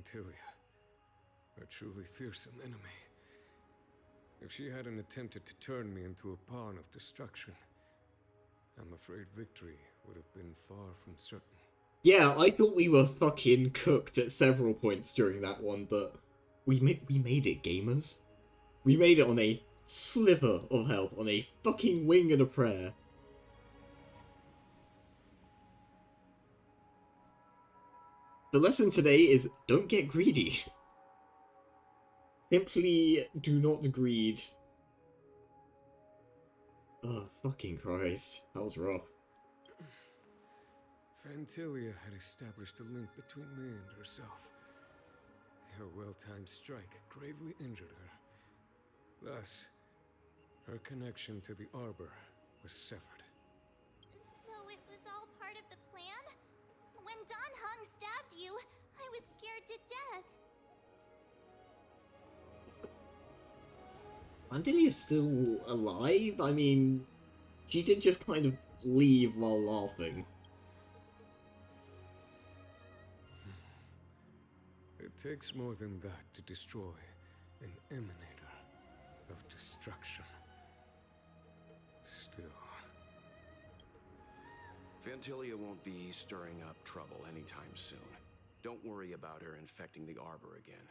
Phantalia, a truly fearsome enemy. If she hadn't attempted to turn me into a pawn of destruction, I'm afraid victory would have been far from certain. Yeah, I thought we were fucking cooked at several points during that one, but we made it, gamers. We made it on a sliver of health, on a fucking wing and a prayer. The lesson today is don't get greedy. Simply do not greed. Oh, fucking Christ. That was rough. Phantalia had established a link between me and herself. Her well-timed strike gravely injured her. Thus, her connection to the Arbor was severed. So it was all part of the plan? When Dan Heng stabbed you, I was scared to death. Phantalia's still alive? I mean, she did just kind of leave while laughing. It takes more than that to destroy an emanator of destruction. Still... Phantalia won't be stirring up trouble anytime soon. Don't worry about her infecting the Arbor again.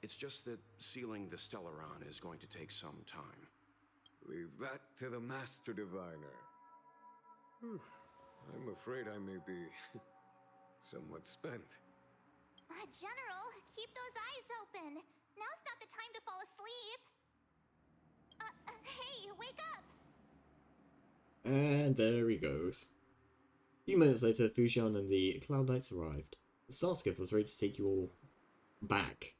It's just that sealing the Stellaron is going to take some time. Leave that to the Master Diviner. I'm afraid I may be somewhat spent. General, keep those eyes open. Now's not the time to fall asleep. Hey, wake up! And there he goes. A few minutes later, Fujian and the Cloud Knights arrived. The Starskiff was ready to take you all back.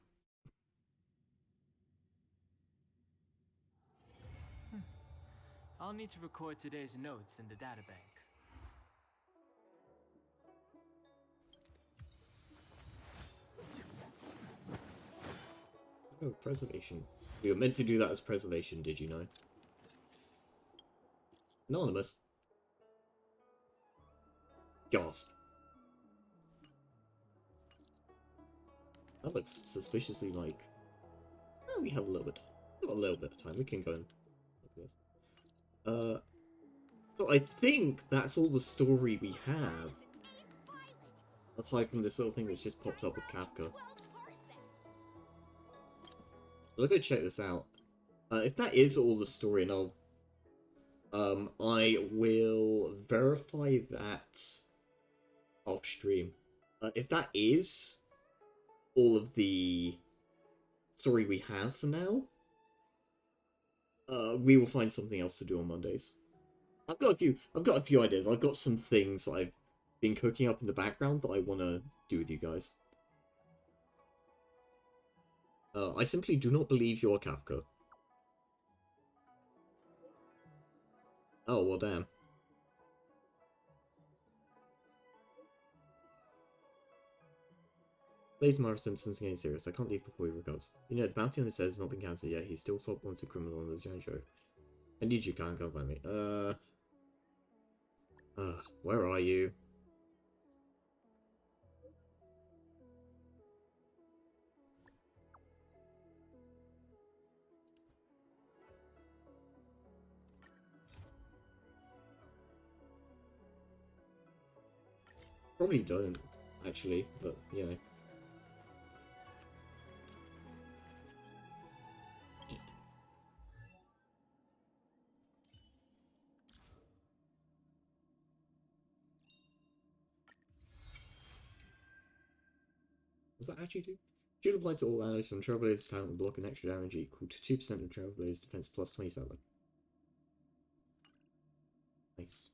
I'll need to record today's notes in the databank. Oh, preservation. You were meant to do that as preservation, did you know? Anonymous. Gasp. That looks suspiciously like... Oh, we have a little bit of time. We can go and look at this. So I think that's all the story we have. Aside from this little thing that's just popped up with Kafka. I'll go check this out. If that is all the story, and I will verify that off stream. If that is all of the story we have for now, we will find something else to do on Mondays. I've got a few ideas. I've got some things I've been cooking up in the background that I want to do with you guys. I simply do not believe you're Kafka. Oh, well, damn. Blaze Mara Simpson's getting serious. I can't leave before he recovers. You know, the bounty on his head has not been cancelled yet. He's still sole wanted criminal on the Janjo. I need you, can't go by me. Where are you? Probably don't, actually, but, you know. Does that actually do? Should apply to all allies from Trailblazer's talent and block an extra damage equal to 2% of Trailblazer's defense plus 27. Nice.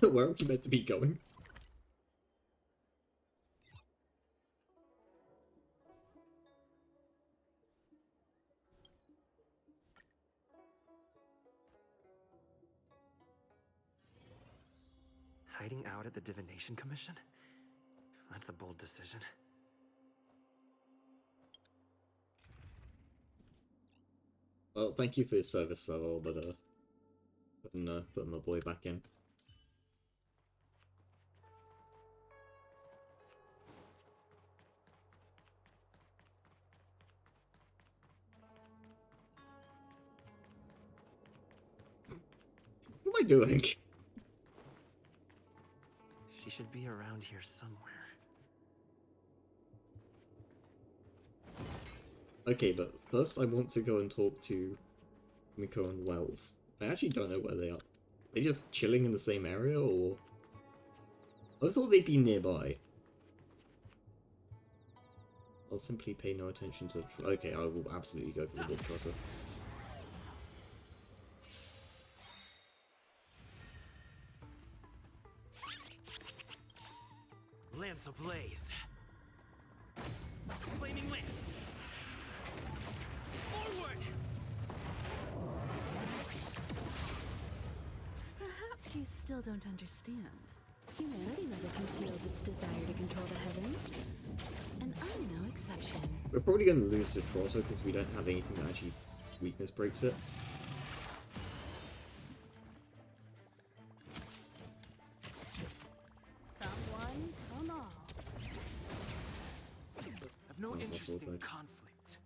Where are we meant to be going? Hiding out at the Divination Commission? That's a bold decision. Well, thank you for your service, Sorrel, but putting my boy back in. What am I doing? She should be around here somewhere. Okay, but first I want to go and talk to Miko and Wells. I actually don't know where they are. Are they just chilling in the same area, or... I thought they'd be nearby. I'll simply pay no attention to... Okay, I will absolutely go for the book trotter. Lance ablaze. Flaming lance. Forward. Perhaps you still don't understand. Humanity never conceals its desire to control the heavens. And I'm no exception. We're probably going to lose to Trotter because we don't have anything that actually weakness breaks it. Come one, come all. I've no interest in conflict.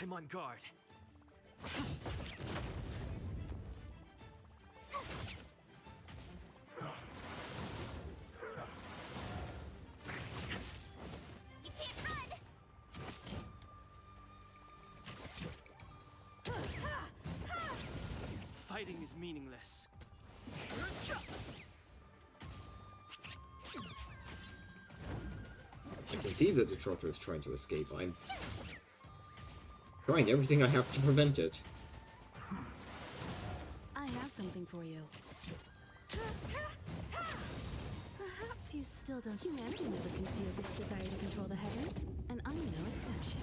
I'm on guard. You can't run! Fighting is meaningless. I can see that the Trotter is trying to escape. I'm trying everything I have to prevent it. I have something for you. Perhaps you still don't. Humanity never conceals its desire to control the heavens, and I'm no exception.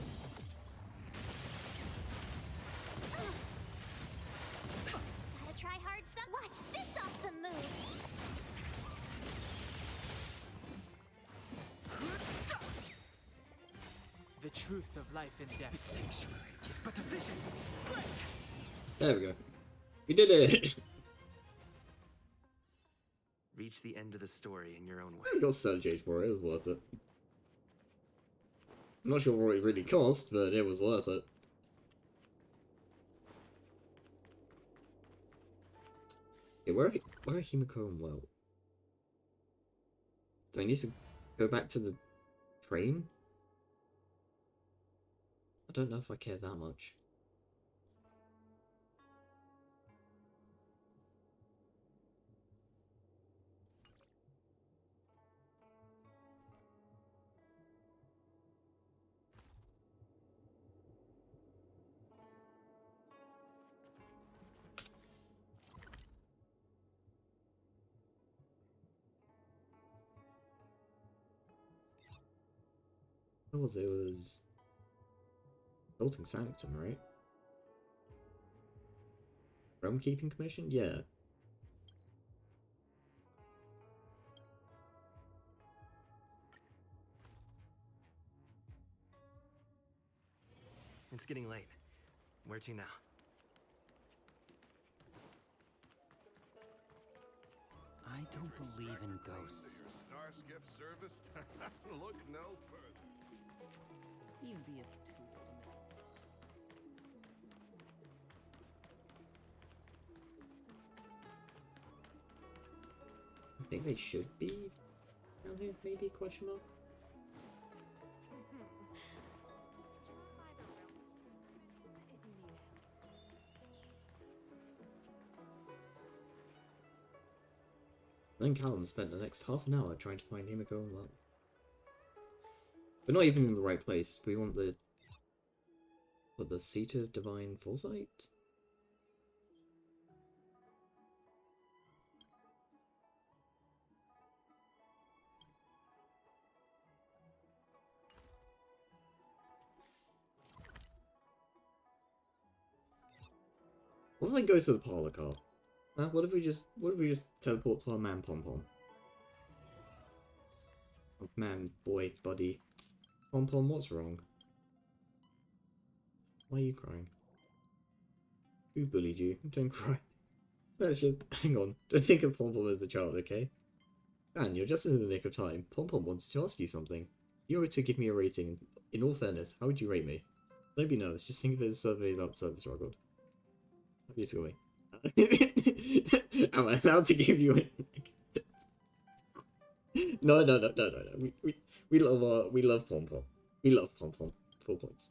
Gotta try hard some. Watch this awesome move! The truth of life and death. The sanctuary is but a vision. Break! There we go. We did it! Reach the end of the story in your own way. I got Stone Jade for it. It was worth it. I'm not sure what it really cost, but it was worth it. Okay, where are Himiko and Well? Do I need to go back to the train? I don't know if I care that much. What was it? It was Building Sanctum, right? Realm Keeping Commission? Yeah. It's getting late. Where to now? I don't believe in ghosts. Your star skiff service? Look no further. You be a tool. I think they should be down here, maybe, question mark? Then Callum spent the next half an hour trying to find Himiko and Well. We're not even in the right place. We want the... What, the Seat of Divine Foresight? What if I go to the parlor car? What if we just teleport to our man Pom Pom? Man, boy, buddy. Pom Pom, what's wrong? Why are you crying? Who bullied you? Don't cry. Let's just hang on. Don't think of Pom Pom as a child, okay? Man, you're just in the nick of time. Pom Pom wanted to ask you something. If you were to give me a rating, in all fairness, how would you rate me? Don't be nervous, just think of it as a survey about the service record. Have you going? Am I allowed to give you a... No. We love Pom Pom. We love Pom Pom. 4 points.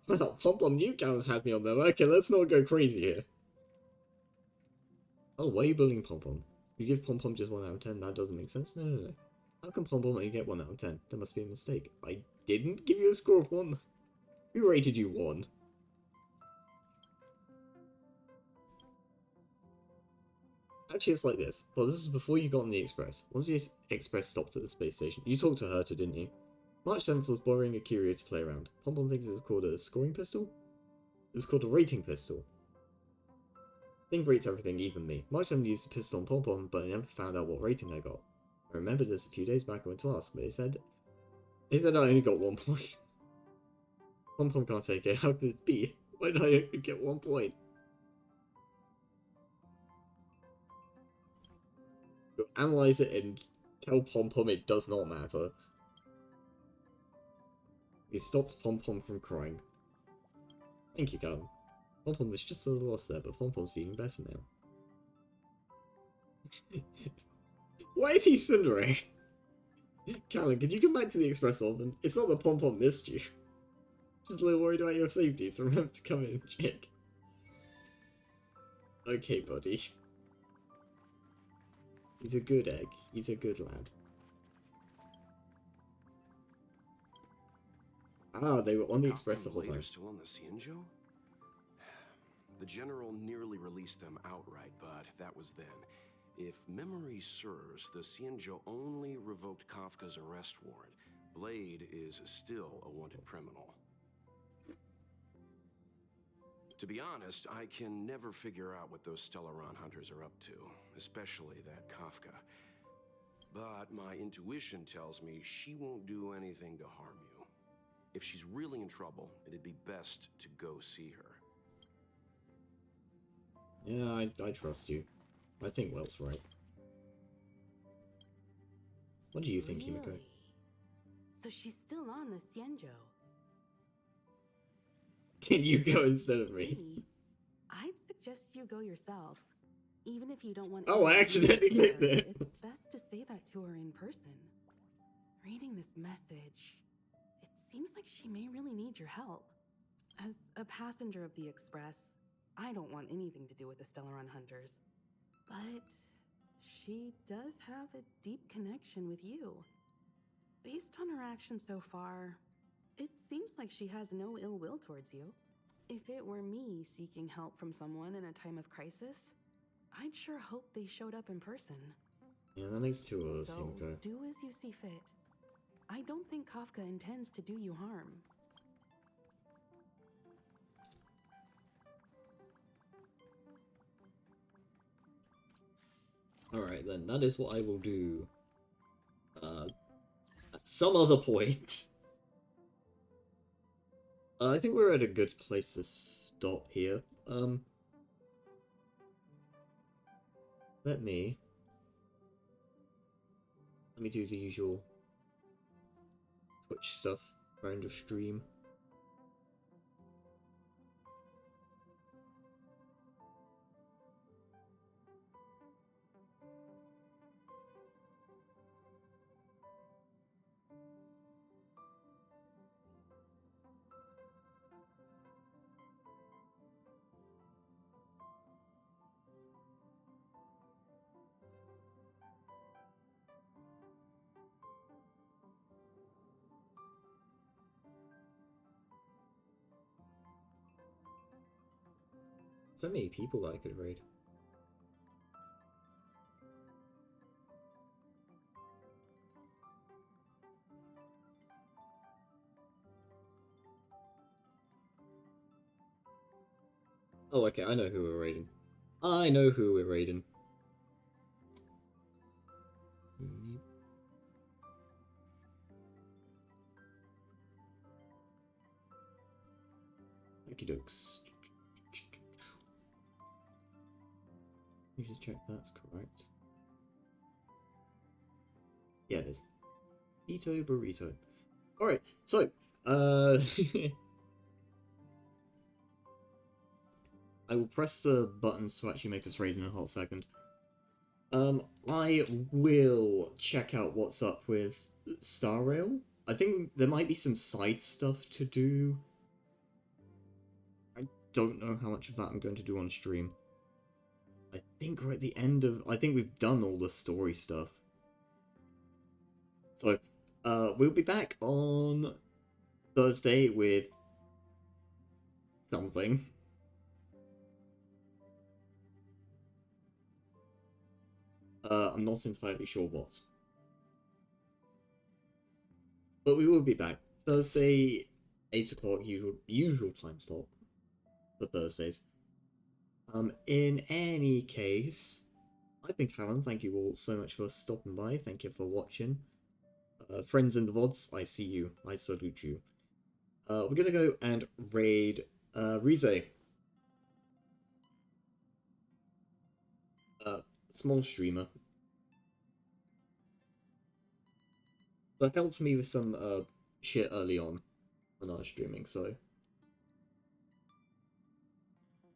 Well, Pom Pom Newcount had me on them. Okay, let's not go crazy here. Oh, why are you bullying Pom Pom? You give Pom Pom just 1 out of 10. That doesn't make sense. No. How can Pom Pom only get 1 out of 10? There must be a mistake. I didn't give you a score of 1. Who rated you 1? Actually, it's like this. Well, this is before you got on the Express. Once the Express stopped at the space station, you talked to Herta, didn't you? March 7th was borrowing a curio to play around. Pom Pom thinks it's called a scoring pistol? It's called a rating pistol. Thing rates everything, even me. March 7th used the pistol on Pom Pom, but I never found out what rating I got. I remembered this a few days back. I went to ask, but they said I only got 1 point. Pom Pom can't take it. How could it be? Why did I only get 1 point? You'll analyze it and tell Pom Pom it does not matter. You've stopped Pom Pom from crying. Thank you, Callum. Pom Pom was just a little lost there, but Pom Pom's feeling better now. Why is he Sundering? Callum, could you come back to the Express often? It's not that Pom Pom missed you. Just a little worried about your safety, so remember to come in and check. Okay, buddy. He's a good egg. He's a good lad. Ah, they were on the Express the whole time. Still on the Xianzhou? The General nearly released them outright, but that was then. If memory serves, the Xianzhou only revoked Kafka's arrest warrant. Blade is still a wanted criminal. To be honest, I can never figure out what those Stellaron hunters are up to, especially that Kafka. But my intuition tells me she won't do anything to harm you. If she's really in trouble, it'd be best to go see her. Yeah, I trust you. I think Welt's right. What do you think, Himiko? So she's still on the Xianzhou. Can you go instead of me? I'd suggest you go yourself. Even if you don't want Oh, I accidentally clicked it. It's best to say that to her in person. Reading this message, it seems like she may really need your help. As a passenger of the Express, I don't want anything to do with the Stellaron hunters. But she does have a deep connection with you. Based on her actions so far, it seems like she has no ill will towards you. If it were me seeking help from someone in a time of crisis, I'd sure hope they showed up in person. Yeah, that makes 2 of us, So, Himiko. do as you see fit. I don't think Kafka intends to do you harm. Alright then, that is what I will do. At some other point. I think we're at a good place to stop here. Let me do the usual Twitch stuff around your stream. So many people that I could raid. Oh, okay, I know who we're raiding. I know who we're raiding. Okie dokes. Let me just check that's correct. Yeah, it is. Ito Burrito. Alright, so, I will press the buttons to actually make this raid in a hot second. I will check out what's up with Star Rail. I think there might be some side stuff to do. I don't know how much of that I'm going to do on stream. I think we're at the end of... I think we've done all the story stuff. So, we'll be back on Thursday with something. I'm not entirely sure what. But we will be back. Thursday, 8 o'clock, usual time slot for Thursdays. In any case, I've been Callum. Thank you all so much for stopping by. Thank you for watching. Friends in the VODs, I see you. I salute you. We're gonna go and raid Rize. Small streamer. But helped me with some shit early on when I was streaming, so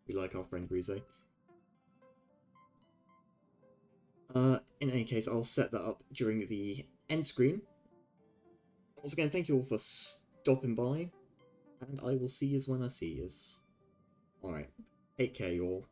we like our friend Rize. In any case, I'll set that up during the end screen. Once again, thank you all for stopping by, and I will see yous when I see yous. Alright, take care, y'all.